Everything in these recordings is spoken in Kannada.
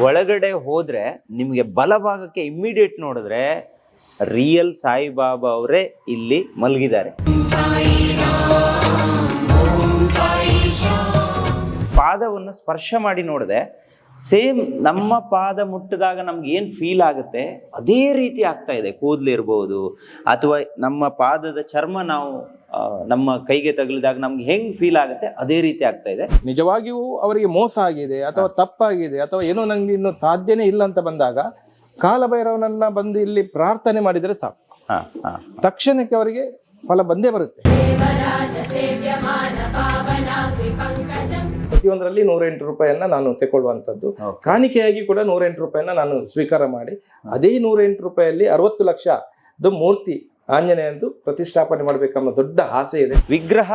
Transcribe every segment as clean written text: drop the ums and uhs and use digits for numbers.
ಒಳಗಡೆ ಹೋದ್ರೆ ನಿಮಗೆ ಬಲಭಾಗಕ್ಕೆ ಇಮ್ಮಿಡಿಯೇಟ್ ನೋಡಿದ್ರೆ ರಿಯಲ್ ಸಾಯಿಬಾಬಾ ಅವರೇ ಇಲ್ಲಿ ಮಲಗಿದ್ದಾರೆ. ಪಾದವನ್ನು ಸ್ಪರ್ಶ ಮಾಡಿ ನೋಡಿದೆ ಸೇಮ್ ನಮ್ಮ ಪಾದ ಮುಟ್ಟಿದಾಗ ನಮ್ಗೆ ಏನು ಫೀಲ್ ಆಗುತ್ತೆ ಅದೇ ರೀತಿ ಆಗ್ತಾ ಇದೆ. ಕೂದಲು ಇರ್ಬೋದು ಅಥವಾ ನಮ್ಮ ಪಾದದ ಚರ್ಮ ನಾವು ನಮ್ಮ ಕೈಗೆ ತಗಲಿದಾಗ ನಮ್ಗೆ ಹೆಂಗ್ ಫೀಲ್ ಆಗುತ್ತೆ ಅದೇ ರೀತಿ ಆಗ್ತಾ ಇದೆ. ನಿಜವಾಗಿಯೂ ಅವರಿಗೆ ಮೋಸ ಆಗಿದೆ ಅಥವಾ ತಪ್ಪಾಗಿದೆ ಅಥವಾ ಏನೋ ನಂಗೆ ಇನ್ನು ಸಾಧ್ಯನೇ ಇಲ್ಲ ಅಂತ ಬಂದಾಗ ಕಾಲಭೈರವನನ್ನ ಬಂದು ಇಲ್ಲಿ ಪ್ರಾರ್ಥನೆ ಮಾಡಿದರೆ ಸಾಕು, ತಕ್ಷಣಕ್ಕೆ ಅವರಿಗೆ ಫಲ ಬಂದೇ ಬರುತ್ತೆ. ಪ್ರತಿಯೊಂದರಲ್ಲಿ 108 ರೂಪಾಯಿಯನ್ನ ನಾನು ತಗೊಳ್ಳುವಂಥದ್ದು, ಕಾಣಿಕೆಯಾಗಿ ಕೂಡ 108 ರೂಪಾಯಿಯನ್ನ ನಾನು ಸ್ವೀಕಾರ ಮಾಡಿ ಅದೇ 108 ರೂಪಾಯಿಯಲ್ಲಿ 60 ಲಕ್ಷ ಮೂರ್ತಿ ಆಂಜನೇಯಂದು ಪ್ರತಿಷ್ಠಾಪನೆ ಮಾಡ್ಬೇಕನ್ನೋ ದೊಡ್ಡ ಆಸೆ ಇದೆ. ವಿಗ್ರಹ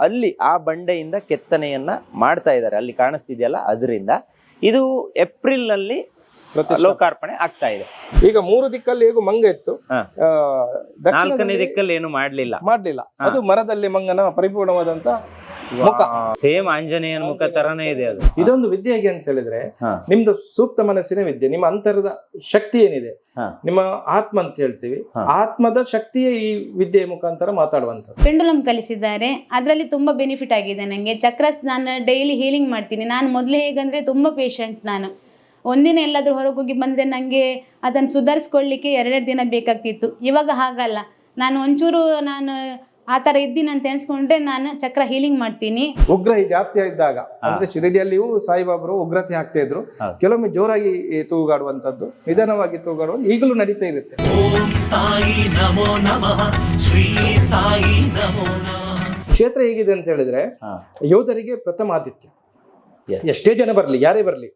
ಅಲ್ಲಿ ಆ ಬಂಡೆಯಿಂದ ಕೆತ್ತನೆಯನ್ನ ಮಾಡ್ತಾ ಇದ್ದಾರೆ, ಅಲ್ಲಿ ಕಾಣಿಸ್ತಿದೆಯಲ್ಲ ಅದರಿಂದ. ಇದು ಏಪ್ರಿಲ್ ನಲ್ಲಿ ಲೋಕಾರ್ಪಣೆ ಆಗ್ತಾ ಇದೆ. ಈಗ 3 ದಿಕ್ಕಲ್ಲಿ ಹೇಗೂ ಮಂಗ ಇತ್ತು, 4ನೇ ದಿಕ್ಕಲ್ಲಿ ಏನು ಮಾಡ್ಲಿಲ್ಲ. ಅದು ಮರದಲ್ಲಿ ಮಂಗನ ಪರಿಪೂರ್ಣವಾದಂತ ಮುಖ, ಸೇಮ್ ಆಂಜನೇಯನ ಮುಖ ತರನೇ ಇದೆ ಅದು. ಇದೊಂದು ವಿದ್ಯೆ ಹೇಗೆ ಅಂತ ಹೇಳಿದ್ರೆ ನಿಮ್ದು ಸೂಕ್ತ ಮನಸ್ಸಿನ ವಿದ್ಯೆ, ನಿಮ್ಮ ಅಂತರದ ಶಕ್ತಿ ಏನಿದೆ, ನಿಮ್ಮ ಆತ್ಮ ಅಂತ ಹೇಳ್ತೀವಿ, ಆತ್ಮದ ಶಕ್ತಿಯೇ ಈ ವಿದ್ಯೆಯ ಮುಖಾಂತರ ಮಾತಾಡುವಂಥದ್ದು. ಪೆಂಡುಲಮ್ ಕಲಿಸಿದ್ದಾರೆ, ಅದರಲ್ಲಿ ತುಂಬಾ ಬೆನಿಫಿಟ್ ಆಗಿದೆ ನನಗೆ. ಚಕ್ರಸ್ ನಾನು ಡೈಲಿ ಹೀಲಿಂಗ್ ಮಾಡ್ತೀನಿ. ನಾನು ಮೊದಲೇ ಹೇಗಂದ್ರೆ ತುಂಬಾ ಪೇಷಂಟ್. ನಾನು ಒಂದಿನ ಎಲ್ಲಾದ್ರೂ ಹೊರಗೋಗಿ ಬಂದ್ರೆ ನಂಗೆ ಅದನ್ನು ಸುಧಾರಿಸ್ಕೊಳ್ಳಿಕ್ಕೆ 2 ದಿನ ಬೇಕಾಗ್ತಿತ್ತು. ಇವಾಗ ಹಾಗಲ್ಲ, ನಾನು ಒಂಚೂರು ಆ ತರ ಇದ್ದೀನಿ ಅಂತ ಎಣಿಸ್ಕೊಂಡ್ರೆ ನಾನು ಚಕ್ರ ಹೀಲಿಂಗ್ ಮಾಡ್ತೀನಿ. ಉಗ್ರ ಜಾಸ್ತಿ ಇದ್ದಾಗ ಅಂದ್ರೆ ಶಿರಡಿಯಲ್ಲಿಯೂ ಸಾಯಿಬಾಬರು ಉಗ್ರತೆ ಆಗ್ತಾ ಇದ್ರು, ಕೆಲವೊಮ್ಮೆ ಜೋರಾಗಿ ತೂಗಾಡುವಂತದ್ದು, ನಿಧಾನವಾಗಿ ತೂಗಾಡುವಂತ ಈಗಲೂ ನಡೀತಾ ಇರುತ್ತೆ. ಕ್ಷೇತ್ರ ಹೇಗಿದೆ ಅಂತ ಹೇಳಿದ್ರೆ ಯೋಧರಿಗೆ ಪ್ರಥಮ ಆತಿಥ್ಯ. ಎಷ್ಟೇ ಜನ ಬರ್ಲಿ, ಯಾರೇ ಬರ್ಲಿ,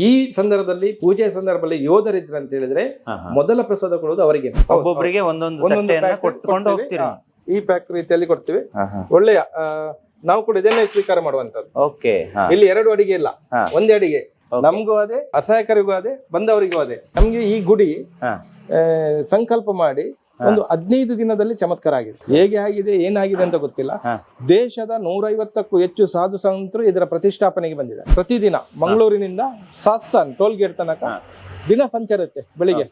ಈ ಸಂದರ್ಭದಲ್ಲಿ ಪೂಜೆಯ ಸಂದರ್ಭದಲ್ಲಿ ಯೋಧರಿದ್ರು ಅಂತ ಹೇಳಿದ್ರೆ ಮೊದಲ ಪ್ರಸಾದ ಕೊಡುವುದು ಅವರಿಗೆ. ಒಬ್ಬೊಬ್ಬರಿಗೆ ಒಂದೊಂದು ಈ ಪ್ಯಾಕ್ ರೀತಿಯಲ್ಲಿ ಕೊಡ್ತೀವಿ. ಒಳ್ಳೆಯ ನಾವು ಕೂಡ ಇದನ್ನೇ ಸ್ವೀಕಾರ ಮಾಡುವಂತದ್ದು. ಇಲ್ಲಿ 2 ಅಡಿಗೆ ಇಲ್ಲ, ಒಂದೇ ಅಡಿಗೆ. ನಮ್ಗೂ ಅದೇ, ಅಸಹಾಯಕರಿಗೂ ಅದೇ, ಬಂದವರಿಗೂ ಅದೇ. ನಮ್ಗೆ ಈ ಗುಡಿ ಸಂಕಲ್ಪ ಮಾಡಿ ಒಂದು 15 ದಿನದಲ್ಲಿ ಚಮತ್ಕಾರ ಆಗಿದೆ. ಹೇಗೆ ಆಗಿದೆ ಏನಾಗಿದೆ ಅಂತ ಗೊತ್ತಿಲ್ಲ. ದೇಶದ 150ಕ್ಕೂ ಹೆಚ್ಚು ಸಾಧು ಸಂತರು ಇದರ ಪ್ರತಿಷ್ಠಾಪನೆಗೆ ಬಂದಿದೆ. ಪ್ರತಿದಿನ ಮಂಗಳೂರಿನಿಂದ ಸಾಸ್ಸಾನ್ ಟೋಲ್ ಗೇಟ್ ತನಕ ದಿನ ಸಂಚರುತ್ತೆ. ಬೆಳಿಗ್ಗೆ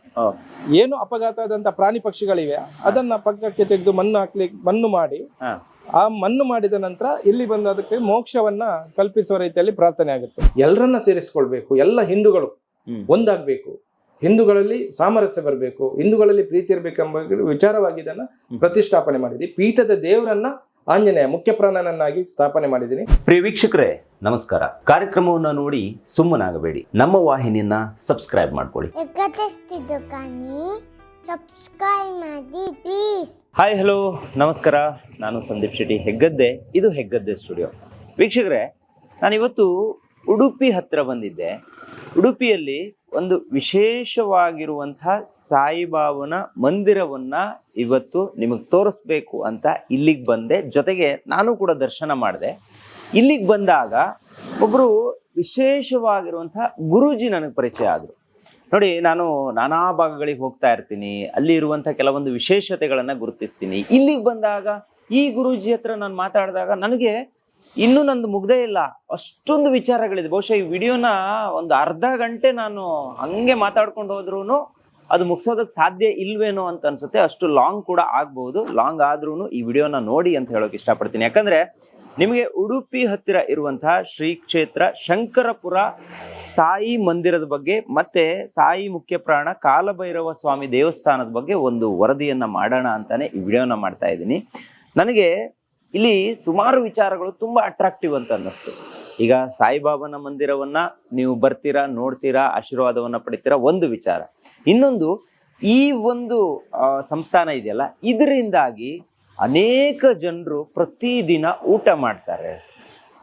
ಏನು ಅಪಘಾತ ಆದಂತ ಪ್ರಾಣಿ ಪಕ್ಷಿಗಳಿವೆ ಅದನ್ನ ಪಕ್ಕಕ್ಕೆ ತೆಗೆದು ಮಣ್ಣು ಮಾಡಿ ಆ ಮಣ್ಣು ಮಾಡಿದ ನಂತರ ಇಲ್ಲಿ ಬಂದು ಅದಕ್ಕೆ ಮೋಕ್ಷವನ್ನ ಕಲ್ಪಿಸುವ ರೀತಿಯಲ್ಲಿ ಪ್ರಾರ್ಥನೆ ಆಗುತ್ತೆ. ಎಲ್ಲರನ್ನ ಸೇರಿಸಿಕೊಳ್ಬೇಕು, ಎಲ್ಲ ಹಿಂದೂಗಳು ಒಂದಾಗಬೇಕು, ಹಿಂದೂಗಳಲ್ಲಿ ಸಾಮರಸ್ಯ ಬರಬೇಕು, ಹಿಂದೂಗಳಲ್ಲಿ ಪ್ರೀತಿ ಇರಬೇಕೆಂಬ ವಿಚಾರವಾಗಿ ಇದನ್ನ ಪ್ರತಿಷ್ಠಾಪನೆ ಮಾಡಿದ್ವಿ. ಪೀಠದ ದೇವರನ್ನ ಆಂಜನೇಯ ಮುಖ್ಯ ಪ್ರಾಣನನ್ನಾಗಿ ಸ್ಥಾಪನೆ ಮಾಡಿದ್ದೀನಿ. ಪ್ರಿಯ ವೀಕ್ಷಕರೇ ನಮಸ್ಕಾರ. ಕಾರ್ಯಕ್ರಮವನ್ನು ನೋಡಿ ಸುಮ್ಮನಾಗಬೇಡಿ, ನಮ್ಮ ವಾಹಿನಿಯನ್ನ ಸಬ್ಸ್ಕ್ರೈಬ್ ಮಾಡ್ಕೊಳ್ಳಿ. ಹಾಯ್ ಹಲೋ ನಮಸ್ಕಾರ, ನಾನು ಸಂದೀಪ್ ಶೆಟ್ಟಿ ಹೆಗ್ಗದ್ದೆ, ಇದು ಹೆಗ್ಗದ್ದೆ ಸ್ಟುಡಿಯೋ. ವೀಕ್ಷಕರೇ, ನಾನಿವತ್ತು ಉಡುಪಿ ಹತ್ರ ಬಂದಿದ್ದೆ. ಉಡುಪಿಯಲ್ಲಿ ಒಂದು ವಿಶೇಷವಾಗಿರುವಂತಹ ಸಾಯಿಬಾಬನ ಮಂದಿರವನ್ನ ಇವತ್ತು ನಿಮಗೆ ತೋರಿಸ್ಬೇಕು ಅಂತ ಇಲ್ಲಿಗೆ ಬಂದೆ. ಜೊತೆಗೆ ನಾನು ಕೂಡ ದರ್ಶನ ಮಾಡಿದೆ. ಇಲ್ಲಿಗೆ ಬಂದಾಗ ಒಬ್ಬರು ವಿಶೇಷವಾಗಿರುವಂತಹ ಗುರೂಜಿ ನನಗೆ ಪರಿಚಯ ಆದರು. ನೋಡಿ, ನಾನು ನಾನಾ ಭಾಗಗಳಿಗೆ ಹೋಗ್ತಾ ಇರ್ತೀನಿ, ಅಲ್ಲಿ ಇರುವಂತಹ ಕೆಲವೊಂದು ವಿಶೇಷತೆಗಳನ್ನ ಗುರುತಿಸ್ತೀನಿ. ಇಲ್ಲಿಗೆ ಬಂದಾಗ ಈ ಗುರೂಜಿ ಹತ್ರ ನಾನು ಮಾತಾಡಿದಾಗ ನನಗೆ ಇನ್ನೂ ನಂದು ಮುಗ್ದೇ ಇಲ್ಲ, ಅಷ್ಟೊಂದು ವಿಚಾರಗಳಿದೆ. ಬಹುಶಃ ಈ ವಿಡಿಯೋನ ಒಂದು ಅರ್ಧ ಗಂಟೆ ನಾನು ಹಂಗೆ ಮಾತಾಡ್ಕೊಂಡು ಹೋದ್ರೂ ಅದು ಮುಗಿಸೋದಕ್ಕೆ ಸಾಧ್ಯ ಇಲ್ವೇನೋ ಅಂತ ಅನ್ಸುತ್ತೆ. ಅಷ್ಟು ಲಾಂಗ್ ಕೂಡ ಆಗ್ಬಹುದು. ಲಾಂಗ್ ಆದ್ರೂ ಈ ವಿಡಿಯೋನ ನೋಡಿ ಅಂತ ಹೇಳೋಕೆ ಇಷ್ಟಪಡ್ತೀನಿ. ಯಾಕಂದ್ರೆ ನಿಮಗೆ ಉಡುಪಿ ಹತ್ತಿರ ಇರುವಂತಹ ಶ್ರೀ ಕ್ಷೇತ್ರ ಶಂಕರಪುರ ಸಾಯಿ ಮಂದಿರದ ಬಗ್ಗೆ ಮತ್ತೆ ಸಾಯಿ ಮುಖ್ಯ ಪ್ರಾಣ ಕಾಲಭೈರವ ಸ್ವಾಮಿ ದೇವಸ್ಥಾನದ ಬಗ್ಗೆ ಒಂದು ವರದಿಯನ್ನ ಮಾಡೋಣ ಅಂತಾನೆ ಈ ವಿಡಿಯೋನ ಮಾಡ್ತಾ ಇದ್ದೀನಿ. ನನಗೆ ಇಲ್ಲಿ ಸುಮಾರು ವಿಚಾರಗಳು ತುಂಬಾ ಅಟ್ರಾಕ್ಟಿವ್ ಅಂತ ಅನ್ನಿಸ್ತು. ಈಗ ಸಾಯಿಬಾಬನ ಮಂದಿರವನ್ನ ನೀವು ಬರ್ತೀರಾ, ನೋಡ್ತೀರಾ, ಆಶೀರ್ವಾದವನ್ನ ಪಡಿತೀರಾ, ಒಂದು ವಿಚಾರ. ಇನ್ನೊಂದು, ಈ ಒಂದು ಸಂಸ್ಥಾನ ಇದೆಯಲ್ಲ, ಇದರಿಂದಾಗಿ ಅನೇಕ ಜನರು ಪ್ರತಿದಿನ ಊಟ ಮಾಡ್ತಾರೆ.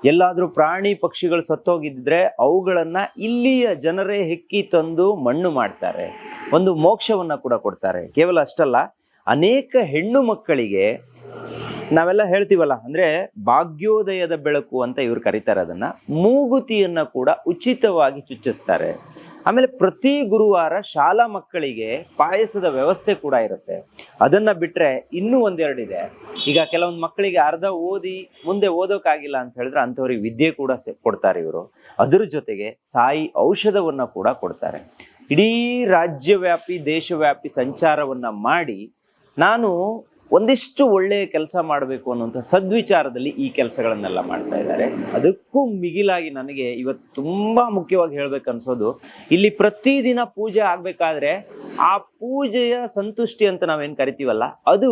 ಎಲ್ಲಾದ್ರೂ ಪ್ರಾಣಿ ಪಕ್ಷಿಗಳು ಸತ್ತೋಗಿದ್ರೆ ಅವುಗಳನ್ನ ಇಲ್ಲಿಯ ಜನರೇ ಹೆಕ್ಕಿ ತಂದು ಮಣ್ಣು ಮಾಡ್ತಾರೆ, ಒಂದು ಮೋಕ್ಷವನ್ನ ಕೂಡ ಕೊಡ್ತಾರೆ. ಕೇವಲ ಅಷ್ಟಲ್ಲ, ಅನೇಕ ಹೆಣ್ಣು ಮಕ್ಕಳಿಗೆ ನಾವೆಲ್ಲ ಹೇಳ್ತೀವಲ್ಲ, ಅಂದ್ರೆ ಭಾಗ್ಯೋದಯದ ಬೆಳಕು ಅಂತ ಇವ್ರು ಕರೀತಾರೆ ಅದನ್ನ, ಮೂಗುತಿಯನ್ನ ಕೂಡ ಉಚಿತವಾಗಿ ಚುಚ್ಚಿಸ್ತಾರೆ. ಆಮೇಲೆ ಪ್ರತಿ ಗುರುವಾರ ಶಾಲಾ ಮಕ್ಕಳಿಗೆ ಪಾಯಸದ ವ್ಯವಸ್ಥೆ ಕೂಡ ಇರುತ್ತೆ. ಅದನ್ನ ಬಿಟ್ರೆ ಇನ್ನೂ ಒಂದೆರಡಿದೆ. ಈಗ ಕೆಲವೊಂದು ಮಕ್ಕಳಿಗೆ ಅರ್ಧ ಓದಿ ಮುಂದೆ ಓದೋಕ್ಕಾಗಿಲ್ಲ ಅಂತ ಹೇಳಿದ್ರೆ ಅಂಥವ್ರಿಗೆ ವಿದ್ಯೆ ಕೂಡ ಕೊಡ್ತಾರೆ ಇವರು. ಅದ್ರ ಜೊತೆಗೆ ಸಾಯಿ ಔಷಧವನ್ನ ಕೂಡ ಕೊಡ್ತಾರೆ. ಇಡೀ ರಾಜ್ಯವ್ಯಾಪಿ ದೇಶವ್ಯಾಪಿ ಸಂಚಾರವನ್ನ ಮಾಡಿ ನಾನು ಒಂದಿಷ್ಟು ಒಳ್ಳೆಯ ಕೆಲಸ ಮಾಡಬೇಕು ಅನ್ನುವಂಥ ಸದ್ವಿಚಾರದಲ್ಲಿ ಈ ಕೆಲಸಗಳನ್ನೆಲ್ಲ ಮಾಡ್ತಾ ಇದ್ದಾರೆ. ಅದಕ್ಕೂ ಮಿಗಿಲಾಗಿ ನನಗೆ ಇವತ್ತು ತುಂಬಾ ಮುಖ್ಯವಾಗಿ ಹೇಳ್ಬೇಕನ್ಸೋದು, ಇಲ್ಲಿ ಪ್ರತಿದಿನ ಪೂಜೆ ಆಗ್ಬೇಕಾದ್ರೆ ಆ ಪೂಜೆಯ ಸಂತುಷ್ಟಿ ಅಂತ ನಾವೇನ್ ಕರಿತೀವಲ್ಲ, ಅದು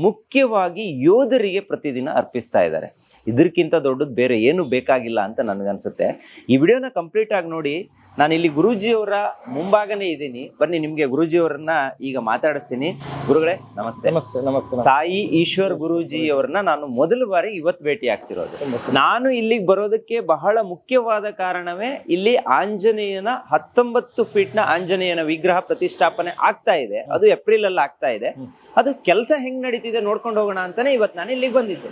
ಮುಖ್ಯವಾಗಿ ಯೋಧರಿಗೆ ಪ್ರತಿದಿನ ಅರ್ಪಿಸ್ತಾ ಇದ್ದಾರೆ. ಇದಕ್ಕಿಂತ ದೊಡ್ಡದು ಬೇರೆ ಏನು ಬೇಕಾಗಿಲ್ಲ ಅಂತ ನನಗನ್ಸುತ್ತೆ. ಈ ವಿಡಿಯೋನ ಕಂಪ್ಲೀಟ್ ಆಗಿ ನೋಡಿ. ನಾನು ಇಲ್ಲಿ ಗುರೂಜಿಯವರ ಮುಂಭಾಗನೇ ಇದ್ದೀನಿ. ಬನ್ನಿ, ನಿಮ್ಗೆ ಗುರೂಜಿಯವರನ್ನ ಈಗ ಮಾತಾಡಿಸ್ತೀನಿ. ಗುರುಗಳೇ ನಮಸ್ತೆ. ನಮಸ್ತೆ. ನಮಸ್ತೆ. ಸಾಯಿ ಈಶ್ವರ್ ಗುರೂಜಿ ಅವರನ್ನ ನಾನು ಮೊದಲ ಬಾರಿ ಇವತ್ತು ಭೇಟಿ ಆಗ್ತಿರೋದು. ನಾನು ಇಲ್ಲಿಗೆ ಬರೋದಕ್ಕೆ ಬಹಳ ಮುಖ್ಯವಾದ ಕಾರಣವೇ ಇಲ್ಲಿ ಆಂಜನೇಯನ 19 ಫೀಟ್ನ ಆಂಜನೇಯನ ವಿಗ್ರಹ ಪ್ರತಿಷ್ಠಾಪನೆ ಆಗ್ತಾ ಇದೆ. ಅದು ಏಪ್ರಿಲ್ ಅಲ್ಲಿ ಆಗ್ತಾ ಇದೆ. ಅದು ಕೆಲಸ ಹೆಂಗ್ ನಡೀತಿದೆ ನೋಡ್ಕೊಂಡು ಹೋಗೋಣ ಅಂತಾನೆ ಇವತ್ತು ನಾನು ಇಲ್ಲಿಗೆ ಬಂದಿದ್ದೆ.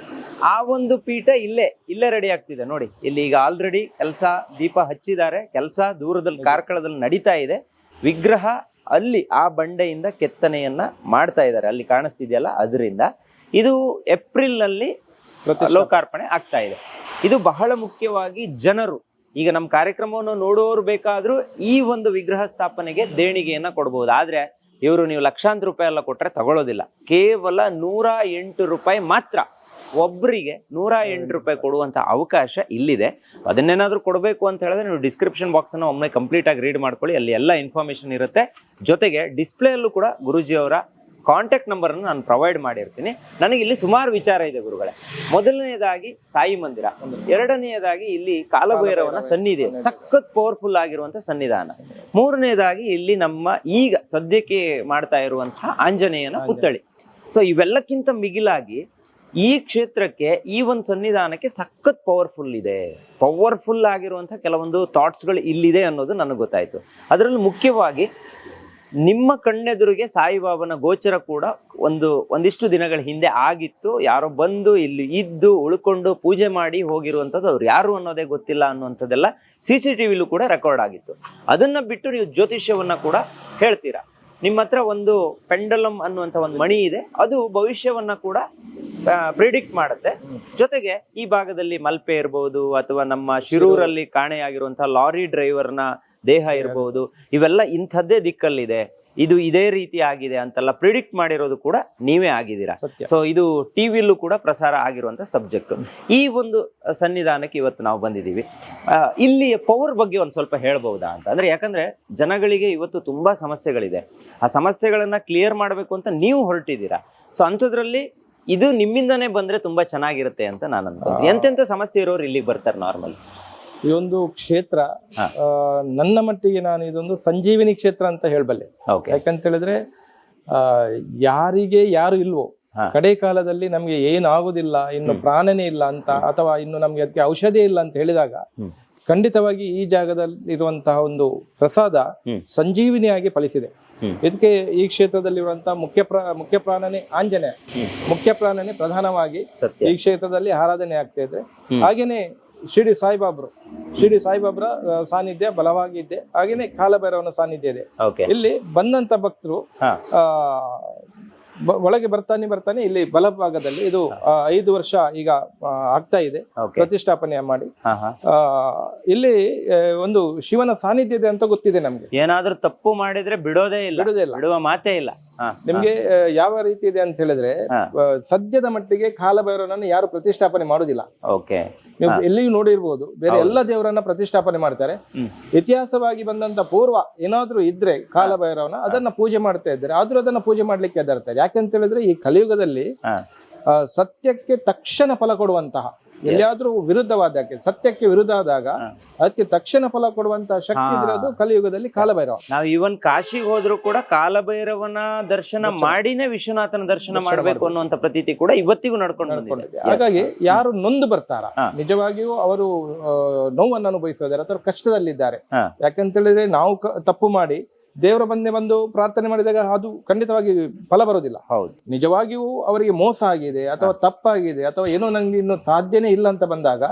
ಆ ಒಂದು ಪೀಠ ಇಲ್ಲೇ ರೆಡಿ ಆಗ್ತಿದೆ ನೋಡಿ. ಇಲ್ಲಿ ಈಗ ಆಲ್ರೆಡಿ ಕೆಲಸ, ದೀಪ ಹಚ್ಚಿದ್ದಾರೆ, ಕೆಲಸ ದೂರದಲ್ಲಿ ಕಾರ್ಕಳದಲ್ಲಿ ನಡೀತಾ ಇದೆ. ವಿಗ್ರಹ ಅಲ್ಲಿ ಆ ಬಂಡೆಯಿಂದ ಕೆತ್ತನೆಯನ್ನ ಮಾಡ್ತಾ ಇದ್ದಾರೆ, ಅಲ್ಲಿ ಕಾಣಿಸ್ತಿದೆಯಲ್ಲ ಅದರಿಂದ. ಇದು ಏಪ್ರಿಲ್ ನಲ್ಲಿ ಲೋಕಾರ್ಪಣೆ ಆಗ್ತಾ ಇದೆ. ಇದು ಬಹಳ ಮುಖ್ಯವಾಗಿ ಜನರು ಈಗ ನಮ್ಮ ಕಾರ್ಯಕ್ರಮವನ್ನು ನೋಡೋರು ಬೇಕಾದ್ರೂ ಈ ಒಂದು ವಿಗ್ರಹ ಸ್ಥಾಪನೆಗೆ ದೇಣಿಗೆಯನ್ನ ಕೊಡಬಹುದು. ಆದ್ರೆ ಇವರು ನೀವು ಲಕ್ಷಾಂತರ ರೂಪಾಯಿ ಎಲ್ಲ ಕೊಟ್ರೆ ತಗೊಳ್ಳೋದಿಲ್ಲ. ಕೇವಲ 108 ರೂಪಾಯಿ ಮಾತ್ರ, ಒಬ್ಬರಿಗೆ 108 ರೂಪಾಯಿ ಕೊಡುವಂತ ಅವಕಾಶ ಇಲ್ಲಿದೆ. ಅದನ್ನೇನಾದ್ರೂ ಕೊಡಬೇಕು ಅಂತ ಹೇಳಿದ್ರೆ ನೀವು ಡಿಸ್ಕ್ರಿಪ್ಷನ್ ಬಾಕ್ಸ್ ಅನ್ನು ಒಮ್ಮೆ ಕಂಪ್ಲೀಟ್ ಆಗಿ ರೀಡ್ ಮಾಡ್ಕೊಳ್ಳಿ. ಅಲ್ಲಿ ಎಲ್ಲ ಇನ್ಫಾರ್ಮೇಶನ್ ಇರುತ್ತೆ. ಜೊತೆಗೆ ಡಿಸ್ಪ್ಲೇ ಅಲ್ಲೂ ಕೂಡ ಗುರೂಜಿ ಅವರ ಕಾಂಟ್ಯಾಕ್ಟ್ ನಂಬರ್ ಅನ್ನು ನಾನು ಪ್ರೊವೈಡ್ ಮಾಡಿರ್ತೀನಿ. ನನಗೆ ಇಲ್ಲಿ ಸುಮಾರು ವಿಚಾರ ಇದೆ ಗುರುಗಳೇ. ಮೊದಲನೇದಾಗಿ ಸಾಯಿ ಮಂದಿರ, ಎರಡನೆಯದಾಗಿ ಇಲ್ಲಿ ಕಾಲಭೈರವನ ಸನ್ನಿಧಿ, ಸಖತ್ ಪವರ್ಫುಲ್ ಆಗಿರುವಂತ ಸನ್ನಿಧಾನ. ಮೂರನೇದಾಗಿ ಇಲ್ಲಿ ನಮ್ಮ ಈಗ ಸದ್ಯಕ್ಕೆ ಮಾಡ್ತಾ ಇರುವಂತಹ ಆಂಜನೇಯನ ಪುತ್ಥಳಿ. ಸೊ ಇವೆಲ್ಲಕ್ಕಿಂತ ಮಿಗಿಲಾಗಿ ಈ ಕ್ಷೇತ್ರಕ್ಕೆ, ಈ ಒಂದು ಸನ್ನಿಧಾನಕ್ಕೆ ಸಖತ್ ಪವರ್ಫುಲ್ ಇದೆ. ಪವರ್ಫುಲ್ ಆಗಿರುವಂತಹ ಕೆಲವೊಂದು ಥಾಟ್ಸ್ಗಳು ಇಲ್ಲಿದೆ ಅನ್ನೋದು ನನಗೆ ಗೊತ್ತಾಯ್ತು. ಅದರಲ್ಲಿ ಮುಖ್ಯವಾಗಿ ನಿಮ್ಮ ಕಣ್ಣೆದುರಿಗೆ ಸಾಯಿಬಾಬನ ಗೋಚರ ಕೂಡ ಒಂದಿಷ್ಟು ದಿನಗಳ ಹಿಂದೆ ಆಗಿತ್ತು. ಯಾರೋ ಬಂದು ಇಲ್ಲಿ ಇದ್ದು ಉಳ್ಕೊಂಡು ಪೂಜೆ ಮಾಡಿ ಹೋಗಿರುವಂಥದ್ದು, ಅವ್ರು ಯಾರು ಅನ್ನೋದೇ ಗೊತ್ತಿಲ್ಲ ಅನ್ನುವಂಥದ್ದೆಲ್ಲ CCTVಲೂ ಕೂಡ ರೆಕಾರ್ಡ್ ಆಗಿತ್ತು. ಅದನ್ನ ಬಿಟ್ಟು ನೀವು ಜ್ಯೋತಿಷ್ಯವನ್ನ ಕೂಡ ಹೇಳ್ತೀರಾ. ನಿಮ್ಮ ಹತ್ರ ಒಂದು ಪೆಂಡಲಮ್ ಅನ್ನುವಂಥ ಒಂದು ಮಣಿ ಇದೆ, ಅದು ಭವಿಷ್ಯವನ್ನ ಕೂಡ ಪ್ರಿಡಿಕ್ಟ್ ಮಾಡುತ್ತೆ. ಜೊತೆಗೆ ಈ ಭಾಗದಲ್ಲಿ ಮಲ್ಪೆ ಇರಬಹುದು, ಅಥವಾ ನಮ್ಮ ಶಿರೂರಲ್ಲಿ ಕಾಣೆಯಾಗಿರುವಂತಹ ಲಾರಿ ಡ್ರೈವರ್ನ ದೇಹ ಇರಬಹುದು, ಇವೆಲ್ಲ ಇಂಥದ್ದೇ ದಿಕ್ಕಲ್ಲಿದೆ, ಇದು ಇದೇ ರೀತಿ ಆಗಿದೆ ಅಂತೆಲ್ಲ ಪ್ರಿಡಿಕ್ಟ್ ಮಾಡಿರೋದು ಕೂಡ ನೀವೇ ಆಗಿದ್ದೀರಾ. ಸೊ ಇದು ಟಿವಿಯಲ್ಲೂ ಕೂಡ ಪ್ರಸಾರ ಆಗಿರುವಂತ ಸಬ್ಜೆಕ್ಟ್. ಈ ಒಂದು ಸನ್ನಿಧಾನಕ್ಕೆ ಇವತ್ತು ನಾವು ಬಂದಿದ್ದೀವಿ. ಇಲ್ಲಿಯ ಪವರ್ ಬಗ್ಗೆ ಒಂದ್ ಸ್ವಲ್ಪ ಹೇಳ್ಬಹುದಾ ಅಂತ. ಅಂದ್ರೆ ಯಾಕಂದ್ರೆ ಜನಗಳಿಗೆ ಇವತ್ತು ತುಂಬಾ ಸಮಸ್ಯೆಗಳಿದೆ. ಆ ಸಮಸ್ಯೆಗಳನ್ನ ಕ್ಲಿಯರ್ ಮಾಡಬೇಕು ಅಂತ ನೀವು ಹೊರಟಿದ್ದೀರಾ. ಸೊ ಅಂಥದ್ರಲ್ಲಿ ಇದು ನಿಮ್ಮಿಂದನೇ ಬಂದ್ರೆ ತುಂಬಾ ಚೆನ್ನಾಗಿರುತ್ತೆ ಅಂತ ನಾನು ಅನ್ಕೊಂತೀನಿ. ಎಂತೆಂಥ ಸಮಸ್ಯೆ ಇರೋರು ಇಲ್ಲಿಗೆ ಬರ್ತಾರೆ ನಾರ್ಮಲ್. ಈ ಒಂದು ಕ್ಷೇತ್ರ ನನ್ನ ಮಟ್ಟಿಗೆ ನಾನು ಇದೊಂದು ಸಂಜೀವಿನಿ ಕ್ಷೇತ್ರ ಅಂತ ಹೇಳಬಲ್ಲೆ. ಯಾಕಂತ ಹೇಳಿದ್ರೆ ಯಾರಿಗೆ ಯಾರು ಇಲ್ವೋ, ಕಡೆ ಕಾಲದಲ್ಲಿ ನಮ್ಗೆ ಏನಾಗುದಿಲ್ಲ, ಇನ್ನು ಪ್ರಾಣನೇ ಇಲ್ಲ ಅಂತ, ಅಥವಾ ಇನ್ನು ನಮ್ಗೆ ಅದಕ್ಕೆ ಔಷಧಿ ಇಲ್ಲ ಅಂತ ಹೇಳಿದಾಗ ಖಂಡಿತವಾಗಿ ಈ ಜಾಗದಲ್ಲಿ ಇರುವಂತಹ ಒಂದು ಪ್ರಸಾದ ಸಂಜೀವಿನಿಯಾಗಿ ಫಲಿಸಿದೆ. ಇದಕ್ಕೆ ಈ ಕ್ಷೇತ್ರದಲ್ಲಿರುವಂತಹ ಮುಖ್ಯ ಪ್ರಾಣನೇ ಆಂಜನೇಯ, ಮುಖ್ಯ ಪ್ರಾಣನೇ ಪ್ರಧಾನವಾಗಿ ಈ ಕ್ಷೇತ್ರದಲ್ಲಿ ಆರಾಧನೆ ಆಗ್ತಾ ಇದೆ. ಹಾಗೇನೆ ಶಿರಡಿ ಸಾಯಿಬಾಬ್ರ ಸಾನ್ನಿಧ್ಯ ಬಲವಾಗಿ ಇದೆ. ಹಾಗೇನೆ ಕಾಲಭೈರವನ ಸಾನ್ನಿಧ್ಯ ಇದೆ. ಇಲ್ಲಿ ಬಂದಂತ ಭಕ್ತರು ಒಳಗೆ ಬರ್ತಾನೆ ಇಲ್ಲಿ ಬಲಭಾಗದಲ್ಲಿ ಇದು 5 ವರ್ಷ ಈಗ ಆಗ್ತಾ ಇದೆ ಪ್ರತಿಷ್ಠಾಪನೆ ಮಾಡಿ. ಇಲ್ಲಿ ಒಂದು ಶಿವನ ಸಾನ್ನಿಧ್ಯ ಇದೆ ಅಂತ ಗೊತ್ತಿದೆ ನಮ್ಗೆ. ಏನಾದ್ರೂ ತಪ್ಪು ಮಾಡಿದ್ರೆ ಬಿಡೋದೇ ಇಲ್ಲ, ಬಿಡುವ ಮಾತೇ ಇಲ್ಲ. ನಿಮ್ಗೆ ಯಾವ ರೀತಿ ಇದೆ ಅಂತ ಹೇಳಿದ್ರೆ, ಸದ್ಯದ ಮಟ್ಟಿಗೆ ಕಾಲಭೈರವನನ್ನು ಯಾರು ಪ್ರತಿಷ್ಠಾಪನೆ ಮಾಡುದಿಲ್ಲ. ನೀವು ಎಲ್ಲಿಯೂ ನೋಡಿರ್ಬೋದು, ಬೇರೆ ಎಲ್ಲ ದೇವರನ್ನ ಪ್ರತಿಷ್ಠಾಪನೆ ಮಾಡ್ತಾರೆ. ಇತಿಹಾಸವಾಗಿ ಬಂದಂತ ಪೂರ್ವ ಏನಾದ್ರೂ ಇದ್ರೆ ಕಾಲಭೈರವನ ಅದನ್ನ ಪೂಜೆ ಮಾಡ್ತಾ ಇದ್ದಾರೆ. ಆದ್ರೂ ಅದನ್ನ ಪೂಜೆ ಮಾಡ್ಲಿಕ್ಕೆ ಹೆದರ್ತಾರೆ. ಯಾಕೆಂತ ಹೇಳಿದ್ರೆ ಈ ಕಲಿಯುಗದಲ್ಲಿ ಸತ್ಯಕ್ಕೆ ತಕ್ಷಣ ಫಲ ಕೊಡುವಂತಹ, ಎಲ್ಲಿಯಾದ್ರೂ ವಿರುದ್ಧವಾದಕ್ಕೆ, ಸತ್ಯಕ್ಕೆ ವಿರುದ್ಧ ಆದಾಗ ಅದಕ್ಕೆ ತಕ್ಷಣ ಫಲ ಕೊಡುವಂತಹ ಶಕ್ತಿ ಇರೋದು ಕಲಿಯುಗದಲ್ಲಿ ಕಾಲಭೈರವ. ನಾವು ಇವನ್ ಕಾಶಿಗೆ ಹೋದ್ರು ಕೂಡ ಕಾಲಭೈರವನ ದರ್ಶನ ಮಾಡಿನೇ ವಿಶ್ವನಾಥನ ದರ್ಶನ ಮಾಡ್ಬೇಕು ಅನ್ನುವಂತ ಪ್ರತೀತಿ ಕೂಡ ಇವತ್ತಿಗೂ ನಡ್ಕೊಂಡು ಬಂದಿದೆ. ಹಾಗಾಗಿ ಯಾರು ನೊಂದು ಬರ್ತಾರ, ನಿಜವಾಗಿಯೂ ಅವರು ನೋವನ್ನು ಅನುಭವಿಸಿದ್ದಾರೆ ಅಥವಾ ಕಷ್ಟದಲ್ಲಿದ್ದಾರೆ. ಯಾಕಂತ ಹೇಳಿದ್ರೆ ನಾವು ತಪ್ಪು ಮಾಡಿ ದೇವರ ಬಂದು ಪ್ರಾರ್ಥನೆ ಮಾಡಿದಾಗ ಅದು ಖಂಡಿತವಾಗಿ ಫಲ ಬರೋದಿಲ್ಲ. ನಿಜವಾಗಿಯೂ ಅವರಿಗೆ ಮೋಸ ಆಗಿದೆ ಅಥವಾ ತಪ್ಪಾಗಿದೆ ಅಥವಾ ಏನೋ ನಂಗೆ ಇನ್ನು ಸಾಧ್ಯನೇ ಇಲ್ಲ ಅಂತ ಬಂದಾಗ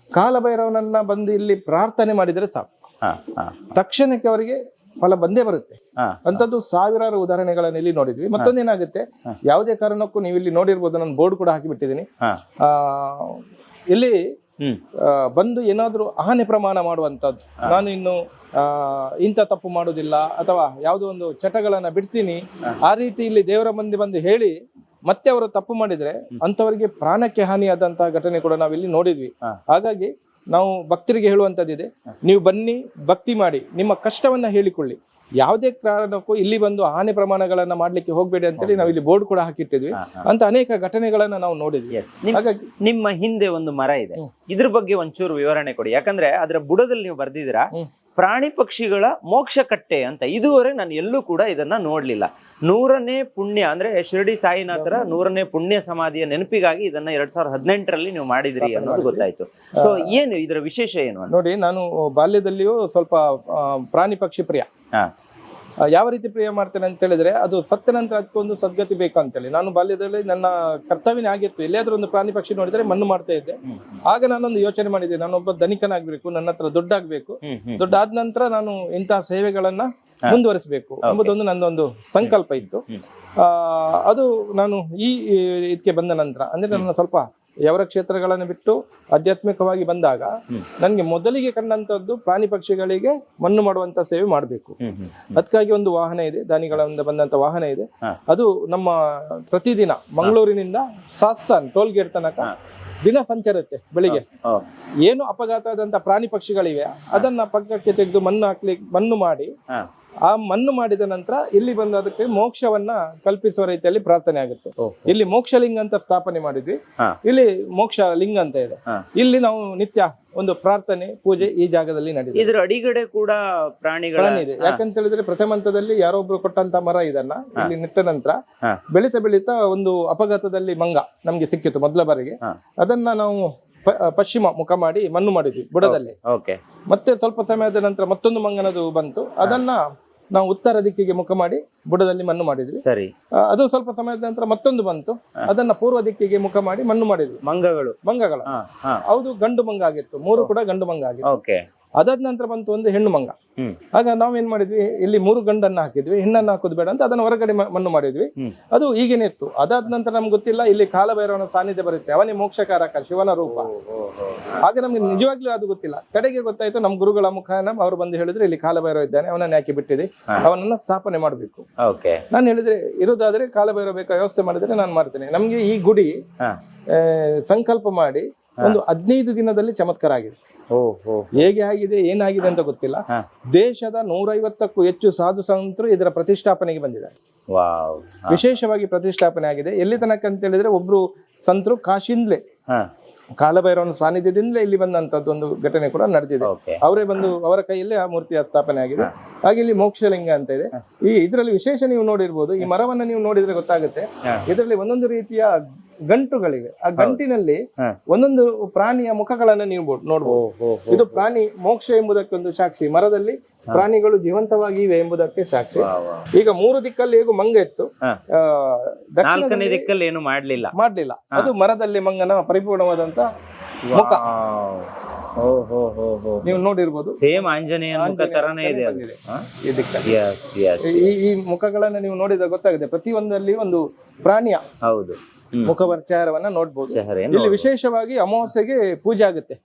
ಕಾಲಭೈರವನನ್ನ ಬಂದು ಇಲ್ಲಿ ಪ್ರಾರ್ಥನೆ ಮಾಡಿದರೆ ಸಾಕು. ಹಾ ಹಾ ತಕ್ಷಣಕ್ಕೆ ಅವರಿಗೆ ಫಲ ಬಂದೇ ಬರುತ್ತೆ. ಹಾ ಅಂತದ್ದು ಸಾವಿರಾರು ಉದಾಹರಣೆಗಳನ್ನ ಇಲ್ಲಿ ನೋಡಿದ್ವಿ. ಮತ್ತೊಂದೇನಾಗುತ್ತೆ, ಯಾವುದೇ ಕಾರಣಕ್ಕೂ ನೀವು ಇಲ್ಲಿ ನೋಡಿರ್ಬೋದು, ನಾನು ಬೋರ್ಡ್ ಕೂಡ ಹಾಕಿಬಿಟ್ಟಿದ್ದೀನಿ. ಹಾ ಇಲ್ಲಿ ಹ್ಮ್ ಬಂದು ಏನಾದ್ರೂ ಆನೆ ಪ್ರಮಾಣ ಮಾಡುವಂತದ್ದು, ನಾನು ಇನ್ನು ಇಂಥ ತಪ್ಪು ಮಾಡುದಿಲ್ಲ ಅಥವಾ ಯಾವುದೋ ಒಂದು ಚಟಗಳನ್ನ ಬಿಡ್ತೀನಿ, ಆ ರೀತಿ ಇಲ್ಲಿ ದೇವರ ಮಂದಿ ಬಂದು ಹೇಳಿ ಮತ್ತೆ ಅವರು ತಪ್ಪು ಮಾಡಿದ್ರೆ ಅಂತವರಿಗೆ ಪ್ರಾಣಕ್ಕೆ ಹಾನಿಯಾದಂತಹ ಘಟನೆ ಕೂಡ ನಾವಿಲ್ಲಿ ನೋಡಿದ್ವಿ. ಹಾಗಾಗಿ ನಾವು ಭಕ್ತರಿಗೆ ಹೇಳುವಂತದ್ದಿದೆ, ನೀವು ಬನ್ನಿ, ಭಕ್ತಿ ಮಾಡಿ, ನಿಮ್ಮ ಕಷ್ಟವನ್ನ ಹೇಳಿಕೊಳ್ಳಿ, ಯಾವುದೇ ಕಾರಣಕ್ಕೂ ಇಲ್ಲಿ ಬಂದು ಹಾನಿ ಪ್ರಮಾಣಗಳನ್ನ ಮಾಡ್ಲಿಕ್ಕೆ ಹೋಗ್ಬೇಡಿ ಅಂತೇಳಿ ನಾವು ಇಲ್ಲಿ ಬೋರ್ಡ್ ಕೂಡ ಹಾಕಿಟ್ಟಿದ್ವಿ. ಅಂತ ಅನೇಕ ಘಟನೆಗಳನ್ನ ನಾವು ನೋಡಿದ್ವಿ. ಹಾಗಾಗಿ ನಿಮ್ಮ ಹಿಂದೆ ಒಂದು ಮರ ಇದೆ, ಇದ್ರ ಬಗ್ಗೆ ಒಂಚೂರು ವಿವರಣೆ ಕೊಡಿ. ಯಾಕಂದ್ರೆ ಅದರ ಬುಡದಲ್ಲಿ ನೀವು ಬರ್ದಿದ್ದೀರಾ ಪ್ರಾಣಿ ಪಕ್ಷಿಗಳ ಮೋಕ್ಷ ಕಟ್ಟೆ ಅಂತ. ಇದುವರೆ ನಾನು ಎಲ್ಲೂ ಕೂಡ ಇದನ್ನ ನೋಡ್ಲಿಲ್ಲ. 100ನೇ ಪುಣ್ಯ ಅಂದ್ರೆ ಶಿರಡಿ ಸಾಯಿನಾಥರ 100ನೇ ಪುಣ್ಯ ಸಮಾಧಿಯ ನೆನಪಿಗಾಗಿ ಇದನ್ನ 2018ರಲ್ಲಿ ನೀವು ಮಾಡಿದ್ರಿ ಅನ್ನೋದು ಗೊತ್ತಾಯ್ತು. ಸೊ ಏನು ಇದರ ವಿಶೇಷ ಏನು ಅಂತ ನೋಡಿ, ನಾನು ಬಾಲ್ಯದಲ್ಲಿಯೂ ಸ್ವಲ್ಪ ಪ್ರಾಣಿ ಪಕ್ಷಿ ಪ್ರಿಯ. ಯಾವ ರೀತಿ ಪ್ರಿಯ ಮಾಡ್ತೇನೆ ಅಂತ ಹೇಳಿದ್ರೆ, ಅದು ಸತ್ತ ನಂತರ ಅದಕ್ಕೊಂದು ಸದ್ಗತಿ ಬೇಕು ಅಂತೇಳಿ ನಾನು ಬಾಲ್ಯದಲ್ಲಿ ನನ್ನ ಕರ್ತವ್ಯನೇ ಆಗಿತ್ತು. ಎಲ್ಲಿಯಾದ್ರೂ ಒಂದು ಪ್ರಾಣಿ ಪಕ್ಷಿ ನೋಡಿದ್ರೆ ಮಣ್ಣು ಮಾಡ್ತಾ ಇದ್ದೆ. ಆಗ ನಾನೊಂದು ಯೋಚನೆ ಮಾಡಿದ್ದೆ, ನಾನೊಬ್ಬ ಧನಿಕನಾಗ್ಬೇಕು, ನನ್ನ ಹತ್ರ ದುಡ್ಡಾಗ್ಬೇಕು, ದುಡ್ಡಾದ ನಂತರ ನಾನು ಇಂತಹ ಸೇವೆಗಳನ್ನ ಮುಂದುವರಿಸಬೇಕು ಎಂಬುದೊಂದು ನನ್ನೊಂದು ಸಂಕಲ್ಪ ಇತ್ತು. ಅದು ನಾನು ಈ ಇದಕ್ಕೆ ಬಂದ ನಂತರ ಅಂದ್ರೆ ನನ್ನ ಸ್ವಲ್ಪ ಯವರ ಕ್ಷೇತ್ರಗಳನ್ನು ಬಿಟ್ಟು ಆಧ್ಯಾತ್ಮಿಕವಾಗಿ ಬಂದಾಗ ನನ್ಗೆ ಮೊದಲಿಗೆ ಕಂಡಂತದ್ದು ಪ್ರಾಣಿ ಪಕ್ಷಿಗಳಿಗೆ ಮಣ್ಣು ಮಾಡುವಂತ ಸೇವೆ ಮಾಡಬೇಕು. ಅದಕ್ಕಾಗಿ ಒಂದು ವಾಹನ ಇದೆ, ದಾನಿಗಳಿಂದ ಬಂದಂತ ವಾಹನ ಇದೆ. ಅದು ನಮ್ಮ ಪ್ರತಿದಿನ ಮಂಗಳೂರಿನಿಂದ ಸಾಸ್ಸಾನ್ ಟೋಲ್ ಗೇಟ್ ತನಕ ದಿನ ಸಂಚರುತ್ತೆ. ಬೆಳಿಗ್ಗೆ ಏನು ಅಪಘಾತ ಆದಂತ ಪ್ರಾಣಿ ಪಕ್ಷಿಗಳಿವೆ ಅದನ್ನ ಪಕ್ಕಕ್ಕೆ ತೆಗೆದು ಮಣ್ಣು ಮಾಡಿ ಆ ಮಣ್ಣು ಮಾಡಿದ ನಂತರ ಇಲ್ಲಿ ಬಂದು ಅದಕ್ಕೆ ಮೋಕ್ಷವನ್ನ ಕಲ್ಪಿಸುವ ರೀತಿಯಲ್ಲಿ ಪ್ರಾರ್ಥನೆ ಆಗುತ್ತೆ. ಇಲ್ಲಿ ಮೋಕ್ಷ ಲಿಂಗ ಅಂತ ಸ್ಥಾಪನೆ ಮಾಡಿದ್ವಿ. ಇಲ್ಲಿ ಮೋಕ್ಷ ಲಿಂಗ ಅಂತ ಇದೆ. ಇಲ್ಲಿ ನಾವು ನಿತ್ಯ ಒಂದು ಪ್ರಾರ್ಥನೆ ಪೂಜೆ ಈ ಜಾಗದಲ್ಲಿ ನಡೆದಿದೆ. ಇದ್ರ ಅಡಿಗಡೆ ಕೂಡ ಪ್ರಾಣಿಗಳಿದೆ. ಯಾಕಂತ ಹೇಳಿದ್ರೆ ಪ್ರಥಮ ಹಂತದಲ್ಲಿ ಯಾರೊಬ್ರು ಕೊಟ್ಟಂತ ಮರ ಇದನ್ನ ಇಲ್ಲಿ ನೆಟ್ಟ ನಂತರ ಬೆಳೀತಾ ಒಂದು ಅಪಘಾತದಲ್ಲಿ ಮಂಗ ನಮ್ಗೆ ಸಿಕ್ಕಿತ್ತು ಮೊದಲ ಬಾರಿಗೆ. ಅದನ್ನ ನಾವು ಪಶ್ಚಿಮ ಮುಖ ಮಾಡಿ ಮಣ್ಣು ಮಾಡಿದ್ವಿ ಬುಡದಲ್ಲಿ. ಮತ್ತೆ ಸ್ವಲ್ಪ ಸಮಯದ ನಂತರ ಮತ್ತೊಂದು ಮಂಗನದು ಬಂತು, ಅದನ್ನ ನಾವು ಉತ್ತರ ದಿಕ್ಕಿಗೆ ಮುಖ ಮಾಡಿ ಬುಡದಲ್ಲಿ ಮಣ್ಣು ಮಾಡಿದ್ವಿ. ಸರಿ. ಅದು ಸ್ವಲ್ಪ ಸಮಯದ ನಂತರ ಮತ್ತೊಂದು ಬಂತು, ಅದನ್ನ ಪೂರ್ವ ದಿಕ್ಕಿಗೆ ಮುಖ ಮಾಡಿ ಮಣ್ಣು ಮಾಡಿದ್ವಿ. ಮಂಗಗಳ ಹೌದು, ಗಂಡು ಮಂಗ ಆಗಿತ್ತು, 3 ಕೂಡ ಗಂಡು ಮಂಗ ಆಗಿತ್ತು. ಅದಾದ ನಂತರ ಬಂತು ಒಂದು ಹೆಣ್ಣು ಮಂಗ. ಆಗ ನಾವೇನ್ ಮಾಡಿದ್ವಿ, ಇಲ್ಲಿ 3 ಗಂಡನ್ನ ಹಾಕಿದ್ವಿ, ಹೆಣ್ಣನ್ನ ಹಾಕೋದು ಬೇಡ ಅಂತ ಅದನ್ನ ಹೊರಗಡೆ ಮಣ್ಣು ಮಾಡಿದ್ವಿ. ಅದು ಈಗೇನೆ ಇತ್ತು. ಅದಾದ ನಂತರ ನಮ್ಗೆ ಗೊತ್ತಿಲ್ಲ, ಇಲ್ಲಿ ಕಾಲಭೈರವನ ಸಾನ್ನಿಧ್ಯ ಬರುತ್ತೆ, ಅವನೇ ಮೋಕ್ಷಕಾರಕ ಶಿವನ ರೂಪ. ಹಾಗೆ ನಮ್ಗೆ ನಿಜವಾಗ್ಲೂ ಅದು ಗೊತ್ತಿಲ್ಲ. ಕಡೆಗೆ ಗೊತ್ತಾಯ್ತು, ನಮ್ ಗುರುಗಳ ಮುಖಾನ ಅವ್ರು ಬಂದು ಹೇಳಿದ್ರೆ ಇಲ್ಲಿ ಕಾಲಭೈರವ ಇದ್ದಾನೆ, ಅವನನ್ನ ಯಾಕೆ ಬಿಟ್ಟಿದೆ, ಅವನನ್ನ ಸ್ಥಾಪನೆ ಮಾಡ್ಬೇಕು. ನಾನು ಹೇಳಿದ್ರೆ ಇರೋದಾದ್ರೆ ಕಾಲಭೈರವ ಬೇಕಾ ವ್ಯವಸ್ಥೆ ಮಾಡಿದ್ರೆ ನಾನು ಮಾಡ್ತೇನೆ. ನಮ್ಗೆ ಈ ಗುಡಿ ಸಂಕಲ್ಪ ಮಾಡಿ ಒಂದು 15 ದಿನದಲ್ಲಿ ಚಮತ್ಕಾರ ಆಗಿದೆ. ಹೇಗೆ ಆಗಿದೆ ಏನಾಗಿದೆ ಅಂತ ಗೊತ್ತಿಲ್ಲ. ದೇಶದ 150ಕ್ಕೂ ಹೆಚ್ಚು ಸಾಧು ಸಂತರು ಇದರ ಪ್ರತಿಷ್ಠಾಪನೆಗೆ ಬಂದಿದ್ದಾರೆ. ವಿಶೇಷವಾಗಿ ಪ್ರತಿಷ್ಠಾಪನೆ ಆಗಿದೆ. ಎಲ್ಲಿ ತನಕ ಅಂತ ಹೇಳಿದ್ರೆ, ಒಬ್ರು ಸಂತರು ಕಾಶಿಂದ್ಲೆ ಕಾಲಭೈರವನ ಸಾನ್ನಿಧ್ಯದಿಂದಲೇ ಇಲ್ಲಿ ಬಂದಂತದ್ದು ಒಂದು ಘಟನೆ ಕೂಡ ನಡೆದಿದೆ. ಅವರೇ ಬಂದು ಅವರ ಕೈಯಲ್ಲೇ ಆ ಮೂರ್ತಿಯ ಸ್ಥಾಪನೆ ಆಗಿದೆ. ಹಾಗೆ ಇಲ್ಲಿ ಮೋಕ್ಷಲಿಂಗ ಅಂತ ಇದೆ. ಈ ಇದರಲ್ಲಿ ವಿಶೇಷ ನೀವು ನೋಡಿರ್ಬೋದು, ಈ ಮರವನ್ನ ನೀವು ನೋಡಿದ್ರೆ ಗೊತ್ತಾಗುತ್ತೆ, ಇದರಲ್ಲಿ ಒಂದೊಂದು ರೀತಿಯ ಗಂಟುಗಳಿವೆ. ಆ ಗಂಟಿನಲ್ಲಿ ಒಂದೊಂದು ಪ್ರಾಣಿಯ ಮುಖಗಳನ್ನ ನೀವು ನೋಡ್ಬೋದು. ಇದು ಪ್ರಾಣಿ ಮೋಕ್ಷ ಎಂಬುದಕ್ಕೆ ಒಂದು ಸಾಕ್ಷಿ. ಮರದಲ್ಲಿ ಪ್ರಾಣಿಗಳು ಜೀವಂತವಾಗಿ ಇವೆ ಎಂಬುದಕ್ಕೆ ಸಾಕ್ಷಿ. ಈಗ 3 ದಿಕ್ಕಲ್ಲಿ ಹೇಗೂ ಮಂಗ ಇತ್ತು, ನಾಲ್ಕನೇ ದಿಕ್ಕಲ್ಲಿ ಏನು ಮಾಡ್ಲಿಲ್ಲ. ಅದು ಮರದಲ್ಲಿ ಮಂಗನ ಪರಿಪೂರ್ಣವಾದಂತ ಮುಖ ನೀವು ನೋಡಿರ್ಬೋದು. ಸೇಮ್ ಆಂಜನೇಯ ಮುಖ ತರನೇ ಇದೆ ಈ ದಿಕ್ಕಲ್ಲಿ. ಈ ಮುಖಗಳನ್ನ ನೀವು ನೋಡಿದ್ರೆ ಗೊತ್ತಾಗುತ್ತೆ, ಪ್ರತಿಯೊಂದಲ್ಲಿ ಒಂದು ಪ್ರಾಣಿಯ ಮುಖಪರಿಚಾರವನ್ನ ನೋಡ್ಬೋದು. ಇಲ್ಲಿ ವಿಶೇಷವಾಗಿ ಅಮಾವಾಸ್ಯೆಗೆ ಪೂಜೆ ಆಗುತ್ತೆ,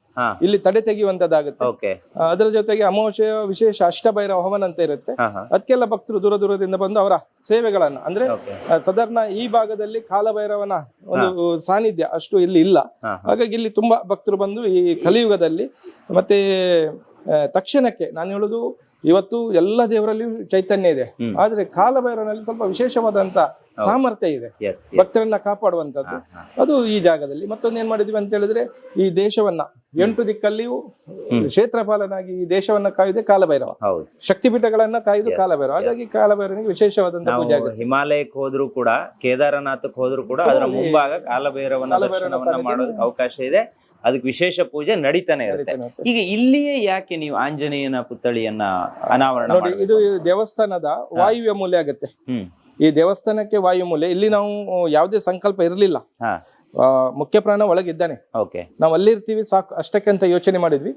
ಇಲ್ಲಿ ತಡೆ ತೆಗೆಯುವಂತದ್ದಾಗುತ್ತೆ. ಅದರ ಜೊತೆಗೆ ಅಮಾವಾಸ್ಯೆಯ ವಿಶೇಷ ಅಷ್ಟಭೈರವ ಹವನ ಅಂತ ಇರುತ್ತೆ. ಅದಕ್ಕೆಲ್ಲ ಭಕ್ತರು ದೂರ ದೂರದಿಂದ ಬಂದು ಅವರ ಸೇವೆಗಳನ್ನ, ಅಂದ್ರೆ ಸಾಧಾರಣ ಈ ಭಾಗದಲ್ಲಿ ಕಾಲಭೈರವನ ಒಂದು ಸಾನ್ನಿಧ್ಯ ಅಷ್ಟು ಇಲ್ಲಿ ಇಲ್ಲ. ಹಾಗಾಗಿ ಇಲ್ಲಿ ತುಂಬಾ ಭಕ್ತರು ಬಂದು ಈ ಕಲಿಯುಗದಲ್ಲಿ ಮತ್ತೆ ತಕ್ಷಣಕ್ಕೆ ನಾನು ಹೇಳುದು, ಇವತ್ತು ಎಲ್ಲ ದೇವರಲ್ಲಿಯೂ ಚೈತನ್ಯ ಇದೆ, ಆದ್ರೆ ಕಾಲಭೈರವನಲ್ಲಿ ಸ್ವಲ್ಪ ವಿಶೇಷವಾದಂತ ಸಾಮರ್ಥ್ಯ ಇದೆ ಭಕ್ತರನ್ನ ಕಾಪಾಡುವಂತದ್ದು. ಅದು ಈ ಜಾಗದಲ್ಲಿ. ಮತ್ತೊಂದು ಏನ್ ಮಾಡಿದ್ವಿ ಅಂತ ಹೇಳಿದ್ರೆ, ಈ ದೇಶವನ್ನ 8 ದಿಕ್ಕಲ್ಲಿಯೂ ಕ್ಷೇತ್ರಪಾಲನಾಗಿ ಈ ದೇಶವನ್ನ ಕಾಯುವುದೇ ಕಾಲಭೈರವ. ಶಕ್ತಿಪೀಠಗಳನ್ನ ಕಾಯುವುದು ಕಾಲಭೈರವ. ಹಾಗಾಗಿ ಕಾಲಭೈರವನಿಗೆ ವಿಶೇಷವಾದಂತ ಪೂಜೆ ಆಗುತ್ತೆ. ಹಿಮಾಲಯಕ್ಕೆ ಹೋದ್ರು ಕೂಡ, ಕೇದಾರನಾಥಕ್ಕೆ ಹೋದ್ರು ಕೂಡ ಅದರ ಮುಂಭಾಗ ಕಾಲಭೈರವನ ದರ್ಶನವನ್ನ ಮಾಡೋದಕ್ಕೆ ಅವಕಾಶ ಇದೆ. ಅದಕ್ಕೆ ವಿಶೇಷ ಪೂಜೆ ನಡೀತಾನೆ ಇರುತ್ತೆ. ಈಗ ಇಲ್ಲಿಯೇ ಯಾಕೆ ನೀವು ಆಂಜನೇಯನ ಪುತ್ಥಳಿಯನ್ನ ಅನಾವರಣ ನೋಡಿ, ಇದು ದೇವಸ್ಥಾನದ ವಾಯುವ್ಯ ಮೂಲೆ ಆಗುತ್ತೆ. ಈ ದೇವಸ್ಥಾನಕ್ಕೆ ವಾಯುಮೂಲೆ. ಇಲ್ಲಿ ನಾವು ಯಾವುದೇ ಸಂಕಲ್ಪ ಇರಲಿಲ್ಲ. ಮುಖ್ಯ ಪ್ರಾಣ ಒಳಗಿದ್ದಾನೆ. ಓಕೆ. ನಾವು ಅಲ್ಲಿರ್ತೀವಿ ಸಾಕು ಅಷ್ಟಕ್ಕೆ ಅಂತ ಯೋಚನೆ ಮಾಡಿದ್ವಿ.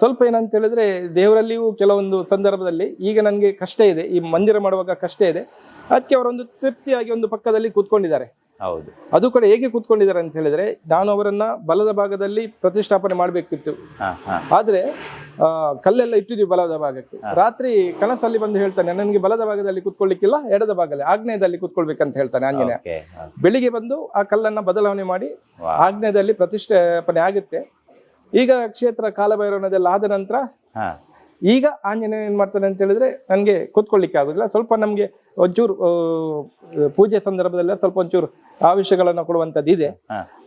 ಸ್ವಲ್ಪ ಏನಂತ ಹೇಳಿದ್ರೆ ದೇವರಲ್ಲಿಯೂ ಕೆಲವೊಂದು ಸಂದರ್ಭದಲ್ಲಿ ಈಗ ನನಗೆ ಕಷ್ಟ ಇದೆ, ಈ ಮಂದಿರ ಮಾಡುವಾಗ ಕಷ್ಟ ಇದೆ, ಅದಕ್ಕೆ ಅವರೊಂದು ತೃಪ್ತಿಯಾಗಿ ಒಂದು ಪಕ್ಕದಲ್ಲಿ ಕೂತ್ಕೊಂಡಿದ್ದಾರೆ. ಹೌದು. ಅದು ಕೂಡ ಹೇಗೆ ಕೂತ್ಕೊಂಡಿದ್ದಾರೆ ಅಂತ ಹೇಳಿದ್ರೆ, ನಾನು ಅವರನ್ನ ಬಲದ ಭಾಗದಲ್ಲಿ ಪ್ರತಿಷ್ಠಾಪನೆ ಮಾಡ್ಬೇಕಿತ್ತು, ಆದ್ರೆ ಕಲ್ಲೆಲ್ಲ ಇಟ್ಟಿದ್ವಿ ಬಲದ ಭಾಗಕ್ಕೆ. ರಾತ್ರಿ ಕನಸಲ್ಲಿ ಬಂದು ಹೇಳ್ತಾನೆ, ನನಗೆ ಬಲದ ಭಾಗದಲ್ಲಿ ಕೂತ್ಕೊಳ್ಳಿಕ್ಕಿಲ್ಲ, ಎಡದ ಭಾಗದಲ್ಲಿ ಆಗ್ನೇಯದಲ್ಲಿ ಕೂತ್ಕೊಳ್ಬೇಕಂತ ಹೇಳ್ತಾನೆ ಆಂಜನೇಯ. ಬೆಳಿಗ್ಗೆ ಬಂದು ಆ ಕಲ್ಲನ್ನ ಬದಲಾವಣೆ ಮಾಡಿ ಆಗ್ನೇಯದಲ್ಲಿ ಪ್ರತಿಷ್ಠಾಪನೆ ಆಗುತ್ತೆ. ಈಗ ಕ್ಷೇತ್ರ ಕಾಲಭೈರವನದೆಲ್ಲ ಆದ ನಂತರ ಈಗ ಆಂಜನೇಯ ಏನ್ ಮಾಡ್ತಾನೆ ಅಂತ ಹೇಳಿದ್ರೆ, ನನ್ಗೆ ಕೂತ್ಕೊಳ್ಳಿಕ್ಕೆ ಆಗುದಿಲ್ಲ, ಸ್ವಲ್ಪ ನಮ್ಗೆ ಒಂಚೂರು ಪೂಜೆ ಸಂದರ್ಭದಲ್ಲ ಸ್ವಲ್ಪ ಒಂಚೂರು ಆವೇಶಗಳನ್ನ ಕೊಡುವಂತದ್ದು ಇದೆ.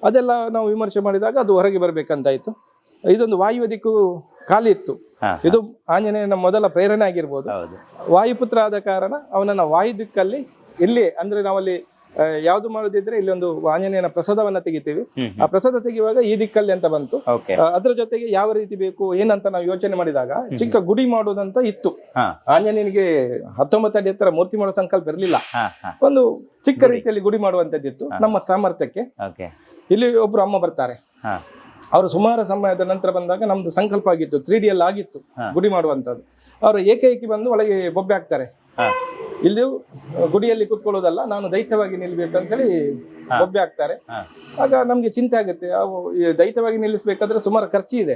ಅದೆಲ್ಲ ನಾವು ವಿಮರ್ಶೆ ಮಾಡಿದಾಗ ಅದು ಹೊರಗೆ ಬರ್ಬೇಕಂತಾಯ್ತು. ಇದೊಂದು ವಾಯು ದಿಕ್ಕು ಖಾಲಿ ಇತ್ತು. ಇದು ಆಂಜನೇಯನ ಮೊದಲ ಪ್ರೇರಣೆ ಆಗಿರ್ಬೋದು. ವಾಯುಪುತ್ರ ಆದ ಕಾರಣ ಅವನನ್ನ ವಾಯು ದಿಕ್ಕಲ್ಲಿ ಇಲ್ಲಿ ಅಂದ್ರೆ ನಾವಲ್ಲಿ ಯಾವ್ದು ಮಾಡೋದಿದ್ರೆ ಇಲ್ಲಿ ಒಂದು ಆಂಜನೇಯನ ಪ್ರಸಾದವನ್ನ ತೆಗಿತೀವಿ. ಆ ಪ್ರಸಾದ ತೆಗೆಯುವಾಗ ಈ ದಿಕ್ಕಲ್ಲಿ ಅಂತ ಬಂತು. ಅದ್ರ ಜೊತೆಗೆ ಯಾವ ರೀತಿ ಬೇಕು ಏನಂತ ನಾವು ಯೋಚನೆ ಮಾಡಿದಾಗ ಚಿಕ್ಕ ಗುಡಿ ಮಾಡೋದಂತ ಇತ್ತು. ಆಂಜನೇಯನಿಗೆ 19 ಅಡಿ ಎತ್ತರ ಮೂರ್ತಿ ಮಾಡೋ ಸಂಕಲ್ಪ ಇರಲಿಲ್ಲ, ಒಂದು ಚಿಕ್ಕ ರೀತಿಯಲ್ಲಿ ಗುಡಿ ಮಾಡುವಂತದ್ದಿತ್ತು ನಮ್ಮ ಸಾಮರ್ಥ್ಯಕ್ಕೆ. ಇಲ್ಲಿ ಒಬ್ರು ಅಮ್ಮ ಬರ್ತಾರೆ, ಅವರು ಸುಮಾರು ಸಮಯದ ನಂತರ ಬಂದಾಗ ನಮ್ದು ಸಂಕಲ್ಪ ಆಗಿತ್ತು, 3D ಅಲ್ಲಿ ಆಗಿತ್ತು ಗುಡಿ ಮಾಡುವಂತದ್ದು. ಅವರು ಏಕೈಕಿ ಬಂದು ಒಳಗೆ ಬೊಬ್ಬೆ ಹಾಕ್ತಾರೆ, ಇಲ್ಲಿ ಗುಡಿಯಲ್ಲಿ ಕೂತ್ಕೊಳ್ಳೋದಲ್ಲ, ನಾನು ದೈತ್ಯವಾಗಿ ನಿಲ್ಬೇಕು ಅಂತ ಹೇಳಿ ಬೊಬ್ಬೆ ಹಾಕ್ತಾರೆ. ಆಗ ನಮ್ಗೆ ಚಿಂತೆ ಆಗುತ್ತೆ, ಅವು ದೈತ್ಯವಾಗಿ ನಿಲ್ಲಿಸ್ಬೇಕಾದ್ರೆ ಸುಮಾರು ಖರ್ಚು ಇದೆ,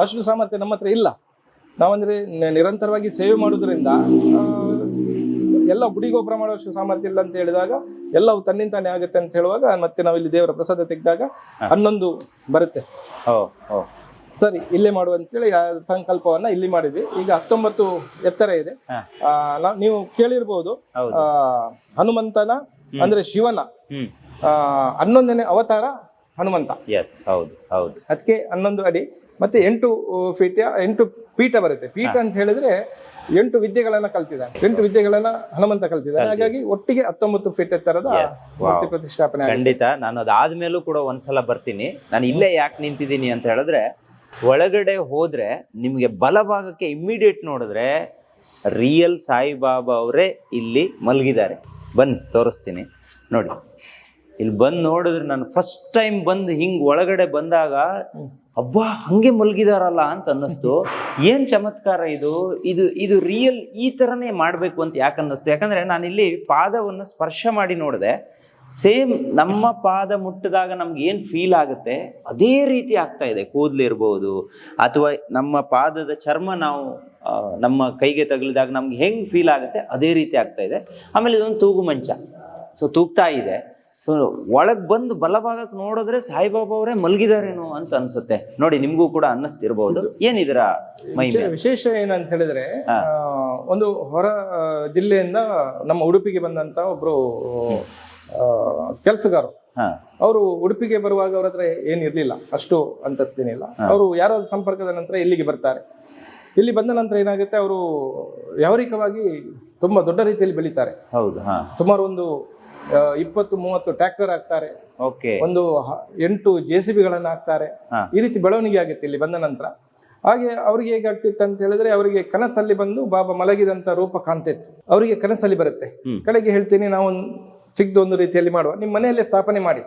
ಅಷ್ಟು ಸಾಮರ್ಥ್ಯ ನಮ್ಮ ಹತ್ರ ಇಲ್ಲ. ನಾವಂದ್ರೆ ನಿರಂತರವಾಗಿ ಸೇವೆ ಮಾಡೋದ್ರಿಂದ ಎಲ್ಲ ಗುಡಿಗೊಬ್ಬರ ಮಾಡುವಷ್ಟು ಸಾಮರ್ಥ್ಯ ಇಲ್ಲ ಅಂತ ಹೇಳಿದಾಗ ಎಲ್ಲವೂ ತನ್ನಿಂತಾನೆ ಆಗುತ್ತೆ ಅಂತ ಹೇಳುವಾಗ ಮತ್ತೆ ನಾವು ಇಲ್ಲಿ ದೇವರ ಪ್ರಸಾದ ತೆಗೆದಾಗ 11 ಬರುತ್ತೆ. ಸರಿ, ಇಲ್ಲೇ ಮಾಡುವಂತೇಳಿ ಸಂಕಲ್ಪವನ್ನ ಇಲ್ಲಿ ಮಾಡಿದ್ವಿ. ಈಗ 19 ಎತ್ತರ ಇದೆ. ನೀವು ಕೇಳಿರ್ಬೋದು, ಹನುಮಂತನ ಅಂದ್ರೆ ಶಿವನ 11ನೇ ಅವತಾರ ಹನುಮಂತ. ಅದಕ್ಕೆ 11 ಅಡಿ ಮತ್ತೆ 8 ಫೀಟ್ 8 ಪೀಠ ಬರುತ್ತೆ. ಪೀಠ ಅಂತ ಹೇಳಿದ್ರೆ 8 ವಿದ್ಯೆಗಳನ್ನ ಕಲ್ತಿದ್ದಾನೆ, 8 ವಿದ್ಯೆಗಳನ್ನ ಹನುಮಂತ ಕಲ್ತಿದ್ದಾನೆ. ಹಾಗಾಗಿ ಒಟ್ಟಿಗೆ 19 ಫೀಟ್ ಎತ್ತರದ ಮೂರ್ತಿ ಪ್ರತಿಷ್ಠಾಪನೆ. ಖಂಡಿತ ನಾನು ಅದಾದ್ಮೇಲೂ ಕೂಡ ಒಂದ್ಸಲ ಬರ್ತೀನಿ. ನಾನು ಇಲ್ಲೇ ಯಾಕೆ ನಿಂತಿದ್ದೀನಿ ಅಂತ ಹೇಳಿದ್ರೆ, ಒಳಗಡೆ ಹೋದ್ರೆ ನಿಮ್ಗೆ ಬಲಭಾಗಕ್ಕೆ ಇಮ್ಮಿಡಿಯೇಟ್ ನೋಡಿದ್ರೆ ರಿಯಲ್ ಸಾಯಿಬಾಬಾ ಅವರೇ ಇಲ್ಲಿ ಮಲಗಿದ್ದಾರೆ. ಬನ್ನಿ ತೋರಿಸ್ತೀನಿ ನೋಡಿ. ಇಲ್ಲಿ ಬಂದು ನೋಡಿದ್ರೆ ನಾನು ಫಸ್ಟ್ ಟೈಮ್ ಬಂದು ಹಿಂಗ್ ಒಳಗಡೆ ಬಂದಾಗ ಅಬ್ಬಾ ಹಂಗೆ ಮಲಗಿದಾರಲ್ಲ ಅಂತ ಅನ್ನಿಸ್ತು. ಏನ್ ಚಮತ್ಕಾರ ಇದು, ಇದು ಇದು ರಿಯಲ್ ಈ ತರನೇ ಮಾಡ್ಬೇಕು ಅಂತ ಯಾಕೆ ಅನ್ನಿಸ್ತು? ಯಾಕಂದ್ರೆ ನಾನಿಲ್ಲಿ ಪಾದವನ್ನು ಸ್ಪರ್ಶ ಮಾಡಿ ನೋಡಿದೆ, ಸೇಮ್ ನಮ್ಮ ಪಾದ ಮುಟ್ಟಿದಾಗ ನಮ್ಗೆ ಏನ್ ಫೀಲ್ ಆಗುತ್ತೆ ಅದೇ ರೀತಿ ಆಗ್ತಾ ಇದೆ. ಕೂದಲಿರ್ಬೋದು ಅಥವಾ ನಮ್ಮ ಪಾದದ ಚರ್ಮ ನಾವು ನಮ್ಮ ಕೈಗೆ ತಗಲಿದಾಗ ನಮ್ಗೆ ಹೆಂಗ್ ಫೀಲ್ ಆಗುತ್ತೆ ಅದೇ ರೀತಿ ಆಗ್ತಾ ಇದೆ. ಆಮೇಲೆ ಇದೊಂದು ತೂಗು ಮಂಚ, ಸೊ ತೂಗ್ತಾ ಇದೆ. ಸೊ ಒಳಗ್ ಬಂದು ಬಲಭಾಗಕ್ಕೆ ನೋಡಿದ್ರೆ ಸಾಯಿಬಾಬಾ ಅವರೇ ಮಲಗಿದಾರೇನೋ ಅಂತ ಅನ್ಸುತ್ತೆ. ನೋಡಿ, ನಿಮ್ಗೂ ಕೂಡ ಅನ್ನಿಸ್ತಿರ್ಬಹುದು. ಏನಿದ್ರ ವಿಶೇಷ ಏನಂತ ಹೇಳಿದ್ರೆ, ಒಂದು ಹೊರ ಜಿಲ್ಲೆಯಿಂದ ನಮ್ಮ ಉಡುಪಿಗೆ ಬಂದಂತ ಒಬ್ರು ಕೆಲಸಗಾರರು, ಅವರು ಉಡುಪಿಗೆ ಬರುವಾಗ ಅವ್ರ ಹತ್ರ ಏನಿರ್ಲಿಲ್ಲ, ಅಷ್ಟು ಅಂತಸ್ತೇನಿಲ್ಲ. ಅವರು ಯಾರಾದ್ರೂ ಸಂಪರ್ಕದ ನಂತರ ಇಲ್ಲಿಗೆ ಬರ್ತಾರೆ. ಇಲ್ಲಿ ಬಂದ ನಂತರ ಏನಾಗುತ್ತೆ, ಅವರು ವ್ಯಾವಹಾರಿಕವಾಗಿ ತುಂಬಾ ದೊಡ್ಡ ರೀತಿಯಲ್ಲಿ ಬೆಳೀತಾರೆ. ಸುಮಾರು ಒಂದು 20-30 ಟ್ರ್ಯಾಕ್ಟರ್ ಹಾಕ್ತಾರೆ, ಒಂದು 8 JCB ಗಳನ್ನ ಹಾಕ್ತಾರೆ. ಈ ರೀತಿ ಬೆಳವಣಿಗೆ ಆಗುತ್ತೆ ಇಲ್ಲಿ ಬಂದ ನಂತರ. ಹಾಗೆ ಅವ್ರಿಗೆ ಹೇಗಾಗ್ತಿತ್ತು ಅಂತ ಹೇಳಿದ್ರೆ, ಅವರಿಗೆ ಕನಸಲ್ಲಿ ಬಂದು ಬಾಬಾ ಮಲಗಿದಂತ ರೂಪ ಕಾಣ್ತಿತ್ತು. ಅವರಿಗೆ ಕನಸಲ್ಲಿ ಬರುತ್ತೆ, ಕಡೆಗೆ ಹೇಳ್ತೀನಿ ನಾವು ಚಿಕ್ಕದೊಂದು ರೀತಿಯಲ್ಲಿ ಮಾಡುವ, ನಿಮ್ಮ ಮನೆಯಲ್ಲೇ ಸ್ಥಾಪನೆ ಮಾಡಿ.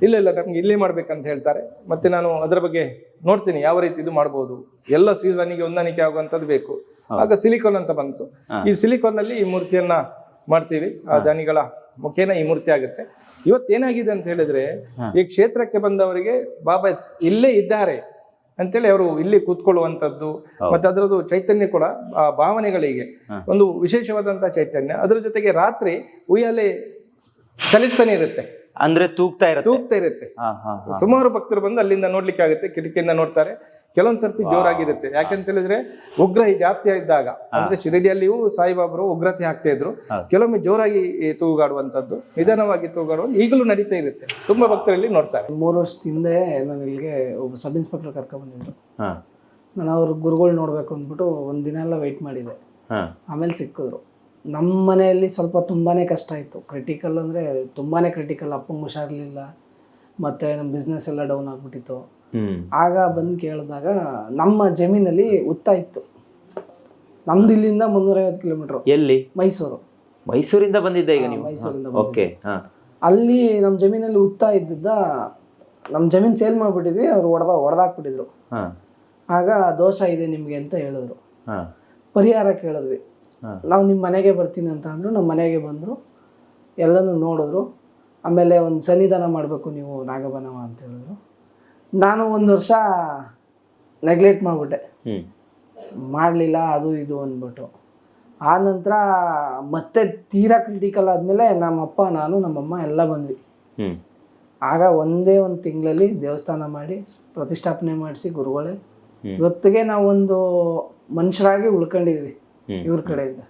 ಇಲ್ಲ ಇಲ್ಲ ನಮ್ಗೆ ಇಲ್ಲೇ ಮಾಡ್ಬೇಕಂತ ಹೇಳ್ತಾರೆ. ಮತ್ತೆ ನಾನು ಅದರ ಬಗ್ಗೆ ನೋಡ್ತೀನಿ ಯಾವ ರೀತಿ ಇದು ಮಾಡ್ಬೋದು, ಎಲ್ಲ ಸೀಸನ್ನಿಗೆ ಹೊಂದಾಣಿಕೆ ಆಗುವಂತದ್ದು ಬೇಕು. ಆಗ ಸಿಲಿಕಾನ್ ಅಂತ ಬಂತು. ಈ ಸಿಲಿಕಾನ್ ನಲ್ಲಿ ಈ ಮೂರ್ತಿಯನ್ನ ಮಾಡ್ತೀವಿ, ಆ ದಾನಿಗಳ ಮುಖೇನ ಈ ಮೂರ್ತಿ ಆಗುತ್ತೆ. ಇವತ್ತೇನಾಗಿದೆ ಅಂತ ಹೇಳಿದ್ರೆ, ಈ ಕ್ಷೇತ್ರಕ್ಕೆ ಬಂದವರಿಗೆ ಬಾಬಾ ಇಲ್ಲೇ ಇದ್ದಾರೆ ಅಂತೇಳಿ ಅವರು ಇಲ್ಲಿ ಕೂತ್ಕೊಳ್ಳುವಂಥದ್ದು. ಮತ್ತೆ ಅದರದ್ದು ಚೈತನ್ಯ ಕೂಡ ಆ ಭಾವನೆಗಳಿಗೆ ಒಂದು ವಿಶೇಷವಾದಂತಹ ಚೈತನ್ಯ. ಅದರ ಜೊತೆಗೆ ರಾತ್ರಿ ಉಯ್ಯಾಲೆ ಚಲಿಸ್ತಾನೆ ಇರುತ್ತೆ, ಅಂದ್ರೆ ತೂಗ್ತಾ ಇರುತ್ತೆ. ಸುಮಾರು ಭಕ್ತರು ಬಂದು ಅಲ್ಲಿಂದ ನೋಡ್ಲಿಕ್ಕೆ ಆಗುತ್ತೆ, ಕಿಟಕಿಯಿಂದ ನೋಡ್ತಾರೆ. ಕೆಲವೊಂದ್ ಸರ್ತಿ ಜೋರಾಗಿರುತ್ತೆ. ಯಾಕೆಂತ ಹೇಳಿದ್ರೆ ಉಗ್ರ ಜಾಸ್ತಿ ಇದ್ದಾಗ, ಅಂದ್ರೆ ಶಿರಡಿಯಲ್ಲಿಯೂ ಸಾಯಿಬಾಬರು ಉಗ್ರತೆ ಹಾಕ್ತಾ ಇದ್ರು. ಕೆಲವೊಮ್ಮೆ ಜೋರಾಗಿ ತೂಗಾಡುವಂತದ್ದು, ನಿಧಾನವಾಗಿ ತೂಗಾಡುವಂತ ಈಗಲೂ ನಡೀತಾ ಇರುತ್ತೆ. ತುಂಬಾ ಭಕ್ತರಲ್ಲಿ ನೋಡ್ತಾರೆ. 3 ವರ್ಷದ ಹಿಂದೆ ನಾನು ಇಲ್ಲಿಗೆ ಒಬ್ಬ ಸಬ್ ಇನ್ಸ್ಪೆಕ್ಟರ್ ಕರ್ಕೊಂಡ್ ಬಂದಿದ್ರು. ನಾನು ಅವ್ರ ಗುರುಗಳು ನೋಡ್ಬೇಕು ಅಂದ್ಬಿಟ್ಟು ಒಂದಿನ ಎಲ್ಲ ವೆಯ್ಟ್ ಮಾಡಿದೆ. ಆಮೇಲೆ ಸಿಕ್ಕಿದ್ರು. ನಮ್ಮ ಮನೆಯಲ್ಲಿ ಸ್ವಲ್ಪ ತುಂಬಾನೇ ಕಷ್ಟ ಇತ್ತು. ಕ್ರಿಟಿಕಲ್ ಅಂದರೆ ತುಂಬಾನೇ ಕ್ರಿಟಿಕಲ್. ಅಪ್ಪಂಗೆ ಹುಷಾರಿರ್ಲಿಲ್ಲ, ಮತ್ತೆ ನಮ್ಮ ಬಿಸ್ನೆಸ್ ಎಲ್ಲ ಡೌನ್ ಆಗ್ಬಿಟ್ಟಿತ್ತು. ಆಗ ಬಂದು ಕೇಳಿದಾಗ ನಮ್ಮ ಜಮೀನಲ್ಲಿ ಉತ್ತ ಇತ್ತು. ನಮ್ದು ಇಲ್ಲಿಂದ 350 ಕಿಲೋಮೀಟರ್. ಎಲ್ಲಿ? ಮೈಸೂರು. ಮೈಸೂರಿಂದ ಬಂದಿದ್ದೆ ಈಗ ನೀವು? ಮೈಸೂರಿಂದ. ಓಕೆ. ಅಲ್ಲಿ ನಮ್ಮ ಜಮೀನಲ್ಲಿ ಉತ್ತಾ ಇದ್ದಿದ್ದ ನಮ್ಮ ಜಮೀನು ಸೇಲ್ ಮಾಡಿಬಿಟ್ಟಿದ್ವಿ, ಅವ್ರು ಹೊಡೆದಾಕ್ಬಿಟ್ಟಿದ್ರು. ಆಗ ದೋಷ ಇದೆ ನಿಮಗೆ ಅಂತ ಹೇಳಿದ್ರು. ಪರಿಹಾರ ಕೇಳಿದ್ವಿ. ನಾವು ನಿಮ್ಮ ಮನೆಗೆ ಬರ್ತೀನಿ ಅಂತ ಅಂದರು. ನಮ್ಮ ಮನೆಗೆ ಬಂದರು, ಎಲ್ಲನೂ ನೋಡಿದ್ರು. ಆಮೇಲೆ ಒಂದು ಸನ್ನಿಧಾನ ಮಾಡಬೇಕು ನೀವು ನಾಗಬನವ ಅಂತ ಹೇಳಿದ್ರು. ನಾನು 1 ವರ್ಷ ನೆಗ್ಲೆಕ್ಟ್ ಮಾಡಿಬಿಟ್ಟೆ, ಮಾಡಲಿಲ್ಲ ಅದು ಇದು ಅಂದ್ಬಿಟ್ಟು. ಆ ನಂತರ ಮತ್ತೆ ತೀರಾ ಕ್ರಿಟಿಕಲ್ ಆದಮೇಲೆ ನಮ್ಮಪ್ಪ, ನಾನು, ನಮ್ಮಮ್ಮ ಎಲ್ಲ ಬಂದ್ವಿ. ಆಗ ಒಂದೇ 1 ತಿಂಗಳಲ್ಲಿ ದೇವಸ್ಥಾನ ಮಾಡಿ ಪ್ರತಿಷ್ಠಾಪನೆ ಮಾಡಿಸಿ ಗುರುಗಳೇ ಇವತ್ತಿಗೆ ನಾವೊಂದು ಮನುಷ್ಯರಾಗಿ ಉಳ್ಕೊಂಡಿದ್ವಿ ಇವ್ರ ಕಡೆಯಿಂದ.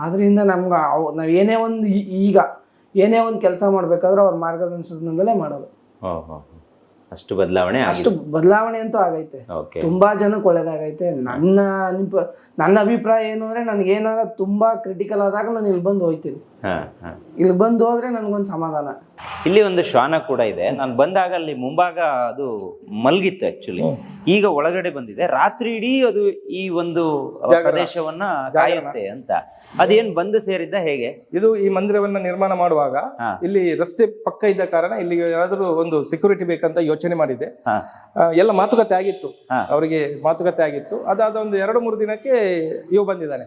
ಆದ್ರಿಂದ ನಮ್ಗೆ ನಾವು ಏನೇ ಒಂದು ಈಗ ಏನೇ ಒಂದು ಕೆಲಸ ಮಾಡ್ಬೇಕಾದ್ರೂ ಅವ್ರ ಮಾರ್ಗದರ್ಶನದಲ್ಲೇ ಮಾಡೋದು. ಅಷ್ಟು ಬದಲಾವಣೆ ಅಂತೂ ಆಗೈತೆ. ತುಂಬಾ ಜನಕ್ಕೆ ಒಳ್ಳೇದಾಗೈತೆ. ನನ್ನ ಅಭಿಪ್ರಾಯ ಏನು ಅಂದ್ರೆ ನನ್ಗೆ ಏನಾರ ತುಂಬಾ ಕ್ರಿಟಿಕಲ್ ಆದಾಗ ನಾನು ಇಲ್ಲಿ ಬಂದು ಹೋಗ್ತೀನಿ. ಇಲ್ಲಿ ಬಂದು ಹೋದ್ರೆ ನನ್ಗೊಂದು ಸಮಾಧಾನ. ಇಲ್ಲಿ ಒಂದು ಶ್ವಾನ ಕೂಡ ಇದೆ. ನಾನು ಬಂದಾಗ ಅಲ್ಲಿ ಮುಂಭಾಗ ಅದು ಮಲ್ಗಿತ್ತು ಆಕ್ಚುಲಿ. ಈಗ ಒಳಗಡೆ ಬಂದಿದೆ. ರಾತ್ರಿ ಇಡೀ ಅದು ಈ ಒಂದು ಪ್ರದೇಶವನ್ನ ಕಾಯುತ್ತೆ ಅಂತ. ಅದೇನ್ ಬಂದು ಸೇರಿದ್ದ ಹೇಗೆ? ಇದು ಈ ಮಂದಿರವನ್ನ ನಿರ್ಮಾಣ ಮಾಡುವಾಗ ಇಲ್ಲಿ ರಸ್ತೆ ಪಕ್ಕ ಇದ್ದ ಕಾರಣ ಇಲ್ಲಿ ಯಾರಾದ್ರೂ ಒಂದು ಸೆಕ್ಯೂರಿಟಿ ಬೇಕಂತ ಯೋಚನೆ ಮಾಡಿದೆ. ಎಲ್ಲ ಮಾತುಕತೆ ಆಗಿತ್ತು, ಅವರಿಗೆ ಮಾತುಕತೆ ಆಗಿತ್ತು. ಅದಾದ ಒಂದು 2-3 ದಿನಕ್ಕೆ ಇವು ಬಂದಿದ್ದಾನೆ.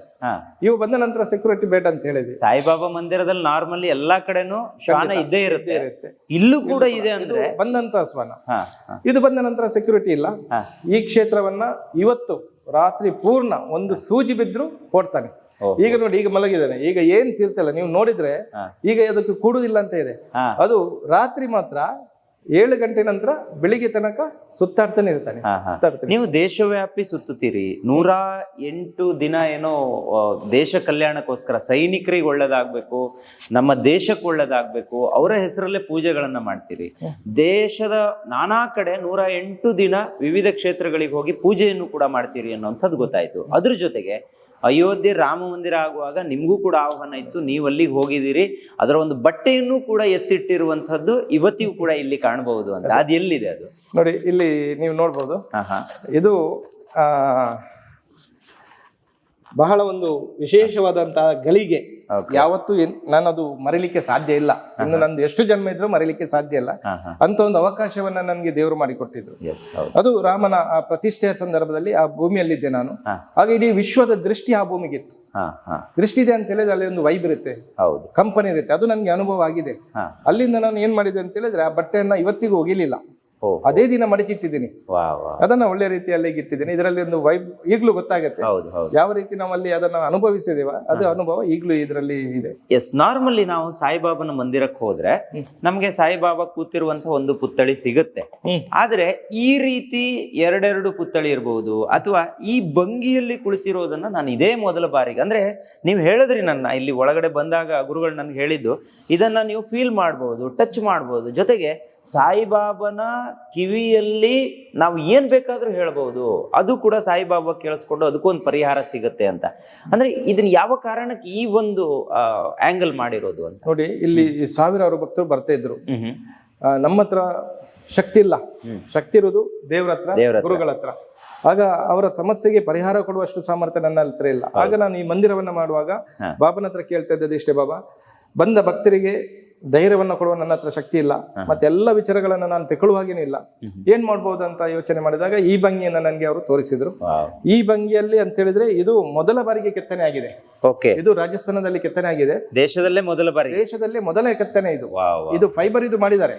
ಇವು ಬಂದ ನಂತರ ಸೆಕ್ಯೂರಿಟಿ ಬೇಡ ಅಂತ ಹೇಳಿದ್ವಿ. ಸಾಯಿಬಾಬಾ ಮಂದಿರದಲ್ಲಿ ನಾರ್ಮಲಿ ಎಲ್ಲಾ ಕಡೆನೂ ಶ್ವಾನ ಇದ್ದೇ ಇರುತ್ತೆ. ಇಲ್ಲೂ ಕೂಡ ಇದೆ ಅಂದ್ರೆ ಬಂದಂತ ಶ್ವಾನ. ಇದು ಬಂದ ನಂತರ ಸೆಕ್ಯೂರಿಟಿ ಇಲ್ಲ. ಈ ಕ್ಷೇತ್ರವನ್ನ ಇವತ್ತು ರಾತ್ರಿ ಪೂರ್ಣ ಒಂದು ಸೂಜಿ ಬಿದ್ರು ಓಡ್ತಾನೆ. ಈಗ ನೋಡಿ, ಈಗ ಮಲಗಿದ್ದಾನೆ. ಈಗ ಏನ್ ತಿರ್ತಿಲ್ಲ, ನೀವು ನೋಡಿದ್ರೆ ಈಗ ಅದಕ್ಕೆ ಕೂಡುದಿಲ್ಲ ಅಂತ ಇದೆ. ಅದು ರಾತ್ರಿ ಮಾತ್ರ 7 ಗಂಟೆ ನಂತರ ಬೆಳಿಗ್ಗೆ ತನಕ ಸುತ್ತಾಡ್ತಾನೆ ಇರ್ತಾನೆ. ನೀವು ದೇಶವ್ಯಾಪಿ ಸುತ್ತುತ್ತೀರಿ. 108 ದಿನ ಏನೋ ದೇಶ ಕಲ್ಯಾಣಕ್ಕೋಸ್ಕರ ಸೈನಿಕರಿಗೆ ಒಳ್ಳೇದಾಗ್ಬೇಕು, ನಮ್ಮ ದೇಶಕ್ಕೆ ಒಳ್ಳೇದಾಗ್ಬೇಕು, ಅವರ ಹೆಸರಲ್ಲೇ ಪೂಜೆಗಳನ್ನ ಮಾಡ್ತೀರಿ. ದೇಶದ ನಾನಾ ಕಡೆ 108 ದಿನ ವಿವಿಧ ಕ್ಷೇತ್ರಗಳಿಗೆ ಹೋಗಿ ಪೂಜೆಯನ್ನು ಕೂಡ ಮಾಡ್ತೀರಿ ಅನ್ನೋಂಥದ್ದು ಗೊತ್ತಾಯ್ತು. ಅದ್ರ ಜೊತೆಗೆ ಅಯೋಧ್ಯೆ ರಾಮ ಮಂದಿರ ಆಗುವಾಗ ನಿಮ್ಗೂ ಕೂಡ ಆಹ್ವಾನ ಇತ್ತು, ನೀವು ಅಲ್ಲಿಗೆ ಹೋಗಿದ್ದೀರಿ. ಅದರ ಒಂದು ಬಟ್ಟೆಯನ್ನು ಕೂಡ ಎತ್ತಿಟ್ಟಿರುವಂತಹದ್ದು ಇವತ್ತಿಗೂ ಕೂಡ ಇಲ್ಲಿ ಕಾಣಬಹುದು ಅಂತ. ಅದು ಎಲ್ಲಿದೆ? ಅದು ನೋಡಿ, ಇಲ್ಲಿ ನೀವು ನೋಡ್ಬೋದು. ಇದು ಬಹಳ ಒಂದು ವಿಶೇಷವಾದಂತಹ ಗಳಿಗೆ. ಯಾವತ್ತೂ ನಾನು ಅದು ಮರಿಲಿಕ್ಕೆ ಸಾಧ್ಯ ಇಲ್ಲ. ಇನ್ನು ನಂದು ಎಷ್ಟು ಜನ್ಮ ಇದ್ರು ಮರಿಲಿಕ್ಕೆ ಸಾಧ್ಯ ಇಲ್ಲ ಅಂತ ಒಂದು ಅವಕಾಶವನ್ನ ನನ್ಗೆ ದೇವರು ಮಾಡಿಕೊಟ್ಟಿದ್ರು. ಅದು ರಾಮನ ಆ ಪ್ರತಿಷ್ಠೆಯ ಸಂದರ್ಭದಲ್ಲಿ ಆ ಭೂಮಿಯಲ್ಲಿದ್ದೆ ನಾನು. ಆಗ ಇಡೀ ವಿಶ್ವದ ದೃಷ್ಟಿ ಆ ಭೂಮಿಗಿತ್ತು. ದೃಷ್ಟಿ ಇದೆ ಅಂತ ಹೇಳಿದ್ರೆ ಅಲ್ಲಿ ಒಂದು ವೈಬ್ ಇರುತ್ತೆ, ಕಂಪನಿ ಇರುತ್ತೆ. ಅದು ನನ್ಗೆ ಅನುಭವ ಆಗಿದೆ. ಅಲ್ಲಿಂದ ನಾನು ಏನ್ ಮಾಡಿದೆ ಅಂತ ಹೇಳಿದ್ರೆ, ಆ ಬಟ್ಟೆಯನ್ನ ಇವತ್ತಿಗೂ ಒಗಿಲಿಲ್ಲ. ಅದೇ ದಿನ ಮಡಿಚಿಟ್ಟಿದ್ದೀನಿ. ಅದನ್ನ ಒಳ್ಳೆ ರೀತಿಯಲ್ಲಿ ಇಟ್ಟಿದ್ದೀನಿ. ಇದರಲ್ಲಿ ಒಂದು ವೈಬ್ ಈಗಲೂ ಗೊತ್ತಾಗುತ್ತೆ. ಯಾವ ರೀತಿ ನಾವಲ್ಲಿ ಅದನ್ನ ಅನುಭವಿಸಿದೇವ, ಅದು ಅನುಭವ ಈಗಲೂ ಇದರಲ್ಲಿ ಇದೆ. ಎಸ್, ನಾರ್ಮಲಿ ನಾವು ಸಾಯಿಬಾಬಾನ ಮಂದಿರಕ್ಕೆ ಹೋದ್ರೆ ನಮ್ಗೆ ಸಾಯಿಬಾಬಾ ಕೂತಿರುವಂತಹ ಒಂದು ಪುತ್ಥಳಿ ಸಿಗುತ್ತೆ. ಆದ್ರೆ ಈ ರೀತಿ 2 ಪುತ್ಥಳಿ ಇರಬಹುದು, ಅಥವಾ ಈ ಭಂಗಿಯಲ್ಲಿ ಕುಳಿತಿರೋದನ್ನ ನಾನು ಇದೇ ಮೊದಲ ಬಾರಿಗೆ, ಅಂದ್ರೆ ನೀವು ಹೇಳಿದ್ರಿ, ನನ್ನ ಇಲ್ಲಿ ಒಳಗಡೆ ಬಂದಾಗ ಗುರುಗಳು ನನ್ಗೆ ಹೇಳಿದ್ದು, ಇದನ್ನ ನೀವು ಫೀಲ್ ಮಾಡ್ಬೋದು, ಟಚ್ ಮಾಡ್ಬೋದು. ಜೊತೆಗೆ ಸಾಯಿಬಾಬಾನ ಕಿವಿಯಲ್ಲಿ ನಾವು ಏನ್ ಬೇಕಾದ್ರೂ ಹೇಳ್ಬಹುದು, ಅದು ಕೂಡ ಸಾಯಿಬಾಬಾ ಕೇಳಿಸ್ಕೊಂಡು ಅದಕ್ಕೊಂದು ಪರಿಹಾರ ಸಿಗುತ್ತೆ ಅಂತ. ಅಂದ್ರೆ ಇದನ್ನ ಯಾವ ಕಾರಣಕ್ಕೆ ಈ ಒಂದು ಆಂಗಲ್ ಮಾಡಿರೋದು ಅಂತ ನೋಡಿ. ಇಲ್ಲಿ 1000 ಭಕ್ತರು ಬರ್ತಾ ಇದ್ರು. ನಮ್ಮ ಹತ್ರ ಶಕ್ತಿ ಇಲ್ಲ, ಶಕ್ತಿ ಇರೋದು ದೇವ್ರ ಹತ್ರ, ಗುರುಗಳ ಹತ್ರ. ಆಗ ಅವರ ಸಮಸ್ಯೆಗೆ ಪರಿಹಾರ ಕೊಡುವಷ್ಟು ಸಾಮರ್ಥ್ಯ ನನ್ನ ಹತ್ರ ಇಲ್ಲ. ಆಗ ನಾನು ಈ ಮಂದಿರವನ್ನ ಮಾಡುವಾಗ ಬಾಬನ ಹತ್ರ ಕೇಳ್ತಾ ಇದ್ದದ್ದು ಇಷ್ಟೇ: ಬಾಬಾ, ಬಂದ ಭಕ್ತರಿಗೆ ಧೈರ್ಯವನ್ನ ಕೊಡುವ ನನ್ನ ಹತ್ರ ಶಕ್ತಿ ಇಲ್ಲ, ಮತ್ತೆ ಎಲ್ಲ ವಿಚಾರಗಳನ್ನ ನಾನು ತೆಕೊಳ್ಳುವ ಹಾಗೇನೂ ಇಲ್ಲ. ಏನ್ ಮಾಡ್ಬೋದು ಅಂತ ಯೋಚನೆ ಮಾಡಿದಾಗ ಈ ಭಂಗಿಯನ್ನ ನನಗೆ ಅವರು ತೋರಿಸಿದ್ರು. ಈ ಭಂಗಿಯಲ್ಲಿ ಅಂತ ಹೇಳಿದ್ರೆ ಇದು ಮೊದಲ ಬಾರಿಗೆ ಕೆತ್ತನೆ ಆಗಿದೆ. ಇದು ರಾಜಸ್ಥಾನದಲ್ಲಿ ಕೆತ್ತನೆ ಆಗಿದೆ. ದೇಶದಲ್ಲೇ ಮೊದಲನೇ ಕೆತ್ತನೆ ಇದು. ಇದು ಫೈಬರ್ ಇದು ಮಾಡಿದ್ದಾರೆ.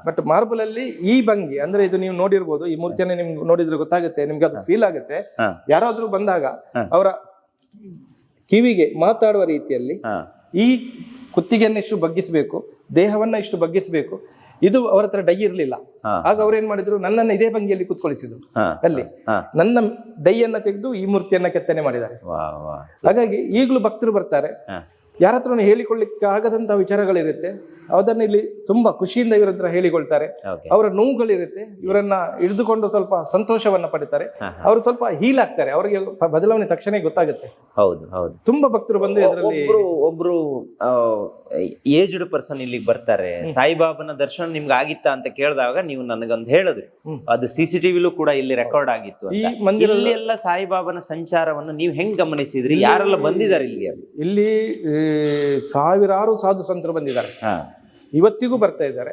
ಬಟ್ ಮಾರ್ಬಲ್ ಅಲ್ಲಿ ಈ ಭಂಗಿ ಅಂದ್ರೆ ಇದು ನೀವು ನೋಡಿರ್ಬೋದು. ಈ ಮೂರ್ತಿಯನ್ನ ನಿಮ್ಗೆ ನೋಡಿದ್ರೆ ಗೊತ್ತಾಗುತ್ತೆ, ನಿಮ್ಗೆ ಅದು ಫೀಲ್ ಆಗುತ್ತೆ. ಯಾರಾದ್ರೂ ಬಂದಾಗ ಅವರ ಕಿವಿಗೆ ಮಾತಾಡುವ ರೀತಿಯಲ್ಲಿ ಈ ಕುತ್ತಿಗೆಯನ್ನ ಇಷ್ಟು ಬಗ್ಗಿಸಬೇಕು, ದೇಹವನ್ನ ಇಷ್ಟು ಬಗ್ಗಿಸಬೇಕು. ಇದು ಅವರ ಹತ್ರ ಡೈ ಇರ್ಲಿಲ್ಲ. ಆಗ ಅವ್ರೇನ್ ಮಾಡಿದ್ರು, ನನ್ನನ್ನ ಇದೇ ಭಂಗಿಯಲ್ಲಿ ಕುತ್ಕೊಳಿಸಿದ್ರು. ಅಲ್ಲಿ ನನ್ನ ಡೈಯನ್ನ ತೆಗೆದು ಈ ಮೂರ್ತಿಯನ್ನ ಕೆತ್ತನೆ ಮಾಡಿದ್ದಾರೆ. ಹಾಗಾಗಿ ಈಗಲೂ ಭಕ್ತರು ಬರ್ತಾರೆ, ಯಾರ ಹತ್ರ ಹೇಳಿಕೊಳ್ಳಿಕ್ಕೆ ಆಗದಂತ ವಿಚಾರಗಳಿರುತ್ತೆ. ಅದನ್ನ ಇಲ್ಲಿ ತುಂಬಾ ಖುಷಿಯಿಂದ ಇವರ ಹತ್ರ ಹೇಳಿಕೊಳ್ತಾರೆ. ಅವರ ನೋವುಗಳಿರುತ್ತೆ, ಇವರನ್ನ ಹಿಡಿದುಕೊಂಡು ಸ್ವಲ್ಪ ಸಂತೋಷವನ್ನ ಪಡಿತಾರೆ. ಅವರು ಸ್ವಲ್ಪ ಹೀಲ್ ಆಗ್ತಾರೆ, ಅವರಿಗೆ ಬದಲಾವಣೆ ತಕ್ಷಣ ಗೊತ್ತಾಗುತ್ತೆ. ತುಂಬಾ ಭಕ್ತರು ಬಂದು ಇದರಲ್ಲಿ ಒಬ್ರು ಏಜ್ಡ್ ಪರ್ಸನ್ ಇಲ್ಲಿಗೆ ಬರ್ತಾರೆ. ಸಾಯಿಬಾಬಾನ ದರ್ಶನ ನಿಮ್ಗೆ ಆಗಿತ್ತಾ ಅಂತ ಕೇಳಿದಾಗ ನೀವು ನನಗೊಂದು ಹೇಳಿದ್ರಿ, ಅದು CCTVಲೂ ಕೂಡ ಇಲ್ಲಿ ರೆಕಾರ್ಡ್ ಆಗಿತ್ತು. ಈ ಮಂದಿರ ಎಲ್ಲ ಸಾಯಿಬಾಬಾನ ಸಂಚಾರವನ್ನು ನೀವು ಹೆಂಗ್ ಗಮನಿಸಿದ್ರಿ? ಯಾರೆಲ್ಲ ಬಂದಿದ್ದಾರೆ ಇಲ್ಲಿ? ಇಲ್ಲಿ ಸಾವಿರಾರು ಸಾಧು ಸಂತರು ಬಂದಿದ್ದಾರೆ. ಇವತ್ತಿಗೂ ಬರ್ತಾ ಇದ್ದಾರೆ.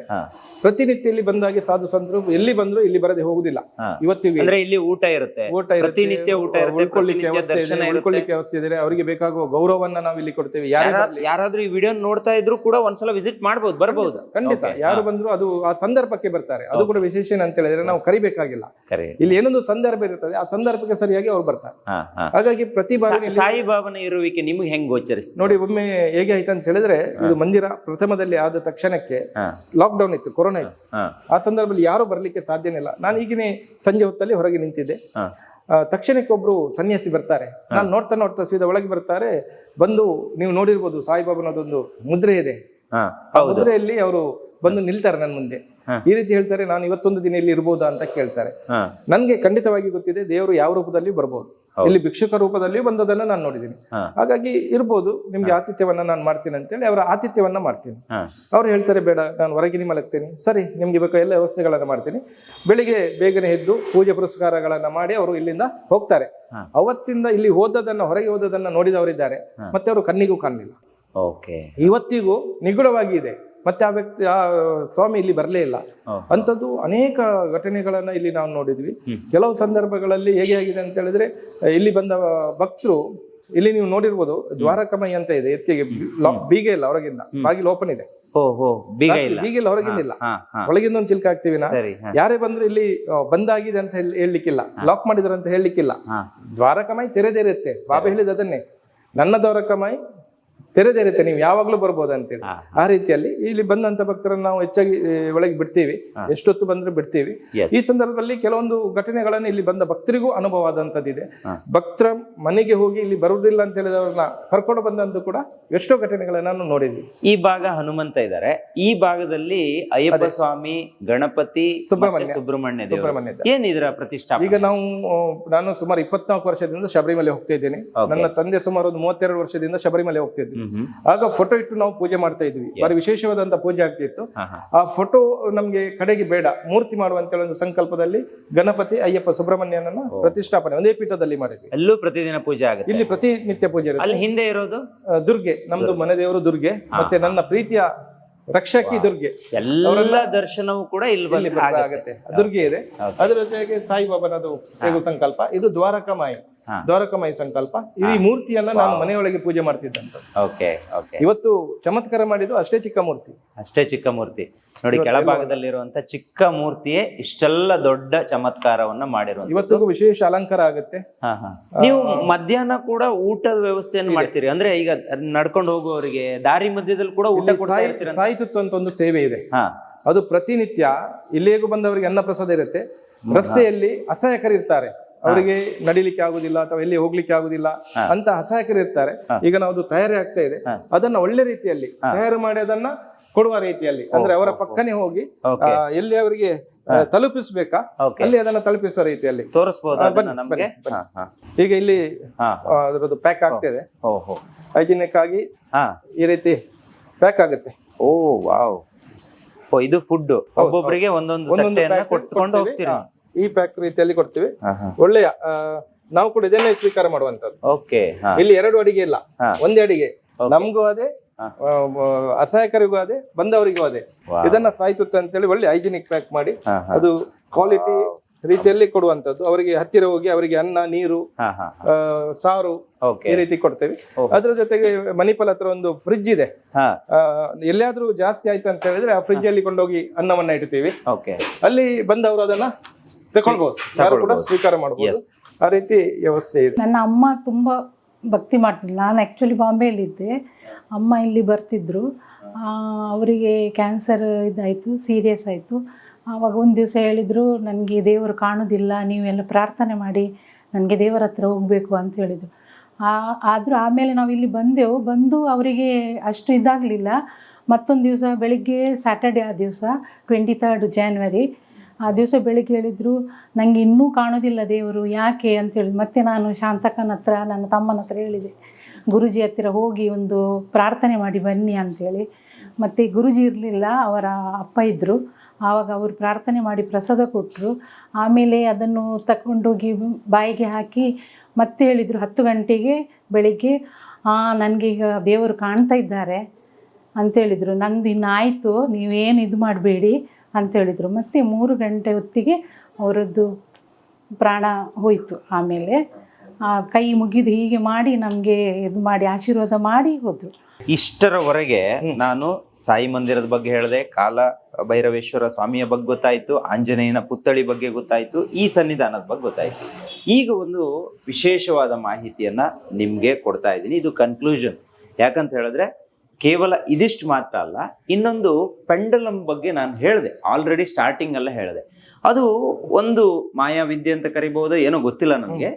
ಪ್ರತಿನಿತ್ಯ ಇಲ್ಲಿ ಬಂದಾಗೆ ಸಾಧು ಸಂತರು ಎಲ್ಲಿ ಬಂದ್ರು ಇಲ್ಲಿ ಬರದೆ ಹೋಗುದಿಲ್ಲ. ಇವತ್ತಿಗೂ ಅಂದ್ರೆ ಇಲ್ಲಿ ಊಟ ಇರುತ್ತೆ, ಊಟ ಇರುತ್ತೆ, ಪ್ರತಿನಿತ್ಯ ಊಟ ಇರುತ್ತೆ, ಉಳ್ಕೊಳ್ಳಿಕ್ಕೆ ವ್ಯವಸ್ಥೆ ಇದೆ, ಉಳ್ಕೊಳ್ಳಿಕ್ಕೆ ವ್ಯವಸ್ಥೆ ಇದೆ. ಅವರಿಗೆ ಬೇಕಾಗುವ ಗೌರವವನ್ನ ನಾವು ಇಲ್ಲಿ ಕೊಡ್ತೇವೆ. ಯಾರಾದ್ರೂ ಈ ವಿಡಿಯೋ ನೋಡ್ತಾ ಇದ್ರು ಕೂಡ ಒಂದ್ಸಲ ವಿಸಿಟ್ ಮಾಡಬಹುದು, ಬರಬಹುದು. ಖಂಡಿತ ಯಾರು ಬಂದ್ರು ಅದು ಆ ಸಂದರ್ಭಕ್ಕೆ ಬರ್ತಾರೆ. ಅದು ಕೂಡ ವಿಶೇಷ ಅಂತ ಹೇಳಿದ್ರೆ ನಾವು ಕರಿಬೇಕಾಗಿಲ್ಲ. ಇಲ್ಲಿ ಏನೊಂದು ಸಂದರ್ಭ ಇರುತ್ತದೆ, ಆ ಸಂದರ್ಭಕ್ಕೆ ಸರಿಯಾಗಿ ಅವ್ರು ಬರ್ತಾರೆ. ಹಾಗಾಗಿ ಪ್ರತಿ ಬಾರಿ ಸಾಯಿಬಾಬಾನ ಇರುವಿಕೆ ನಿಮ್ಗೆ ಹೆಂಗ್ ಗೋಚರಿಸ್ತು ನೋಡಿ. ಒಮ್ಮೆ ಹೇಗೆ ಆಯ್ತು ಅಂತ ಹೇಳಿದ್ರೆ, ಇದು ಮಂದಿರ ಪ್ರಥಮದಲ್ಲಿ ಆದ ತಕ್ಷಣಕ್ಕೆ ಲಾಕ್ ಡೌನ್ ಇತ್ತು, ಕೊರೋನಾ ಇತ್ತು. ಆ ಸಂದರ್ಭದಲ್ಲಿ ಯಾರು ಬರ್ಲಿಕ್ಕೆ ಸಾಧ್ಯನೇ ಇಲ್ಲ. ನಾನು ಈಗಿನೇ ಸಂಜೆ ಹೊತ್ತಲ್ಲಿ ಹೊರಗೆ ನಿಂತಿದ್ದೆ. ತಕ್ಷಣಕ್ಕೆ ಒಬ್ರು ಸನ್ಯಾಸಿ ಬರ್ತಾರೆ. ನಾನು ನೋಡ್ತಾ ನೋಡ್ತಾ ಸೀದಾ ಒಳಗೆ ಬರ್ತಾರೆ. ಬಂದು ನೀವು ನೋಡಿರ್ಬೋದು, ಸಾಯಿಬಾಬನದೊಂದು ಮುದ್ರೆ ಇದೆ. ಆ ಮುದ್ರೆಯಲ್ಲಿ ಅವರು ಬಂದು ನಿಲ್ತಾರೆ ನನ್ನ ಮುಂದೆ. ಈ ರೀತಿ ಹೇಳ್ತಾರೆ, ನಾನು ಇವತ್ತೊಂದು ದಿನ ಇಲ್ಲಿ ಇರ್ಬೋದಾ ಅಂತ ಕೇಳ್ತಾರೆ. ನನ್ಗೆ ಖಂಡಿತವಾಗಿ ಗೊತ್ತಿದೆ ದೇವರು ಯಾವ ರೂಪದಲ್ಲಿ ಬರ್ಬೋದು. ಇಲ್ಲಿ ಭಿಕ್ಷುಕ ರೂಪದಲ್ಲಿ ಬಂದದನ್ನ ನಾನು ನೋಡಿದ್ದೀನಿ. ಹಾಗಾಗಿ ಇರ್ಬೋದು, ನಿಮ್ಗೆ ಆತಿಥ್ಯವನ್ನ ನಾನು ಮಾಡ್ತೀನಿ ಅಂತೇಳಿ ಅವರ ಆತಿಥ್ಯವನ್ನ ಮಾಡ್ತೀನಿ. ಅವ್ರು ಹೇಳ್ತಾರೆ, ಬೇಡ ನಾನು ಹೊರಗಿನಿ ಮಲಗ್ತೇನೆ. ಸರಿ, ನಿಮ್ಗೆ ಬೇಕಾ ಎಲ್ಲ ವ್ಯವಸ್ಥೆಗಳನ್ನ ಮಾಡ್ತೀನಿ. ಬೆಳಿಗ್ಗೆ ಬೇಗನೆ ಎದ್ದು ಪೂಜೆ ಪುರಸ್ಕಾರಗಳನ್ನ ಮಾಡಿ ಅವರು ಇಲ್ಲಿಂದ ಹೋಗ್ತಾರೆ. ಅವತ್ತಿಂದ ಇಲ್ಲಿ ಹೊರಗೆ ಹೋದದನ್ನ ನೋಡಿದವರಿದ್ದಾರೆ, ಮತ್ತೆ ಅವರು ಕಣ್ಣಿಗೂ ಕಾಣಲಿಲ್ಲ. ಇವತ್ತಿಗೂ ನಿಗೂಢವಾಗಿ ಇದೆ. ಮತ್ತೆ ಆ ವ್ಯಕ್ತಿ, ಆ ಸ್ವಾಮಿ ಇಲ್ಲಿ ಬರಲೇ ಇಲ್ಲ. ಅಂಥದ್ದು ಅನೇಕ ಘಟನೆಗಳನ್ನ ಇಲ್ಲಿ ನಾವು ನೋಡಿದ್ವಿ. ಕೆಲವು ಸಂದರ್ಭಗಳಲ್ಲಿ ಹೇಗೆ ಆಗಿದೆ ಅಂತ ಹೇಳಿದ್ರೆ, ಇಲ್ಲಿ ಬಂದ ಭಕ್ತರು, ಇಲ್ಲಿ ನೀವು ನೋಡಿರ್ಬೋದು, ದ್ವಾರಕಮಯಿ ಅಂತ ಇದೆ, ಎತ್ತಿಗೆ ಬೀಗ ಇಲ್ಲ, ಹೊರಗಿಂದ ಬಾಗಿಲು ಓಪನ್ ಇದೆ. ಬೀಗ ಇಲ್ಲ, ಹೊರಗಿಂದಿಲ್ಲ. ಒಳಗಿಂದ ಒಂದು ಚಿಲ್ಕ ಹಾಕ್ತಿವಿ ನಾ. ಯಾರೇ ಬಂದ್ರು ಇಲ್ಲಿ ಬಂದಾಗಿದೆ ಅಂತ ಹೇಳಲಿಕ್ಕಿಲ್ಲ, ಲಾಕ್ ಮಾಡಿದ್ರ ಅಂತ ಹೇಳಲಿಕ್ಕಿಲ್ಲ. ದ್ವಾರಕಮಯಿ ತೆರೆದಿರುತ್ತೆ. ಬಾಬಾ ಹೇಳಿದ ಅದನ್ನೇ, ನನ್ನ ದ್ವಾರಕಮಯಿ ತೆರೆದಿರುತ್ತೆ, ನೀವು ಯಾವಾಗ್ಲೂ ಬರ್ಬೋದು ಅಂತೇಳಿ. ಆ ರೀತಿಯಲ್ಲಿ ಇಲ್ಲಿ ಬಂದಂತ ಭಕ್ತರನ್ನು ನಾವು ಹೆಚ್ಚಾಗಿ ಒಳಗೆ ಬಿಡ್ತೀವಿ, ಎಷ್ಟೊತ್ತು ಬಂದ್ರೆ ಬಿಡ್ತೀವಿ. ಈ ಸಂದರ್ಭದಲ್ಲಿ ಕೆಲವೊಂದು ಘಟನೆಗಳನ್ನ ಇಲ್ಲಿ ಬಂದ ಭಕ್ತರಿಗೂ ಅನುಭವ ಆದಂತದ್ದಿದೆ. ಭಕ್ತರ ಮನೆಗೆ ಹೋಗಿ ಇಲ್ಲಿ ಬರುವುದಿಲ್ಲ ಅಂತ ಹೇಳಿದವ್ರನ್ನ ಕರ್ಕೊಂಡು ಬಂದಂತೂ ಕೂಡ ಎಷ್ಟೋ ಘಟನೆಗಳನ್ನ ನಾನು ನೋಡಿದ್ವಿ. ಈ ಭಾಗ ಹನುಮಂತ ಇದ್ದಾರೆ, ಈ ಭಾಗದಲ್ಲಿ ಅಯ್ಯಪ್ಪ ಸ್ವಾಮಿ, ಗಣಪತಿ, ಸುಬ್ರಹ್ಮಣ್ಯ ಏನ್ ಇದರ ಪ್ರತಿಷ್ಠಾಪನೆ? ಈಗ ನಾನು ಸುಮಾರು 24 ವರ್ಷದಿಂದ ಶಬರಿಮಲೆ ಹೋಗ್ತಾ ಇದ್ದೇನೆ. ನನ್ನ ತಂದೆ ಸುಮಾರು ಒಂದು 32 ವರ್ಷದಿಂದ ಶಬರಿಮಲೆ ಹೋಗ್ತಿದ್ವಿ. ಆಗ ಫೋಟೋ ಇಟ್ಟು ನಾವು ಪೂಜೆ ಮಾಡ್ತಾ ಇದ್ವಿ. ಬಾರಿ ವಿಶೇಷವಾದಂತ ಪೂಜೆ ಆಗ್ತಿತ್ತು. ಆ ಫೋಟೋ ನಮ್ಗೆ ಕಡೆಗೆ ಬೇಡ, ಮೂರ್ತಿ ಮಾಡುವಂತ ಒಂದು ಸಂಕಲ್ಪದಲ್ಲಿ ಗಣಪತಿ, ಅಯ್ಯಪ್ಪ, ಸುಬ್ರಹ್ಮಣ್ಯನನ್ನ ಪ್ರತಿಷ್ಠಾಪನೆ ಒಂದೇ ಪೀಠದಲ್ಲಿ ಮಾಡಿದ್ವಿ. ಅಲ್ಲೂ ಪ್ರತಿದಿನ ಪೂಜೆ ಆಗುತ್ತೆ. ಇಲ್ಲಿ ಪ್ರತಿನಿತ್ಯ ಪೂಜೆ ಇರುತ್ತೆ. ಅಲ್ಲಿ ಹಿಂದೆ ಇರೋದು ದುರ್ಗೆ, ನಮ್ದು ಮನೆ ದೇವರು ದುರ್ಗೆ, ಮತ್ತೆ ನನ್ನ ಪ್ರೀತಿಯ ರಕ್ಷಕಿ ದುರ್ಗೆ. ಎಲ್ಲ ದರ್ಶನವೂ ಕೂಡ ಇಲ್ಲಿ ಆಗುತ್ತೆ. ದುರ್ಗೆ ಇದೆ, ಅದರ ಜೊತೆಗೆ ಸಾಯಿಬಾಬನದು ಸಂಕಲ್ಪ. ಇದು ದ್ವಾರಕಮಯಿ ಸಂಕಲ್ಪ. ಈ ಮೂರ್ತಿಯನ್ನ ನಾನು ಮನೆಯೊಳಗೆ ಪೂಜೆ ಮಾಡ್ತಿದ್ದಂತ. ಇವತ್ತು ಚಮತ್ಕಾರ ಮಾಡಿದ್ದು ಅಷ್ಟೇ ಚಿಕ್ಕ ಮೂರ್ತಿ ನೋಡಿ. ಕೆಳಭಾಗದಲ್ಲಿರುವಂತ ಚಿಕ್ಕ ಮೂರ್ತಿಯೇ ಇಷ್ಟೆಲ್ಲ ದೊಡ್ಡ ಚಮತ್ಕಾರವನ್ನ ಮಾಡಿರುವಂತ. ಇವತ್ತಿಗೂ ವಿಶೇಷ ಅಲಂಕಾರ ಆಗುತ್ತೆ. ನೀವು ಮಧ್ಯಾಹ್ನ ಕೂಡ ಊಟದ ವ್ಯವಸ್ಥೆಯನ್ನು ಮಾಡ್ತೀರಿ? ಅಂದ್ರೆ ಈಗ ನಡ್ಕೊಂಡು ಹೋಗುವವರಿಗೆ ದಾರಿ ಮಧ್ಯದಲ್ಲಿ ಕೂಡ ಊಟ ಕೊಡ್ತಾ ಇರ್ತೀರಿ? ಸಾಯಿತುತ್ತು ಅಂತ ಒಂದು ಸೇವೆ ಇದೆ. ಅದು ಪ್ರತಿನಿತ್ಯ ಇಲ್ಲಿಗೂ ಬಂದವರಿಗೆ ಅನ್ನ ಪ್ರಸಾದ ಇರುತ್ತೆ. ರಸ್ತೆಯಲ್ಲಿ ಅಸಹಾಯಕರು ಇರ್ತಾರೆ, ಅವರಿಗೆ ನಡಿಲಿಕ್ಕೆ ಆಗುದಿಲ್ಲ ಅಥವಾ ಎಲ್ಲಿ ಹೋಗ್ಲಿಕ್ಕೆ ಆಗುದಿಲ್ಲ ಅಂತ ಅಸಹಾಯಕರು ಇರ್ತಾರೆ. ಈಗ ನಾವು ತಯಾರಿ ಆಗ್ತಾ ಇದೆ, ಅದನ್ನ ಒಳ್ಳೆ ರೀತಿಯಲ್ಲಿ ತಯಾರು ಮಾಡಿ ಅದನ್ನ ಕೊಡುವ ರೀತಿಯಲ್ಲಿ, ಅಂದ್ರೆ ಅವರ ಪಕ್ಕನೆ ಹೋಗಿ ಎಲ್ಲಿ ಅವರಿಗೆ ತಲುಪಿಸ್ಬೇಕಾ ಅಲ್ಲಿ ಅದನ್ನ ತಲುಪಿಸುವ ರೀತಿಯಲ್ಲಿ ತೋರಿಸಬಹುದು. ಈಗ ಇಲ್ಲಿ ಅದರದ್ದು ಪ್ಯಾಕ್ ಆಗ್ತಿದೆ, ಹೈಜಿನಿಕ್ ಆಗಿ ಈ ರೀತಿ ಪ್ಯಾಕ್ ಆಗುತ್ತೆ. ಇದು ಫುಡ್ ಒಬ್ಬೊಬ್ಬರಿಗೆ ಒಂದೊಂದು ಕೊಟ್ಕೊಂಡು ಹೋಗ್ತೀರಾ? ಈ ಪ್ಯಾಕ್ ರೀತಿಯಲ್ಲಿ ಕೊಡ್ತೀವಿ. ಒಳ್ಳೆಯ ನಾವು ಕೂಡ ಇದನ್ನೇ ಸ್ವೀಕಾರ ಮಾಡುವಂತದ್ದು. ಇಲ್ಲಿ 2 ಅಡಿಗೆ ಇಲ್ಲ, ಒಂದೇ ಅಡಿಗೆ. ನಮ್ಗೂ ಅದೇ, ಅಸಹಾಯಕರಿಗೂ ಅದೇ, ಬಂದವರಿಗೂ ಅದೇ. ಇದನ್ನ ಸಾಯ್ತುತ್ತೆ ಅಂತೇಳಿ ಒಳ್ಳೆ ಹೈಜಿನಿಕ್ ಪ್ಯಾಕ್ ಮಾಡಿ ಅದು ಕ್ವಾಲಿಟಿ ರೀತಿಯಲ್ಲಿ ಕೊಡುವಂತದ್ದು. ಅವರಿಗೆ ಹತ್ತಿರ ಹೋಗಿ ಅವರಿಗೆ ಅನ್ನ, ನೀರು, ಸಾರು ಈ ರೀತಿ ಕೊಡ್ತೇವೆ. ಅದ್ರ ಜೊತೆಗೆ ಮಣಿಪಾಲ್ ಹತ್ರ ಒಂದು ಫ್ರಿಡ್ಜ್ ಇದೆ. ಎಲ್ಲಿಯಾದ್ರೂ ಜಾಸ್ತಿ ಆಯ್ತು ಅಂತ ಹೇಳಿದ್ರೆ ಆ ಫ್ರಿಡ್ಜ್ ಅಲ್ಲಿ ಕೊಂಡೋಗಿ ಅನ್ನವನ್ನ ಇಡ್ತೀವಿ. ಅಲ್ಲಿ ಬಂದವರು ಅದನ್ನ ತಗೊಳ್ಬಹುದು, ಯಾರು ಕೂಡ ಸ್ವೀಕಾರ ಮಾಡಬಹುದು. ಆ ರೀತಿ ವ್ಯವಸ್ಥೆ ಇದೆ. ನನ್ನ ಅಮ್ಮ ತುಂಬ ಭಕ್ತಿ ಮಾಡ್ತಿದ್ಲು. ನಾನು ಆ್ಯಕ್ಚುಲಿ ಬಾಂಬೆಯಲ್ಲಿದ್ದೆ, ಅಮ್ಮ ಇಲ್ಲಿ ಬರ್ತಿದ್ರು. ಅವರಿಗೆ ಕ್ಯಾನ್ಸರ್ ಇದಾಯಿತು, ಸೀರಿಯಸ್ ಆಯಿತು. ಆವಾಗ ಒಂದು ದಿವಸ ಹೇಳಿದರು, ನನಗೆ ದೇವರು ಕಾಣೋದಿಲ್ಲ, ನೀವೆಲ್ಲ ಪ್ರಾರ್ಥನೆ ಮಾಡಿ ನನಗೆ ದೇವರ ಹತ್ರ ಹೋಗಬೇಕು ಅಂತ ಹೇಳಿದರು. ಆದರೂ ಆಮೇಲೆ ನಾವು ಇಲ್ಲಿ ಬಂದು ಅವರಿಗೆ ಅಷ್ಟು ಇದಾಗಲಿಲ್ಲ. ಮತ್ತೊಂದು ದಿವಸ ಬೆಳಿಗ್ಗೆ ಸ್ಯಾಟರ್ಡೆ, ಆ ದಿವಸ 23 ಜಾನ್ವರಿ, ಆ ದಿವಸ ಬೆಳಿಗ್ಗೆ ಹೇಳಿದರು, ನನಗೆ ಇನ್ನೂ ಕಾಣೋದಿಲ್ಲ ದೇವರು, ಯಾಕೆ ಅಂತೇಳಿ. ಮತ್ತು ನಾನು ಶಾಂತಕ್ಕನ ಹತ್ರ, ನನ್ನ ತಮ್ಮನ ಹತ್ರ ಹೇಳಿದೆ, ಗುರುಜಿ ಹತ್ತಿರ ಹೋಗಿ ಒಂದು ಪ್ರಾರ್ಥನೆ ಮಾಡಿ ಬನ್ನಿ ಅಂಥೇಳಿ. ಮತ್ತು ಗುರುಜಿ ಇರಲಿಲ್ಲ, ಅವರ ಅಪ್ಪ ಇದ್ದರು. ಆವಾಗ ಅವರು ಪ್ರಾರ್ಥನೆ ಮಾಡಿ ಪ್ರಸಾದ ಕೊಟ್ಟರು. ಆಮೇಲೆ ಅದನ್ನು ತಗೊಂಡೋಗಿ ಬಾಯಿಗೆ ಹಾಕಿ ಮತ್ತೆ ಹೇಳಿದರು 10 ಗಂಟೆಗೆ ಬೆಳಿಗ್ಗೆ, ನನಗೀಗ ದೇವರು ಕಾಣ್ತಾ ಇದ್ದಾರೆ, ಅಂತೇಳಿದರು. ನಂದು ಇನ್ನಾಯಿತು, ನೀವೇನು ಇದು ಮಾಡಬೇಡಿ ಅಂತೇಳಿದರು. ಮತ್ತು 3 ಗಂಟೆ ಹೊತ್ತಿಗೆ ಅವರದ್ದು ಪ್ರಾಣ ಹೋಯಿತು. ಆಮೇಲೆ ಕೈ ಮುಗಿದು ಹೀಗೆ ಮಾಡಿ ನಮಗೆ ಇದು ಮಾಡಿ ಆಶೀರ್ವಾದ ಮಾಡಿ ಹೋದರು. ಇಷ್ಟರವರೆಗೆ ನಾನು ಸಾಯಿ ಮಂದಿರದ ಬಗ್ಗೆ ಹೇಳಿದೆ, ಕಾಲ ಭೈರವೇಶ್ವರ ಸ್ವಾಮಿಯ ಬಗ್ಗೆ ಗೊತ್ತಾಯಿತು, ಆಂಜನೇಯನ ಪುತ್ಥಳಿ ಬಗ್ಗೆ ಗೊತ್ತಾಯಿತು, ಈ ಸನ್ನಿಧಾನದ ಬಗ್ಗೆ ಗೊತ್ತಾಯಿತು. ಈಗ ಒಂದು ವಿಶೇಷವಾದ ಮಾಹಿತಿಯನ್ನು ನಿಮಗೆ ಕೊಡ್ತಾ ಇದ್ದೀನಿ. ಇದು ಕನ್ಕ್ಲೂಷನ್. ಯಾಕಂತ ಹೇಳಿದ್ರೆ ಕೇವಲ ಇದಿಷ್ಟು ಮಾತ್ರ ಅಲ್ಲ, ಇನ್ನೊಂದು ಪೆಂಡಲಮ್ ಬಗ್ಗೆ ನಾನು ಹೇಳಿದೆ, ಆಲ್ರೆಡಿ ಸ್ಟಾರ್ಟಿಂಗ್ ಅಲ್ಲೇ ಹೇಳಿದೆ. ಅದು ಒಂದು ಮಾಯಾವಿದ್ಯೆ ಅಂತ ಕರಿಬಹುದು, ಏನೋ ಗೊತ್ತಿಲ್ಲ ನನಗೆ.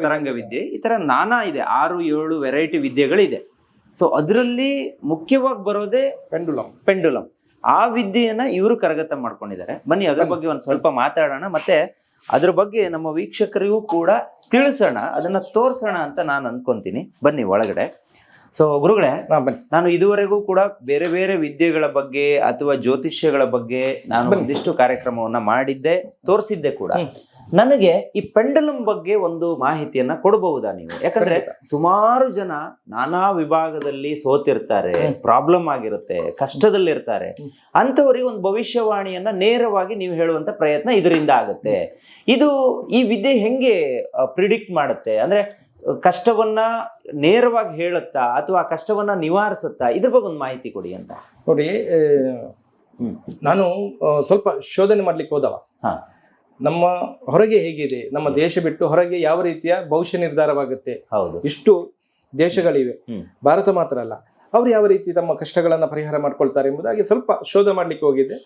ತರಂಗ ವಿದ್ಯೆ, ಈ ತರ ನಾನಾ ಇದೆ, 6-7 ವೆರೈಟಿ ವಿದ್ಯೆಗಳಿದೆ. ಸೊ ಅದರಲ್ಲಿ ಮುಖ್ಯವಾಗಿ ಬರೋದೇ ಪೆಂಡುಲಮ್. ಆ ವಿದ್ಯೆಯನ್ನ ಇವರು ಕರಗತ ಮಾಡ್ಕೊಂಡಿದ್ದಾರೆ. ಬನ್ನಿ ಅದ್ರ ಬಗ್ಗೆ ಒಂದು ಸ್ವಲ್ಪ ಮಾತಾಡೋಣ, ಮತ್ತೆ ಅದ್ರ ಬಗ್ಗೆ ನಮ್ಮ ವೀಕ್ಷಕರಿಗೂ ಕೂಡ ತಿಳಿಸೋಣ, ಅದನ್ನ ತೋರ್ಸೋಣ ಅಂತ ನಾನು ಅನ್ಕೊಂತೀನಿ. ಬನ್ನಿ ಒಳಗಡೆ. ಸೊ ಗುರುಗಳೇ, ನಾನು ಇದುವರೆಗೂ ಕೂಡ ಬೇರೆ ಬೇರೆ ವಿದ್ಯೆಗಳ ಬಗ್ಗೆ ಅಥವಾ ಜ್ಯೋತಿಷ್ಯಗಳ ಬಗ್ಗೆ ನಾನು ಒಂದಿಷ್ಟು ಕಾರ್ಯಕ್ರಮವನ್ನ ಮಾಡಿದ್ದೆ, ತೋರಿಸಿದ್ದೆ ಕೂಡ. ನನಗೆ ಈ ಪೆಂಡಲಮ್ ಬಗ್ಗೆ ಒಂದು ಮಾಹಿತಿಯನ್ನ ಕೊಡಬಹುದಾ ನೀವು? ಯಾಕಂದ್ರೆ ಸುಮಾರು ಜನ ನಾನಾ ವಿಭಾಗದಲ್ಲಿ ಸೋತಿರ್ತಾರೆ, ಪ್ರಾಬ್ಲಮ್ ಆಗಿರುತ್ತೆ, ಕಷ್ಟದಲ್ಲಿರ್ತಾರೆ. ಅಂತವರಿಗೆ ಒಂದು ಭವಿಷ್ಯವಾಣಿಯನ್ನ ನೇರವಾಗಿ ನೀವು ಹೇಳುವಂತ ಪ್ರಯತ್ನ ಇದರಿಂದ ಆಗುತ್ತೆ. ಈ ವಿದ್ಯೆ ಹೆಂಗೆ ಪ್ರಿಡಿಕ್ಟ್ ಮಾಡುತ್ತೆ? ಅಂದ್ರೆ ಕಷ್ಟವನ್ನ ನೇರವಾಗಿ ಹೇಳುತ್ತಾ ಅಥವಾ ಆ ಕಷ್ಟವನ್ನ ನಿವಾರಿಸುತ್ತಾ? ಇದ್ರ ಬಗ್ಗೆ ಒಂದು ಮಾಹಿತಿ ಕೊಡಿ ಅಂತ. ನೋಡಿ, ನಾನು ಸ್ವಲ್ಪ ಶೋಧನೆ ಮಾಡ್ಲಿಕ್ಕೆ ಹೋದವ. ನಮ್ಮ ಹೊರಗೆ ಹೇಗಿದೆ, ನಮ್ಮ ದೇಶ ಬಿಟ್ಟು ಹೊರಗೆ ಯಾವ ರೀತಿಯ ಭವಿಷ್ಯ ನಿರ್ಧಾರವಾಗುತ್ತೆ. ಹೌದು, ಇಷ್ಟು ದೇಶಗಳಿವೆ, ಭಾರತ ಮಾತ್ರ ಅಲ್ಲ. ಅವ್ರು ಯಾವ ರೀತಿ ತಮ್ಮ ಕಷ್ಟಗಳನ್ನ ಪರಿಹಾರ ಮಾಡ್ಕೊಳ್ತಾರೆ ಎಂಬುದಾಗಿ ಸ್ವಲ್ಪ ಶೋಧ ಮಾಡ್ಲಿಕ್ಕೆ ಹೋಗಿದ್ದೆ.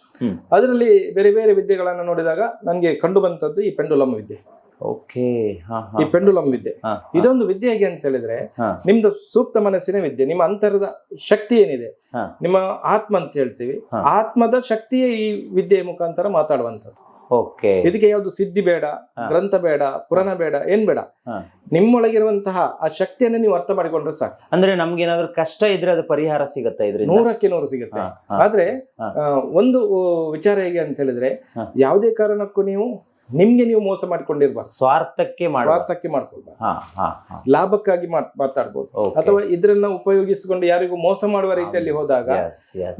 ಅದರಲ್ಲಿ ಬೇರೆ ಬೇರೆ ವಿದ್ಯೆಗಳನ್ನ ನೋಡಿದಾಗ ನನಗೆ ಕಂಡು ಬಂತದ್ದು ಈ ಪೆಂಡುಲಮ್ ವಿದ್ಯೆ. ಈ ಪೆಂಡುಲಮ್ ವಿದ್ಯೆ ಇದೊಂದು ವಿದ್ಯೆ ಹೇಗೆ ಅಂತ ಹೇಳಿದ್ರೆ, ನಿಮ್ದು ಸೂಕ್ತ ಮನಸ್ಸಿನ ವಿದ್ಯೆ. ನಿಮ್ಮ ಅಂತರದ ಶಕ್ತಿ ಏನಿದೆ, ನಿಮ್ಮ ಆತ್ಮ ಅಂತ ಹೇಳ್ತೀವಿ, ಆತ್ಮದ ಶಕ್ತಿಯೇ ಈ ವಿದ್ಯೆಯ ಮುಖಾಂತರ ಮಾತಾಡುವಂಥದ್ದು. ಇದಕ್ಕೆ ಯಾವ್ದು ಸಿದ್ಧಿ ಬೇಡ, ಗ್ರಂಥ ಬೇಡ, ಪುರಾಣ ಬೇಡ, ಏನ್ ಬೇಡ. ನಿಮ್ಮೊಳಗಿರುವಂತಹ ಆ ಶಕ್ತಿಯನ್ನ ನೀವು ಅರ್ಥ ಮಾಡಿಕೊಂಡ್ರೆ ಸಾಕು. ಅಂದ್ರೆ ನಮ್ಗೆ ಏನಾದ್ರು ಕಷ್ಟ ಇದ್ರೆ ಅದು ಪರಿಹಾರ ಸಿಗುತ್ತೆ, 100ಕ್ಕೆ 100 ಸಿಗುತ್ತೆ. ಆದ್ರೆ ಒಂದು ವಿಚಾರ ಹೇಗೆ ಅಂತ ಹೇಳಿದ್ರೆ, ಯಾವುದೇ ಕಾರಣಕ್ಕೂ ನಿಮ್ಗೆ ನೀವು ಮೋಸ ಮಾಡಿಕೊಂಡಿರ್ಬಾರ್ದು. ಸ್ವಾರ್ಥಕ್ಕೆ ಮಾಡ್ಕೊಳ್ಬಾರ್ದು. ಲಾಭಕ್ಕಾಗಿ ಮಾತಾಡ್ಬೋದು, ಅಥವಾ ಇದ್ರನ್ನ ಉಪಯೋಗಿಸಿಕೊಂಡು ಯಾರಿಗೂ ಮೋಸ ಮಾಡುವ ರೀತಿಯಲ್ಲಿ ಹೋದಾಗ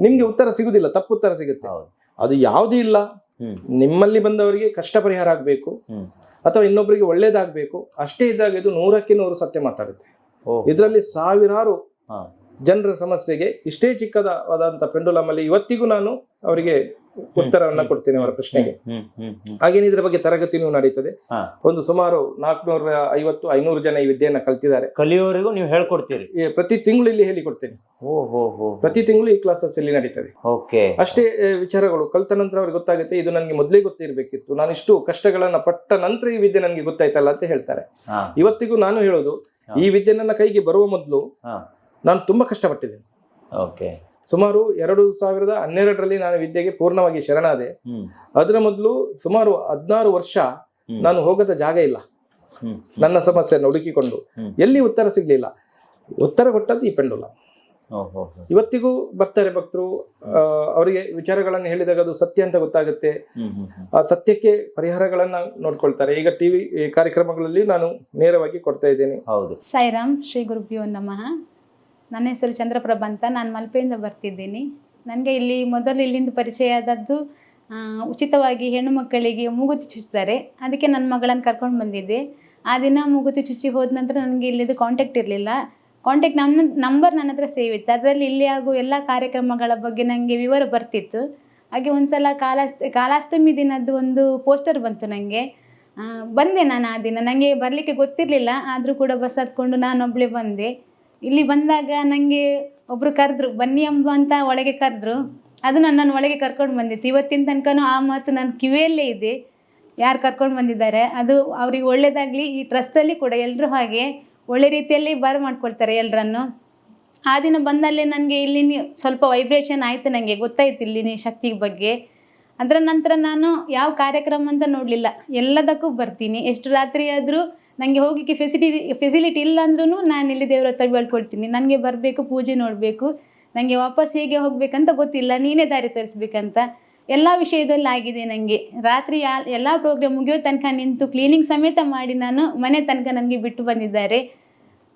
ನಿಮ್ಗೆ ಉತ್ತರ ಸಿಗುದಿಲ್ಲ, ತಪ್ಪು ಉತ್ತರ ಸಿಗುತ್ತೆ. ಅದು ಯಾವುದೂ ಇಲ್ಲ, ನಿಮ್ಮಲ್ಲಿ ಬಂದವರಿಗೆ ಕಷ್ಟ ಪರಿಹಾರ ಆಗ್ಬೇಕು ಅಥವಾ ಇನ್ನೊಬ್ಬರಿಗೆ ಒಳ್ಳೇದಾಗ್ಬೇಕು, ಅಷ್ಟೇ ಇದ್ದಾಗ ಇದು 100ಕ್ಕೆ 100 ಸತ್ಯ ಮಾತಾಡುತ್ತೆ. ಇದರಲ್ಲಿ ಸಾವಿರಾರು ಜನರ ಸಮಸ್ಯೆಗೆ ಇಷ್ಟೇ ಚಿಕ್ಕದಾದಂತ ಪೆಂಡುಲಮ್ ಅಲ್ಲಿ ಇವತ್ತಿಗೂ ನಾನು ಅವರಿಗೆ ಉತ್ತರವನ್ನ ಕೊಡ್ತೇನೆ ಅವರ ಪ್ರಶ್ನೆಗೆ. ಹಾಗೇನೆ ಇದ್ರ ಬಗ್ಗೆ ತರಗತಿನೂ ನಡೀತದೆ. ಒಂದು ಸುಮಾರು 450-500 ಜನ ಈ ವಿದ್ಯೆಯನ್ನ ಕಲ್ತಿದ್ದಾರೆ. ಕಲಿಯೋರಿಗೂ ನೀವು ಹೇಳ್ಕೊಡ್ತೀರಿ? ಪ್ರತಿ ತಿಂಗಳು ಇಲ್ಲಿ ಹೇಳಿಕೊಡ್ತೇನೆ. ಪ್ರತಿ ತಿಂಗಳು ಈ ಕ್ಲಾಸಸ್ ಇಲ್ಲಿ ನಡೀತದೆ. ಅಷ್ಟೇ ವಿಚಾರಗಳು ಕಲ್ತ ನಂತರ ಅವ್ರಿಗೆ ಗೊತ್ತಾಗುತ್ತೆ, ಇದು ನನಗೆ ಮೊದಲೇ ಗೊತ್ತಿರ್ಬೇಕಿತ್ತು, ನಾನು ಇಷ್ಟು ಕಷ್ಟಗಳನ್ನ ಪಟ್ಟ ನಂತರ ಈ ವಿದ್ಯೆ ನನಗೆ ಗೊತ್ತಾಯ್ತಲ್ಲ ಅಂತ ಹೇಳ್ತಾರೆ. ಇವತ್ತಿಗೂ ನಾನು ಹೇಳೋದು, ಈ ವಿದ್ಯೆ ನನ್ನ ಕೈಗೆ ಬರುವ ಮೊದಲು ನಾನು ತುಂಬಾ ಕಷ್ಟಪಟ್ಟಿದ್ದೇನೆ. ಸುಮಾರು 2012ರಲ್ಲಿ ನಾನು ವಿದ್ಯೆಗೆ ಪೂರ್ಣವಾಗಿ ಶರಣಾದೆ. ಅದರ ಮೊದಲು ಸುಮಾರು 16 ವರ್ಷ ನಾನು ಹೋಗದ ಜಾಗ ಇಲ್ಲ. ನನ್ನ ಸಮಸ್ಯೆಯನ್ನು ಹುಡುಕಿಕೊಂಡು ಎಲ್ಲಿ ಉತ್ತರ ಸಿಗ್ಲಿಲ್ಲ. ಉತ್ತರ ಕೊಟ್ಟದ್ದು ಈ ಪೆಂಡುಲಮ್. ಇವತ್ತಿಗೂ ಬರ್ತಾರೆ ಭಕ್ತರು, ಅವರಿಗೆ ವಿಚಾರಗಳನ್ನು ಹೇಳಿದಾಗ ಅದು ಸತ್ಯ ಅಂತ ಗೊತ್ತಾಗುತ್ತೆ. ಆ ಸತ್ಯಕ್ಕೆ ಪರಿಹಾರಗಳನ್ನ ನೋಡ್ಕೊಳ್ತಾರೆ. ಈಗ ಟಿವಿ ಕಾರ್ಯಕ್ರಮಗಳಲ್ಲಿ ನಾನು ನೇರವಾಗಿ ಕೊಡ್ತಾ ಇದ್ದೇನೆ. ಹೌದು. ಸಾಯಿರಾಮ್, ಶ್ರೀ ಗುರುಭ್ಯೋ ನಮಃ. ನನ್ನ ಹೆಸರು ಚಂದ್ರಪ್ರಭಾ ಅಂತ, ನಾನು ಮಲ್ಪೆಯಿಂದ ಬರ್ತಿದ್ದೀನಿ. ನನಗೆ ಇಲ್ಲಿಂದ ಪರಿಚಯ ಆದದ್ದು, ಉಚಿತವಾಗಿ ಹೆಣ್ಣು ಮಕ್ಕಳಿಗೆ ಮೂಗುತಿ ಚುಚ್ತಾರೆ, ಅದಕ್ಕೆ ನನ್ನ ಮಗಳನ್ನು ಕರ್ಕೊಂಡು ಬಂದಿದ್ದೆ. ಆ ದಿನ ಮೂಗುತಿ ಚುಚ್ಚಿ ಹೋದ ನಂತರ ನನಗೆ ಇಲ್ಲಿದ್ದು ಕಾಂಟ್ಯಾಕ್ಟ್ ಇರಲಿಲ್ಲ. ನನ್ನ ನಂಬರ್ ನನ್ನ ಹತ್ರ ಸೇವ್ ಇತ್ತು. ಅದರಲ್ಲಿ ಇಲ್ಲಿ ಆಗೋ ಎಲ್ಲ ಕಾರ್ಯಕ್ರಮಗಳ ಬಗ್ಗೆ ನನಗೆ ವಿವರ ಬರ್ತಿತ್ತು. ಹಾಗೆ ಒಂದ್ಸಲ ಕಾಲಾಷ್ಟಮಿ ದಿನದ್ದು ಒಂದು ಪೋಸ್ಟರ್ ಬಂತು ನನಗೆ. ಬಂದೆ ನಾನು. ಆ ದಿನ ನನಗೆ ಬರಲಿಕ್ಕೆ ಗೊತ್ತಿರಲಿಲ್ಲ, ಆದರೂ ಕೂಡ ಬಸ್ ಹತ್ಕೊಂಡು ನಾನೊಬ್ಬಳೇ ಬಂದೆ. ಇಲ್ಲಿ ಬಂದಾಗ ನನಗೆ ಒಬ್ಬರು ಕರೆದ್ರು, ಬನ್ನಿ ಅಂಬ ಅಂತ ಒಳಗೆ ಕರೆದ್ರು. ಅದು ನನ್ನನ್ನು ಒಳಗೆ ಕರ್ಕೊಂಡು ಬಂದಿತ್ತು. ಇವತ್ತಿನ ತನಕನೂ ಆ ಮಾತು ನನ್ನ ಕಿವಿಯಲ್ಲೇ ಇದೆ, ಯಾರು ಕರ್ಕೊಂಡು ಬಂದಿದ್ದಾರೆ. ಅದು ಅವ್ರಿಗೆ ಒಳ್ಳೇದಾಗಲಿ. ಈ ಟ್ರಸ್ಟಲ್ಲಿ ಕೂಡ ಎಲ್ಲರೂ ಹಾಗೆ ಒಳ್ಳೆ ರೀತಿಯಲ್ಲಿ ಮಾಡ್ಕೊಳ್ತಾರೆ ಎಲ್ಲರನ್ನು. ಆ ದಿನ ಬಂದಲ್ಲೇ ನನಗೆ ಇಲ್ಲಿ ಸ್ವಲ್ಪ ವೈಬ್ರೇಷನ್ ಆಯಿತು, ನನಗೆ ಗೊತ್ತಾಯ್ತು ಇಲ್ಲಿನ ಶಕ್ತಿ ಬಗ್ಗೆ. ಅದರ ನಂತರ ನಾನು ಯಾವ ಕಾರ್ಯಕ್ರಮ ಅಂತ ನೋಡಲಿಲ್ಲ, ಎಲ್ಲದಕ್ಕೂ ಬರ್ತೀನಿ. ಎಷ್ಟು ರಾತ್ರಿ ಆದರೂ ನನಗೆ ಹೋಗಲಿಕ್ಕೆ ಫೆಸಿಲಿಟಿ ಇಲ್ಲ ಅಂದ್ರೂ ನಾನು ಇಲ್ಲಿ ದೇವ್ರ ಹತ್ರ ಬೇಡ್ಕೊಳ್ತೀನಿ, ನನಗೆ ಬರಬೇಕು, ಪೂಜೆ ನೋಡಬೇಕು, ನನಗೆ ವಾಪಸ್ ಹೇಗೆ ಹೋಗಬೇಕಂತ ಗೊತ್ತಿಲ್ಲ, ನೀನೇ ದಾರಿ ತೋರಿಸ್ಬೇಕಂತ ಎಲ್ಲ ವಿಷಯದಲ್ಲಿ ಆಗಿದೆ. ನನಗೆ ರಾತ್ರಿ ಎಲ್ಲ ಪ್ರೋಗ್ರಾಮ್ ಮುಗಿಯೋ ತನಕ ನಿಂತು ಕ್ಲೀನಿಂಗ್ ಸಮೇತ ಮಾಡಿ ನಾನು ಮನೆ ತನಕ ನನಗೆ ಬಿಟ್ಟು ಬಂದಿದ್ದಾರೆ.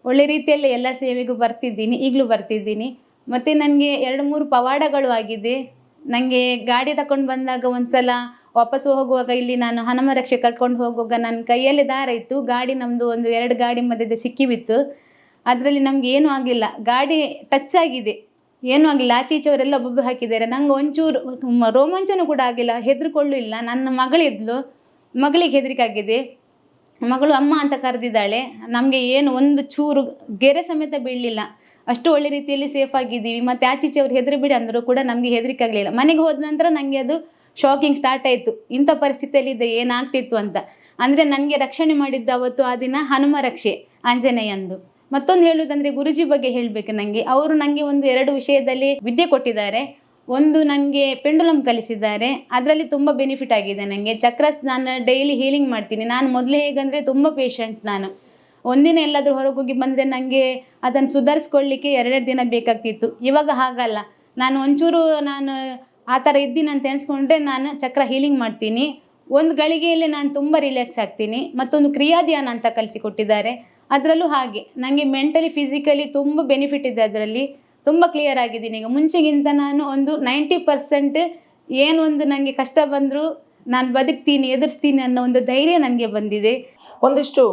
ಒಳ್ಳೆ ರೀತಿಯಲ್ಲಿ ಎಲ್ಲ ಸೇವೆಗೂ ಬರ್ತಿದ್ದೀನಿ, ಈಗಲೂ ಬರ್ತಿದ್ದೀನಿ. ಮತ್ತು ನನಗೆ 2-3 ಪವಾಡಗಳು ಆಗಿದೆ. ನನಗೆ ಗಾಡಿ ತಗೊಂಡು ಬಂದಾಗ ಒಂದ್ಸಲ ವಾಪಸ್ ಹೋಗುವಾಗ ಇಲ್ಲಿ ನಾನು ಹನುಮರಕ್ಷೆ ಕರ್ಕೊಂಡು ಹೋಗುವಾಗ ನನ್ನ ಕೈಯಲ್ಲಿ ದಾರ ಇತ್ತು. ಗಾಡಿ ನಮ್ಮದು 2 ಗಾಡಿ ಮಧ್ಯೆ ಸಿಕ್ಕಿಬಿತ್ತು. ಅದರಲ್ಲಿ ನಮ್ಗೆ ಏನೂ ಆಗಲಿಲ್ಲ. ಗಾಡಿ ಟಚ್ ಆಗಿದೆ, ಏನೂ ಆಗಿಲ್ಲ. ಆಚೆ ಈಚೆಯವರೆಲ್ಲ ಒಬ್ಬೊಬ್ಬರು ಹಾಕಿದ್ದಾರೆ. ನಂಗೆ ಒಂಚೂರು ರೋಮಾಂಚನ ಕೂಡ ಆಗಿಲ್ಲ, ಹೆದರ್ಕೊಳ್ಳೂ ಇಲ್ಲ. ನನ್ನ ಮಗಳಿದ್ಲು, ಮಗಳಿಗೆ ಹೆದರಿಕೆ ಆಗಿದೆ. ಮಗಳು ಅಮ್ಮ ಅಂತ ಕರೆದಿದ್ದಾಳೆ. ನಮಗೆ ಏನು ಒಂದು ಚೂರು ಗೆರೆ ಸಮೇತ ಬೀಳಲಿಲ್ಲ. ಅಷ್ಟು ಒಳ್ಳೆ ರೀತಿಯಲ್ಲಿ ಸೇಫ್ ಆಗಿದ್ದೀವಿ. ಮತ್ತು ಆಚೀಚೆ ಅವ್ರು ಹೆದರಿಬಿಡಿ ಅಂದರೂ ಕೂಡ ನಮಗೆ ಹೆದರಿಕೆ ಆಗಲಿಲ್ಲ. ಮನೆಗೆ ಹೋದ ನಂತರ ನನಗೆ ಅದು ಶಾಕಿಂಗ್ ಸ್ಟಾರ್ಟ್ ಆಯಿತು, ಇಂಥ ಪರಿಸ್ಥಿತಿಯಲ್ಲಿದ್ದೆ ಏನಾಗ್ತಿತ್ತು ಅಂತ. ಅಂದರೆ ನನಗೆ ರಕ್ಷಣೆ ಮಾಡಿದ್ದು ಅವತ್ತು ಆ ದಿನ ಹನುಮ ರಕ್ಷೆ ಆಂಜನೇಯಂದು. ಮತ್ತೊಂದು ಹೇಳುವುದಂದರೆ ಗುರುಜಿ ಬಗ್ಗೆ ಹೇಳಬೇಕು ನನಗೆ. ಅವರು ನನಗೆ 2 ವಿಷಯದಲ್ಲಿ ವಿದ್ಯೆ ಕೊಟ್ಟಿದ್ದಾರೆ. ಒಂದು ನನಗೆ ಪೆಂಡುಲಮ್ ಕಲಿಸಿದ್ದಾರೆ, ಅದರಲ್ಲಿ ತುಂಬ ಬೆನಿಫಿಟ್ ಆಗಿದೆ ನನಗೆ. ಚಕ್ರಸ್ ನಾನು ಡೈಲಿ ಹೀಲಿಂಗ್ ಮಾಡ್ತೀನಿ. ನಾನು ಮೊದಲೇ ಹೇಗಂದರೆ ತುಂಬ ಪೇಷಂಟ್. ನಾನು ಒಂದಿನ ಎಲ್ಲಾದರೂ ಹೊರಗೋಗಿ ಬಂದರೆ ನನಗೆ ಅದನ್ನು ಸುಧಾರಿಸ್ಕೊಳ್ಳಿಕ್ಕೆ 2 ದಿನ ಬೇಕಾಗ್ತಿತ್ತು. ಇವಾಗ ಹಾಗಲ್ಲ. ನಾನು ಒಂಚೂರು ಆ ಥರ ಇದ್ದೀನಿ ಅಂತ ಎಣಿಸ್ಕೊಂಡ್ರೆ ನಾನು ಚಕ್ರ ಹೀಲಿಂಗ್ ಮಾಡ್ತೀನಿ. ಒಂದು ಗಳಿಗೆಯಲ್ಲಿ ನಾನು ತುಂಬ ರಿಲ್ಯಾಕ್ಸ್ ಆಗ್ತೀನಿ. ಮತ್ತೊಂದು ಕ್ರಿಯಾಧ್ಯಾನ ಅಂತ ಕಲಿಸಿಕೊಟ್ಟಿದ್ದಾರೆ, ಅದರಲ್ಲೂ ಹಾಗೆ. ನನಗೆ ಮೆಂಟಲಿ ಫಿಸಿಕಲಿ ತುಂಬ ಬೆನಿಫಿಟ್ ಇದೆ. ಅದರಲ್ಲಿ ತುಂಬ ಕ್ಲಿಯರ್ ಆಗಿದ್ದೀನಿ ಈಗ. ಮುಂಚೆಗಿಂತ ನಾನು ಒಂದು 90% ಏನೊಂದು ನನಗೆ ಕಷ್ಟ ಬಂದರೂ ನಾನು ಬದುಕ್ತೀನಿ, ಎದುರಿಸ್ತೀನಿ ಅನ್ನೋ ಒಂದು ಧೈರ್ಯ ನನಗೆ ಬಂದಿದೆ. ಒಂದಿಷ್ಟು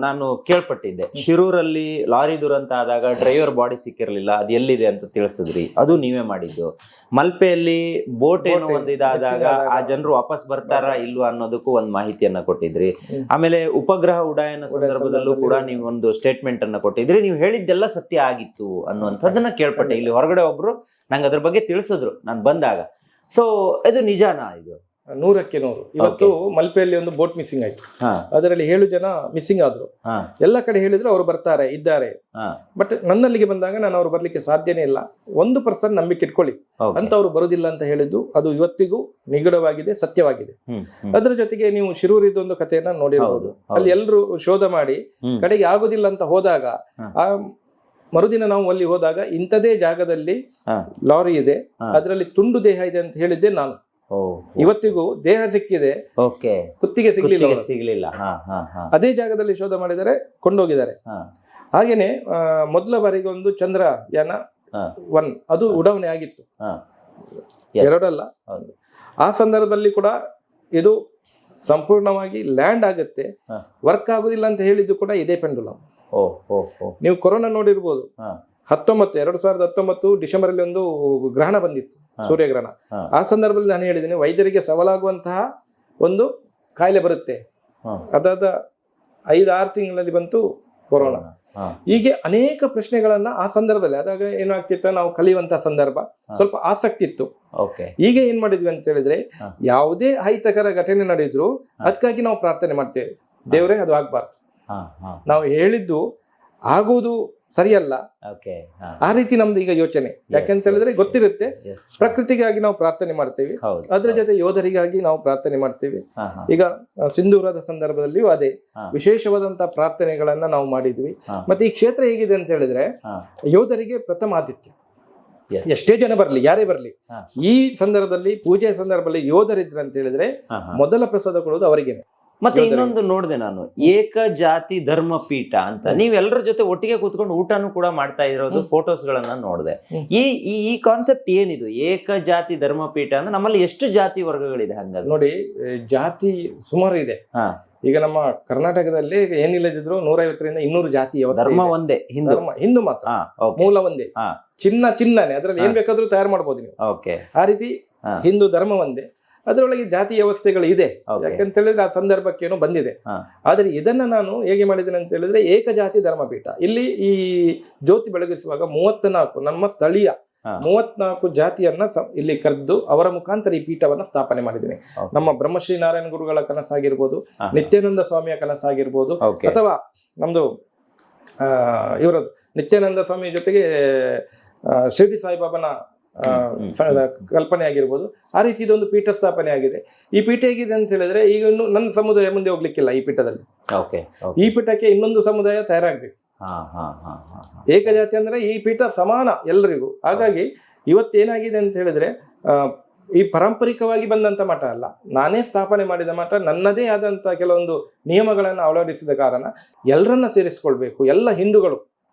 ನಾನು ಕೇಳ್ಪಟ್ಟಿದ್ದೆ, ಶಿರೂರಲ್ಲಿ ಲಾರಿ ದುರಂತ ಆದಾಗ ಡ್ರೈವರ್ ಬಾಡಿ ಸಿಕ್ಕಿರಲಿಲ್ಲ, ಅದು ಎಲ್ಲಿದೆ ಅಂತ ತಿಳಿಸಿದ್ರಿ, ಅದು ನೀವೇ ಮಾಡಿದ್ದು. ಮಲ್ಪೆಯಲ್ಲಿ ಬೋಟ್ ಏನೋ ಒಂದು ಇದಾದಾಗ ಆ ಜನರು ವಾಪಸ್ ಬರ್ತಾರಾ ಇಲ್ವಾ ಅನ್ನೋದಕ್ಕೂ ಒಂದು ಮಾಹಿತಿಯನ್ನ ಕೊಟ್ಟಿದ್ರಿ. ಆಮೇಲೆ ಉಪಗ್ರಹ ಉಡಾಯನ ಸಂದರ್ಭದಲ್ಲೂ ಕೂಡ ನೀವು ಒಂದು ಸ್ಟೇಟ್ಮೆಂಟ್ ಅನ್ನ ಕೊಟ್ಟಿದ್ರಿ. ನೀವು ಹೇಳಿದ್ದೆಲ್ಲ ಸತ್ಯ ಆಗಿತ್ತು ಅನ್ನುವಂಥದ್ದನ್ನ ಕೇಳ್ಪಟ್ಟೆ. ಇಲ್ಲಿ ಹೊರಗಡೆ ಒಬ್ರು ನಂಗೆ ಅದ್ರ ಬಗ್ಗೆ ತಿಳಿಸಿದ್ರು ನಾನು ಬಂದಾಗ. ಸೊ ಇದು ನಿಜಾನಾ? ಇದು 100ಕ್ಕೆ 100. ಇವತ್ತು ಮಲ್ಪೆಯಲ್ಲಿ ಒಂದು ಬೋಟ್ ಮಿಸ್ಸಿಂಗ್ ಆಯ್ತು. ಅದರಲ್ಲಿ 7 ಜನ ಮಿಸ್ಸಿಂಗ್ ಆದ್ರು. ಎಲ್ಲ ಕಡೆ ಹೇಳಿದ್ರು ಅವರು ಬರ್ತಾರೆ, ಇದ್ದಾರೆ. ಬಟ್ ನನ್ನಲ್ಲಿಗೆ ಬಂದಾಗ ನಾನು ಅವ್ರು ಬರ್ಲಿಕ್ಕೆ ಸಾಧ್ಯನೇ ಇಲ್ಲ, 1% ನಂಬಿಕೆ ಇಟ್ಕೊಳ್ಳಿ ಅಂತ ಅವ್ರು ಬರುದಿಲ್ಲ ಅಂತ ಹೇಳಿದ್ದು ಅದು ಇವತ್ತಿಗೂ ನಿಗೂಢವಾಗಿದೆ, ಸತ್ಯವಾಗಿದೆ. ಅದರ ಜೊತೆಗೆ ನೀವು ಶಿರೂರಿದ್ದು ಒಂದು ಕಥೆಯನ್ನ ನೋಡಿರಬಹುದು. ಅಲ್ಲಿ ಎಲ್ಲರೂ ಶೋಧ ಮಾಡಿ ಕಡೆಗೆ ಆಗುದಿಲ್ಲ ಅಂತ ಹೋದಾಗ ಆ ಮರುದಿನ ನಾವು ಅಲ್ಲಿ ಹೋದಾಗ ಇಂಥದೇ ಜಾಗದಲ್ಲಿ ಲಾರಿ ಇದೆ, ಅದರಲ್ಲಿ ತುಂಡು ದೇಹ ಇದೆ ಅಂತ ಹೇಳಿದ್ದೆ ನಾನು. ಇವತ್ತಿಗೂ ದೇಹ ಸಿಕ್ಕಿದೆ, ಕುತ್ತಿಗೆ ಸಿಗ್ಲಿಲ್ಲ. ಅದೇ ಜಾಗದಲ್ಲಿ ಶೋಧ ಮಾಡಿದರೆ ಕೊಂಡೋಗಿದ್ದಾರೆ. ಹಾಗೇನೆ ಮೊದಲ ಬಾರಿಗೆ ಒಂದು ಚಂದ್ರಯಾನ 1 ಅದು ಉಡಾವಣೆ ಆಗಿತ್ತು, 2 ಅಲ್ಲ. ಆ ಸಂದರ್ಭದಲ್ಲಿ ಕೂಡ ಇದು ಸಂಪೂರ್ಣವಾಗಿ ಲ್ಯಾಂಡ್ ಆಗುತ್ತೆ, ವರ್ಕ್ ಆಗುದಿಲ್ಲ ಅಂತ ಹೇಳಿದ್ದು ಕೂಡ ಇದೇ ಪೆಂಡುಲಮ್. ನೀವು ಕೊರೋನಾ ನೋಡಿರ್ಬೋದು. 2019 ಡಿಸೆಂಬರ್ ಅಲ್ಲಿ ಒಂದು ಗ್ರಹಣ ಬಂದಿತ್ತು, ಸೂರ್ಯಗ್ರಹಣ. ಆ ಸಂದರ್ಭದಲ್ಲಿ ನಾನು ಹೇಳಿದ್ದೇನೆ, ವೈದ್ಯರಿಗೆ ಸವಾಲಾಗುವಂತಹ ಒಂದು ಕಾಯಿಲೆ ಬರುತ್ತೆ. ಅದಾದ 5-6 ತಿಂಗಳಲ್ಲಿ ಬಂತು ಕೊರೋನಾ. ಹೀಗೆ ಅನೇಕ ಪ್ರಶ್ನೆಗಳನ್ನ ಆ ಸಂದರ್ಭದಲ್ಲಿ ಆದಾಗ ಏನಾಗ್ತಿತ್ತು, ನಾವು ಕಲಿಯುವಂತಹ ಸಂದರ್ಭ, ಸ್ವಲ್ಪ ಆಸಕ್ತಿ ಇತ್ತು. ಈಗ ಏನ್ ಮಾಡಿದ್ವಿ ಅಂತ ಹೇಳಿದ್ರೆ, ಯಾವುದೇ ಅಹಿತಕರ ಘಟನೆ ನಡೆದ್ರು ಅದಕ್ಕಾಗಿ ನಾವು ಪ್ರಾರ್ಥನೆ ಮಾಡ್ತೇವೆ, ದೇವರೇ ಅದು ಆಗ್ಬಾರ್ದು, ನಾವು ಹೇಳಿದ್ದು ಆಗುವುದು ಸರಿಯಲ್ಲ. ಆ ರೀತಿ ನಮ್ದು ಈಗ ಯೋಚನೆ. ಯಾಕೆಂತ ಹೇಳಿದ್ರೆ ಗೊತ್ತಿರುತ್ತೆ, ಪ್ರಕೃತಿಗಾಗಿ ನಾವು ಪ್ರಾರ್ಥನೆ ಮಾಡ್ತೇವೆ, ಅದ್ರ ಜೊತೆ ಯೋಧರಿಗಾಗಿ ನಾವು ಪ್ರಾರ್ಥನೆ ಮಾಡ್ತೇವೆ. ಈಗ ಸಿಂಧೂರದ ಸಂದರ್ಭದಲ್ಲಿಯೂ ಅದೇ ವಿಶೇಷವಾದಂತಹ ಪ್ರಾರ್ಥನೆಗಳನ್ನ ನಾವು ಮಾಡಿದ್ವಿ. ಮತ್ತೆ ಈ ಕ್ಷೇತ್ರ ಹೇಗಿದೆ ಅಂತ ಹೇಳಿದ್ರೆ, ಯೋಧರಿಗೆ ಪ್ರಥಮ ಆದ್ಯತೆ. ಎಷ್ಟೇ ಜನ ಬರ್ಲಿ, ಯಾರೇ ಬರ್ಲಿ, ಈ ಸಂದರ್ಭದಲ್ಲಿ ಪೂಜೆಯ ಸಂದರ್ಭದಲ್ಲಿ ಯೋಧರಿದ್ರು ಅಂತ ಹೇಳಿದ್ರೆ ಮೊದಲ ಪ್ರಸಾದ ಕೊಡೋದು ಅವರಿಗೇನೆ. ಮತ್ತೆ ಇನ್ನೊಂದು ನೋಡಿದೆ ನಾನು, ಏಕ ಜಾತಿ ಧರ್ಮ ಪೀಠ ಅಂತ. ನೀವೆಲ್ಲರ ಜೊತೆ ಒಟ್ಟಿಗೆ ಕೂತ್ಕೊಂಡು ಊಟನೂ ಕೂಡ ಮಾಡ್ತಾ ಇರೋದು ಫೋಟೋಸ್ ಗಳನ್ನ ನೋಡಿದೆ. ಈ ಕಾನ್ಸೆಪ್ಟ್ ಏನಿದು ಏಕ ಜಾತಿ ಧರ್ಮ ಪೀಠ ಅಂದ್ರೆ? ನಮ್ಮಲ್ಲಿ ಎಷ್ಟು ಜಾತಿ ವರ್ಗಗಳಿದೆ ಹಂಗಾದ್ರೆ? ನೋಡಿ, ಜಾತಿ ಸುಮಾರು ಇದೆ. ಈಗ ನಮ್ಮ ಕರ್ನಾಟಕದಲ್ಲಿ ಏನಿಲ್ಲದಿದ್ರು 150ರಿಂದ 200 ಜಾತಿ. ಧರ್ಮ ಒಂದೇ, ಹಿಂದೂ ಮಾತ್ರ, ಮೂಲ ಒಂದೇ, ಚಿನ್ನನೆ, ಅದ್ರಲ್ಲಿ ಏನ್ ಬೇಕಾದ್ರೂ ತಯಾರು ಮಾಡ್ಬೋದು ನೀವು. ಆ ರೀತಿ ಹಿಂದೂ ಧರ್ಮ ಒಂದೇ, ಅದರೊಳಗೆ ಜಾತಿ ವ್ಯವಸ್ಥೆಗಳು ಇದೆ. ಯಾಕಂತ ಹೇಳಿದ್ರೆ ಆ ಸಂದರ್ಭಕ್ಕೇನೋ ಬಂದಿದೆ. ಆದ್ರೆ ಇದನ್ನ ನಾನು ಹೇಗೆ ಮಾಡಿದ್ದೇನೆ ಅಂತ ಹೇಳಿದ್ರೆ, ಏಕಜಾತಿ ಧರ್ಮಪೀಠ. ಇಲ್ಲಿ ಈ ಜ್ಯೋತಿ ಬೆಳಗಿಸುವಾಗ 34 ನಮ್ಮ ಸ್ಥಳೀಯ 34 ಜಾತಿಯನ್ನ ಇಲ್ಲಿ ಕರೆದು ಅವರ ಮುಖಾಂತರ ಈ ಪೀಠವನ್ನ ಸ್ಥಾಪನೆ ಮಾಡಿದ್ದೀನಿ. ನಮ್ಮ ಬ್ರಹ್ಮಶ್ರೀ ನಾರಾಯಣ ಗುರುಗಳ ಕನಸಾಗಿರ್ಬೋದು, ನಿತ್ಯಾನಂದ ಸ್ವಾಮಿಯ ಕನಸಾಗಿರ್ಬೋದು, ಅಥವಾ ನಮ್ದು ಇವರ ನಿತ್ಯಾನಂದ ಸ್ವಾಮಿ ಜೊತೆಗೆ ಶಿರ್ಡಿ ಸಾಯಿಬಾಬಾನ ಕಲ್ಪನೆ ಆಗಿರ್ಬೋದು. ಆ ರೀತಿ ಇದೊಂದು ಪೀಠ ಸ್ಥಾಪನೆ ಆಗಿದೆ. ಈ ಪೀಠ ಹೇಗಿದೆ ಅಂತ ಹೇಳಿದ್ರೆ, ಈಗ ಇನ್ನು ನನ್ನ ಸಮುದಾಯ ಮುಂದೆ ಹೋಗ್ಲಿಕ್ಕಿಲ್ಲ ಈ ಪೀಠದಲ್ಲಿ. ಈ ಪೀಠಕ್ಕೆ ಇನ್ನೊಂದು ಸಮುದಾಯ ತಯಾರಾಗ್ಬೇಕು. ಏಕಜಾತಿ ಅಂದ್ರೆ ಈ ಪೀಠ ಸಮಾನ ಎಲ್ಲರಿಗೂ. ಹಾಗಾಗಿ ಇವತ್ತೇನಾಗಿದೆ ಅಂತ ಹೇಳಿದ್ರೆ, ಈ ಪಾರಂಪರಿಕವಾಗಿ ಬಂದಂತ ಮಠ ಅಲ್ಲ, ನಾನೇ ಸ್ಥಾಪನೆ ಮಾಡಿದ ಮಠ. ನನ್ನದೇ ಆದಂತ ಕೆಲವೊಂದು ನಿಯಮಗಳನ್ನು ಅಳವಡಿಸಿದ ಕಾರಣ ಎಲ್ಲರನ್ನ ಸೇರಿಸ್ಕೊಳ್ಬೇಕು, ಎಲ್ಲ ಹಿಂದೂಗಳು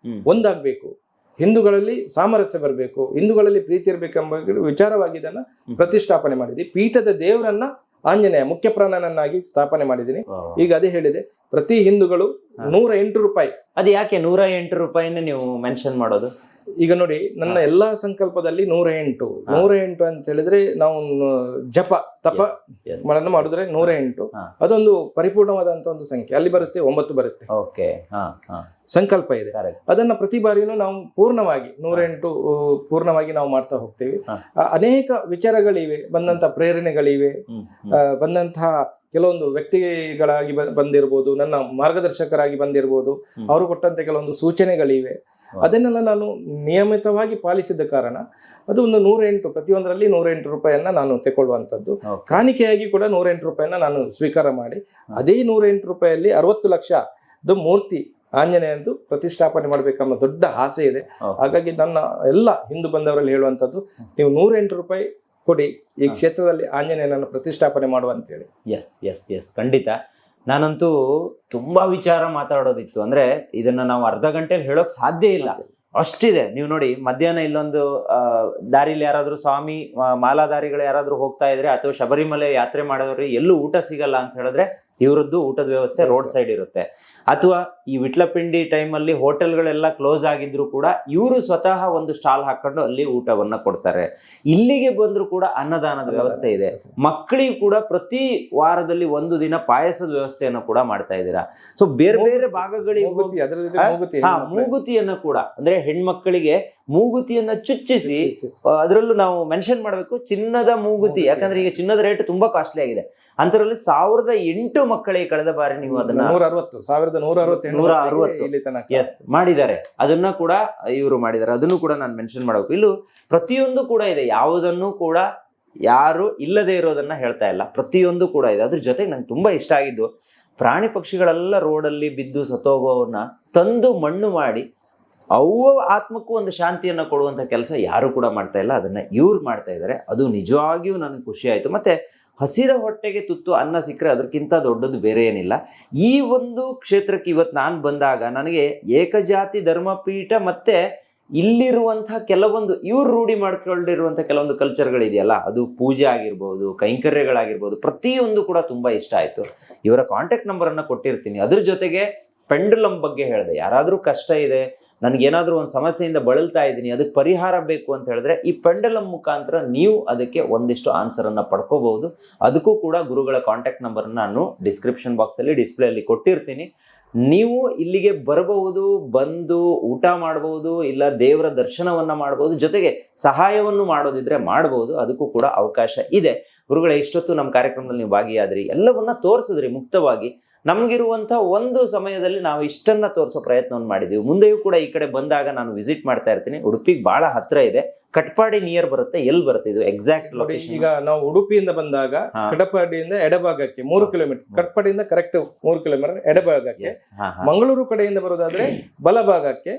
ಒಂದಾಗ್ಬೇಕು. ಹಿಂದೂಗಳಲ್ಲಿ ಸಾಮರಸ್ಯ ಬರಬೇಕು, ಹಿಂದೂಗಳಲ್ಲಿ ಪ್ರೀತಿ ಇರಬೇಕೆಂಬ ವಿಚಾರವಾಗಿ ಇದನ್ನ ಪ್ರತಿಷ್ಠಾಪನೆ ಮಾಡಿದ್ವಿ. ಪೀಠದ ದೇವರನ್ನ ಆಂಜನೇಯ ಮುಖ್ಯ ಪ್ರಾಣನನ್ನಾಗಿ ಸ್ಥಾಪನೆ ಮಾಡಿದ್ದೀನಿ. ಈಗ ಅದೇ ಹೇಳಿದೆ, ಪ್ರತಿ ಹಿಂದೂಗಳು 108 ರೂಪಾಯಿ. ಅದು ಯಾಕೆ 108 ರೂಪಾಯಿನ ನೀವು ಮೆನ್ಷನ್ ಮಾಡೋದು? ಈಗ ನೋಡಿ, ನನ್ನ ಎಲ್ಲಾ ಸಂಕಲ್ಪದಲ್ಲಿ 108 ಅಂತ ಹೇಳಿದ್ರೆ ನಾವು ಜಪ ತಪ ಮಾಡಿದ್ರೆ 108 ಅದೊಂದು ಪರಿಪೂರ್ಣವಾದಂತ ಒಂದು ಸಂಖ್ಯೆ. ಅಲ್ಲಿ ಬರುತ್ತೆ 9 ಬರುತ್ತೆ. ಸಂಕಲ್ಪ ಇದೆ, ಅದನ್ನ ಪ್ರತಿ ಬಾರಿನೂ ನಾವು ಪೂರ್ಣವಾಗಿ 108 ಪೂರ್ಣವಾಗಿ ನಾವು ಮಾಡ್ತಾ ಹೋಗ್ತೇವೆ. ಅನೇಕ ವಿಚಾರಗಳಿವೆ, ಬಂದಂತಹ ಪ್ರೇರಣೆಗಳಿವೆ, ಬಂದಂತಹ ಕೆಲವೊಂದು ವ್ಯಕ್ತಿಗಳಾಗಿ ಬಂದಿರ್ಬೋದು, ನನ್ನ ಮಾರ್ಗದರ್ಶಕರಾಗಿ ಬಂದಿರ್ಬೋದು, ಅವರು ಕೊಟ್ಟಂತೆ ಕೆಲವೊಂದು ಸೂಚನೆಗಳಿವೆ. ಅದನ್ನೆಲ್ಲ ನಾನು ನಿಯಮಿತವಾಗಿ ಪಾಲಿಸಿದ ಕಾರಣ ಅದು ಒಂದು 108 ಪ್ರತಿಯೊಂದರಲ್ಲಿ 108 ರೂಪಾಯಿಯನ್ನ ನಾನು ತಗೊಳ್ಳುವಂಥದ್ದು. ಕಾಣಿಕೆಯಾಗಿ ಕೂಡ 108 ರೂಪಾಯಿಯನ್ನ ನಾನು ಸ್ವೀಕಾರ ಮಾಡಿ ಅದೇ 108 ರೂಪಾಯಿಯಲ್ಲಿ 60 ಲಕ್ಷದ ಮೂರ್ತಿ ಆಂಜನೇಯಂದು ಪ್ರತಿಷ್ಠಾಪನೆ ಮಾಡ್ಬೇಕನ್ನೋ ದೊಡ್ಡ ಆಸೆ ಇದೆ. ಹಾಗಾಗಿ ನನ್ನ ಎಲ್ಲ ಹಿಂದೂ ಬಂದವರಲ್ಲಿ ಹೇಳುವಂಥದ್ದು, ನೀವು 108 ರೂಪಾಯಿ ಕೊಡಿ, ಈ ಕ್ಷೇತ್ರದಲ್ಲಿ ಆಂಜನೇಯನನ್ನು ಪ್ರತಿಷ್ಠಾಪನೆ ಮಾಡುವಂತೇಳಿ. ಎಸ್ ಖಂಡಿತ. ನಾನಂತೂ ತುಂಬಾ ವಿಚಾರ ಮಾತಾಡೋದಿತ್ತು, ಅಂದ್ರೆ ಇದನ್ನ ನಾವು ಅರ್ಧ ಗಂಟೆಲಿ ಹೇಳೋಕ್ ಸಾಧ್ಯ ಇಲ್ಲ, ಅಷ್ಟಿದೆ. ನೀವು ನೋಡಿ, ಮಧ್ಯಾಹ್ನ ಇಲ್ಲೊಂದು ದಾರಿಲಿ ಯಾರಾದ್ರೂ ಸ್ವಾಮಿ ಮಾಲಾಧಾರಿಗಳು ಯಾರಾದ್ರೂ ಹೋಗ್ತಾ ಇದ್ರೆ ಅಥವಾ ಶಬರಿಮಲೆ ಯಾತ್ರೆ ಮಾಡೋದ್ರಿ ಎಲ್ಲೂ ಊಟ ಸಿಗಲ್ಲ ಅಂತ ಹೇಳಿದ್ರೆ ಇವರದ್ದು ಊಟದ ವ್ಯವಸ್ಥೆ ರೋಡ್ ಸೈಡ್ ಇರುತ್ತೆ. ಅಥವಾ ಈ ವಿಟ್ಲಪಿಂಡಿ ಟೈಮಲ್ಲಿ ಹೋಟೆಲ್ಗಳೆಲ್ಲ ಕ್ಲೋಸ್ ಆಗಿದ್ರು ಕೂಡ ಇವರು ಸ್ವತಃ ಒಂದು ಸ್ಟಾಲ್ ಹಾಕೊಂಡು ಅಲ್ಲಿ ಊಟವನ್ನ ಕೊಡ್ತಾರೆ. ಇಲ್ಲಿಗೆ ಬಂದ್ರು ಕೂಡ ಅನ್ನದಾನದ ವ್ಯವಸ್ಥೆ ಇದೆ. ಮಕ್ಕಳಿಗೆ ಕೂಡ ಪ್ರತಿ ವಾರದಲ್ಲಿ ಒಂದು ದಿನ ಪಾಯಸದ ವ್ಯವಸ್ಥೆಯನ್ನು ಕೂಡ ಮಾಡ್ತಾ ಇದ್ದೀರಾ. ಸೊ ಬೇರೆ ಬೇರೆ ಭಾಗಗಳಿಗೆ ಮೂಗುತಿಯನ್ನ ಕೂಡ, ಅಂದ್ರೆ ಹೆಣ್ಮಕ್ಕಳಿಗೆ ಮೂಗುತಿಯನ್ನ ಚುಚ್ಚಿಸಿ, ಅದರಲ್ಲೂ ನಾವು ಮೆನ್ಷನ್ ಮಾಡ್ಬೇಕು ಚಿನ್ನದ ಮೂಗುತಿ, ಯಾಕಂದ್ರೆ ಈಗ ಚಿನ್ನದ ರೇಟ್ ತುಂಬಾ ಕಾಸ್ಟ್ಲಿ ಆಗಿದೆ. ಅಂತರಲ್ಲಿ 1008 ಮಕ್ಕಳಿಗೆ ಕಳೆದ ಬಾರಿ ನೀವು ಅದನ್ನ 160 ಮಾಡಿದ್ದಾರೆ. ಅದನ್ನ ಕೂಡ ಇವರು ಮಾಡಿದ್ದಾರೆ, ಅದನ್ನು ಕೂಡ ನಾನು ಮೆನ್ಷನ್ ಮಾಡಬೇಕು. ಇಲ್ಲೂ ಪ್ರತಿಯೊಂದು ಕೂಡ ಇದೆ, ಯಾವುದನ್ನು ಕೂಡ ಯಾರು ಇಲ್ಲದೆ ಇರೋದನ್ನ ಹೇಳ್ತಾ ಇಲ್ಲ, ಪ್ರತಿಯೊಂದು ಕೂಡ ಇದೆ. ಅದ್ರ ಜೊತೆಗೆ ನಂಗೆ ತುಂಬಾ ಇಷ್ಟ ಆಗಿದ್ದು, ಪ್ರಾಣಿ ಪಕ್ಷಿಗಳೆಲ್ಲ ರೋಡಲ್ಲಿ ಬಿದ್ದು ಸತ್ತೋಗೋವನ್ನ ತಂದು ಮಣ್ಣು ಮಾಡಿ ಅವು ಆತ್ಮಕ್ಕೂ ಒಂದು ಶಾಂತಿಯನ್ನ ಕೊಡುವಂತ ಕೆಲಸ ಯಾರು ಕೂಡ ಮಾಡ್ತಾ ಇಲ್ಲ, ಅದನ್ನ ಇವ್ರು ಮಾಡ್ತಾ ಇದ್ದಾರೆ. ಅದು ನಿಜವಾಗಿಯೂ ನನಗೆ ಖುಷಿ ಆಯ್ತು. ಮತ್ತೆ ಹಸಿರ ಹೊಟ್ಟೆಗೆ ತುತ್ತು ಅನ್ನ ಸಿಕ್ಕರೆ ಅದಕ್ಕಿಂತ ದೊಡ್ಡದು ಬೇರೆ ಏನಿಲ್ಲ. ಈ ಒಂದು ಕ್ಷೇತ್ರಕ್ಕೆ ಇವತ್ತು ನಾನು ಬಂದಾಗ ನನಗೆ ಏಕಜಾತಿ ಧರ್ಮಪೀಠ ಮತ್ತೆ ಇಲ್ಲಿರುವಂತಹ ಕೆಲವೊಂದು ಇವ್ರು ರೂಢಿ ಮಾಡ್ಕೊಂಡಿರುವಂತಹ ಕೆಲವೊಂದು ಕಲ್ಚರ್ಗಳಿದೆಯಲ್ಲ, ಅದು ಪೂಜೆ ಆಗಿರ್ಬೋದು, ಕೈಂಕರ್ಯಗಳಾಗಿರ್ಬೋದು, ಪ್ರತಿಯೊಂದು ಕೂಡ ತುಂಬಾ ಇಷ್ಟ ಆಯ್ತು. ಇವರ ಕಾಂಟ್ಯಾಕ್ಟ್ ನಂಬರ್ ಅನ್ನ ಕೊಟ್ಟಿರ್ತೀನಿ. ಅದ್ರ ಜೊತೆಗೆ ಪೆಂಡುಲಮ್ ಬಗ್ಗೆ ಹೇಳಿದೆ, ಯಾರಾದ್ರೂ ಕಷ್ಟ ಇದೆ, ನನಗೇನಾದ್ರೂ ಒಂದು ಸಮಸ್ಯೆಯಿಂದ ಬಳಲ್ತಾ ಇದ್ದೀನಿ, ಅದಕ್ಕೆ ಪರಿಹಾರ ಬೇಕು ಅಂತ ಹೇಳಿದ್ರೆ ಈ ಪೆಂಡುಲಮ್ ಮುಖಾಂತರ ನೀವು ಅದಕ್ಕೆ ಒಂದಿಷ್ಟು ಆನ್ಸರ್ ಅನ್ನ ಪಡ್ಕೋಬಹುದು. ಅದಕ್ಕೂ ಕೂಡ ಗುರುಗಳ ಕಾಂಟ್ಯಾಕ್ಟ್ ನಂಬರ್ ನಾನು ಡಿಸ್ಕ್ರಿಪ್ಷನ್ ಬಾಕ್ಸ್ ಅಲ್ಲಿ ಡಿಸ್ಪ್ಲೇ ಅಲ್ಲಿ ಕೊಟ್ಟಿರ್ತೀನಿ. ನೀವು ಇಲ್ಲಿಗೆ ಬರಬಹುದು, ಬಂದು ಊಟ ಮಾಡಬಹುದು, ಇಲ್ಲ ದೇವರ ದರ್ಶನವನ್ನ ಮಾಡಬಹುದು, ಜೊತೆಗೆ ಸಹಾಯವನ್ನು ಮಾಡೋದಿದ್ರೆ ಮಾಡಬಹುದು. ಅದಕ್ಕೂ ಕೂಡ ಅವಕಾಶ ಇದೆ. ಗುರುಗಳೇ, ಇಷ್ಟೊತ್ತು ನಮ್ಮ ಕಾರ್ಯಕ್ರಮದಲ್ಲಿ ನೀವು ಭಾಗಿಯಾದ್ರಿ, ಎಲ್ಲವನ್ನ ತೋರಿಸಿದ್ರಿ ಮುಕ್ತವಾಗಿ. ನಮ್ಗಿರುವಂತ ಒಂದು ಸಮಯದಲ್ಲಿ ನಾವು ಇಷ್ಟನ್ನ ತೋರಿಸೋ ಪ್ರಯತ್ನವನ್ನು ಮಾಡಿದೀವಿ. ಮುಂದೆಯೂ ಕೂಡ ಈ ಕಡೆ ಬಂದಾಗ ನಾನು ವಿಸಿಟ್ ಮಾಡ್ತಾ ಇರ್ತೀನಿ. ಉಡುಪಿಗೆ ಬಹಳ ಹತ್ರ ಇದೆ, ಕಟ್ಪಾಡಿ ನಿಯರ್ ಬರುತ್ತೆ. ಎಲ್ಲಿ ಬರುತ್ತೆ ಇದು ಎಕ್ಸಾಕ್ಟ್ ಲೊಕೇಶನ್? ಈಗ ನಾವು ಉಡುಪಿಯಿಂದ ಬಂದಾಗ ಕಟಪಾಡಿಯಿಂದ ಎಡಭಾಗಕ್ಕೆ 3 ಕಿಲೋಮೀಟರ್, ಕಟ್ಪಾಡಿಯಿಂದ ಕರೆಕ್ಟ್ 3 ಕಿಲೋಮೀಟರ್ ಎಡಭಾಗಕ್ಕೆ. ಮಂಗಳೂರು ಕಡೆಯಿಂದ ಬರೋದಾದ್ರೆ ಬಲಭಾಗಕ್ಕೆ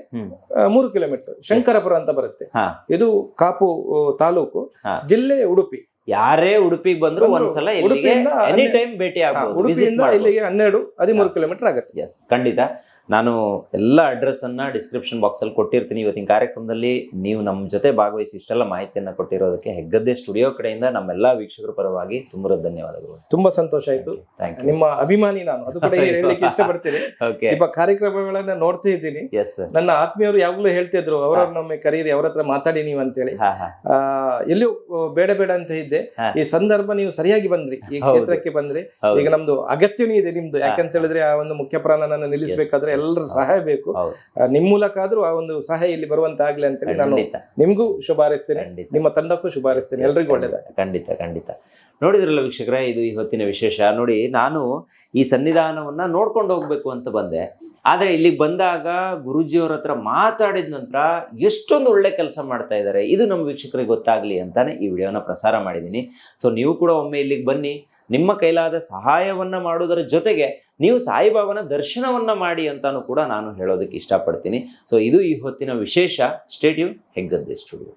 3 ಕಿಲೋಮೀಟರ್ ಶಂಕರಪುರ ಅಂತ ಬರುತ್ತೆ. ಇದು ಕಾಪು ತಾಲೂಕು, ಜಿಲ್ಲೆ ಉಡುಪಿ. ಯಾರೇ ಉಡುಪಿಗೆ ಬಂದ್ರು ಒಂದ್ಸಲ ಎನಿ ಟೈಮ್ ಭೇಟಿ ಆಗ್ಬೋದು. ಉಡುಪಿಯಿಂದ ಇಲ್ಲಿಗೆ 12-13 ಕಿಲೋಮೀಟರ್ ಆಗುತ್ತೆ. ಎಸ್, ಖಂಡಿತ. ನಾನು ಎಲ್ಲ ಅಡ್ರೆಸ್ ಅನ್ನ ಡಿಸ್ಕ್ರಿಪ್ಷನ್ ಬಾಕ್ಸ್ ಅಲ್ಲಿ ಕೊಟ್ಟಿರ್ತೀನಿ. ಇವತ್ತಿನ ಕಾರ್ಯಕ್ರಮದಲ್ಲಿ ನೀವು ನಮ್ಮ ಜೊತೆ ಭಾಗವಹಿಸಿ ಇಷ್ಟೆಲ್ಲ ಮಾಹಿತಿಯನ್ನ ಕೊಟ್ಟಿರೋದಕ್ಕೆ ಹೆಗ್ಗದ್ದೆ ಸ್ಟುಡಿಯೋ ಕಡೆಯಿಂದ ನಮ್ಮೆಲ್ಲ ವೀಕ್ಷಕರ ಪರವಾಗಿ ತುಂಬಾ ಧನ್ಯವಾದಗಳು. ತುಂಬಾ ಸಂತೋಷ ಆಯ್ತು. ನಿಮ್ಮ ಅಭಿಮಾನಿ ನಾನು, ಅದು ಕೂಡ ಹೇಳಲಿಕ್ಕೆ ಇಷ್ಟಪಡ್ತೀನಿ. ನಿಮ್ಮ ಕಾರ್ಯಕ್ರಮಗಳನ್ನ ನೋಡ್ತಾ ಇದ್ದೀನಿ. ನನ್ನ ಆತ್ಮೀಯರು ಯಾವಾಗ್ಲೂ ಹೇಳ್ತಿದ್ರು, ಅವರನ್ನೊಮ್ಮೆ ಕರೀರಿ, ಅವ್ರ ಹತ್ರ ಮಾತಾಡಿ ನೀವು ಅಂತೇಳಿ. ಎಲ್ಲಿಯೂ ಬೇಡ ಬೇಡ ಅಂತ ಇದ್ದೆ. ಈ ಸಂದರ್ಭ ನೀವು ಸರಿಯಾಗಿ ಬಂದ್ರಿ, ಈ ಕ್ಷೇತ್ರಕ್ಕೆ ಬಂದ್ರಿ. ಈಗ ನಮ್ದು ಅಗತ್ಯವೂ ಇದೆ ನಿಮ್ದು, ಯಾಕಂತ ಹೇಳಿದ್ರೆ ಆ ಒಂದು ಮುಖ್ಯ ಪ್ರಾಣನನ್ನು ನಿಲ್ಲಿಸಬೇಕಾದ್ರೆ ಎಲ್ಲರ ಸಹಾಯ ಬೇಕು. ನಿಮ್ ಮೂಲಕ ಆದ್ರೂ ಆ ಒಂದು ಸಹಾಯ ಇಲ್ಲಿ ಬರುವಂತಾಗ್ಲಿ ಅಂತೇಳಿ ನಾನು ನಿಮ್ಗೂ ಶುಭ ಹಾರೈಸ್ತೇನೆ, ನಿಮ್ಮ ತಂಡಕ್ಕೂ ಶುಭ ಹಾರೈಸ್ತೇನೆ. ಎಲ್ರಿಗೂ ಒಳ್ಳೇದ. ಖಂಡಿತ. ನೋಡಿದ್ರಲ್ಲ ವೀಕ್ಷಕರೇ, ಇದು ಇವತ್ತಿನ ವಿಶೇಷ. ನೋಡಿ, ನಾನು ಈ ಸನ್ನಿಧಾನವನ್ನ ನೋಡ್ಕೊಂಡು ಹೋಗ್ಬೇಕು ಅಂತ ಬಂದೆ. ಆದ್ರೆ ಇಲ್ಲಿಗೆ ಬಂದಾಗ ಗುರೂಜಿಯವ್ರ ಹತ್ರ ಮಾತಾಡಿದ ನಂತರ ಎಷ್ಟೊಂದು ಒಳ್ಳೆ ಕೆಲಸ ಮಾಡ್ತಾ ಇದ್ದಾರೆ, ಇದು ನಮ್ಮ ವೀಕ್ಷಕರಿಗೆ ಗೊತ್ತಾಗ್ಲಿ ಅಂತಾನೆ ಈ ವಿಡಿಯೋನ ಪ್ರಸಾರ ಮಾಡಿದ್ದೀನಿ. ಸೊ ನೀವು ಕೂಡ ಒಮ್ಮೆ ಇಲ್ಲಿಗೆ ಬನ್ನಿ, ನಿಮ್ಮ ಕೈಲಾದ ಸಹಾಯವನ್ನ ಮಾಡೋದರ ಜೊತೆಗೆ ನೀವು ಸಾಯಿಬಾಬಾನ ದರ್ಶನವನ್ನ ಮಾಡಿ ಅಂತಾನು ಕೂಡ ನಾನು ಹೇಳೋದಕ್ಕೆ ಇಷ್ಟಪಡ್ತೀನಿ. ಸೊ ಇದು ಈ ಹೊತ್ತಿನ ವಿಶೇಷ. Stay tune, Heggadde studio.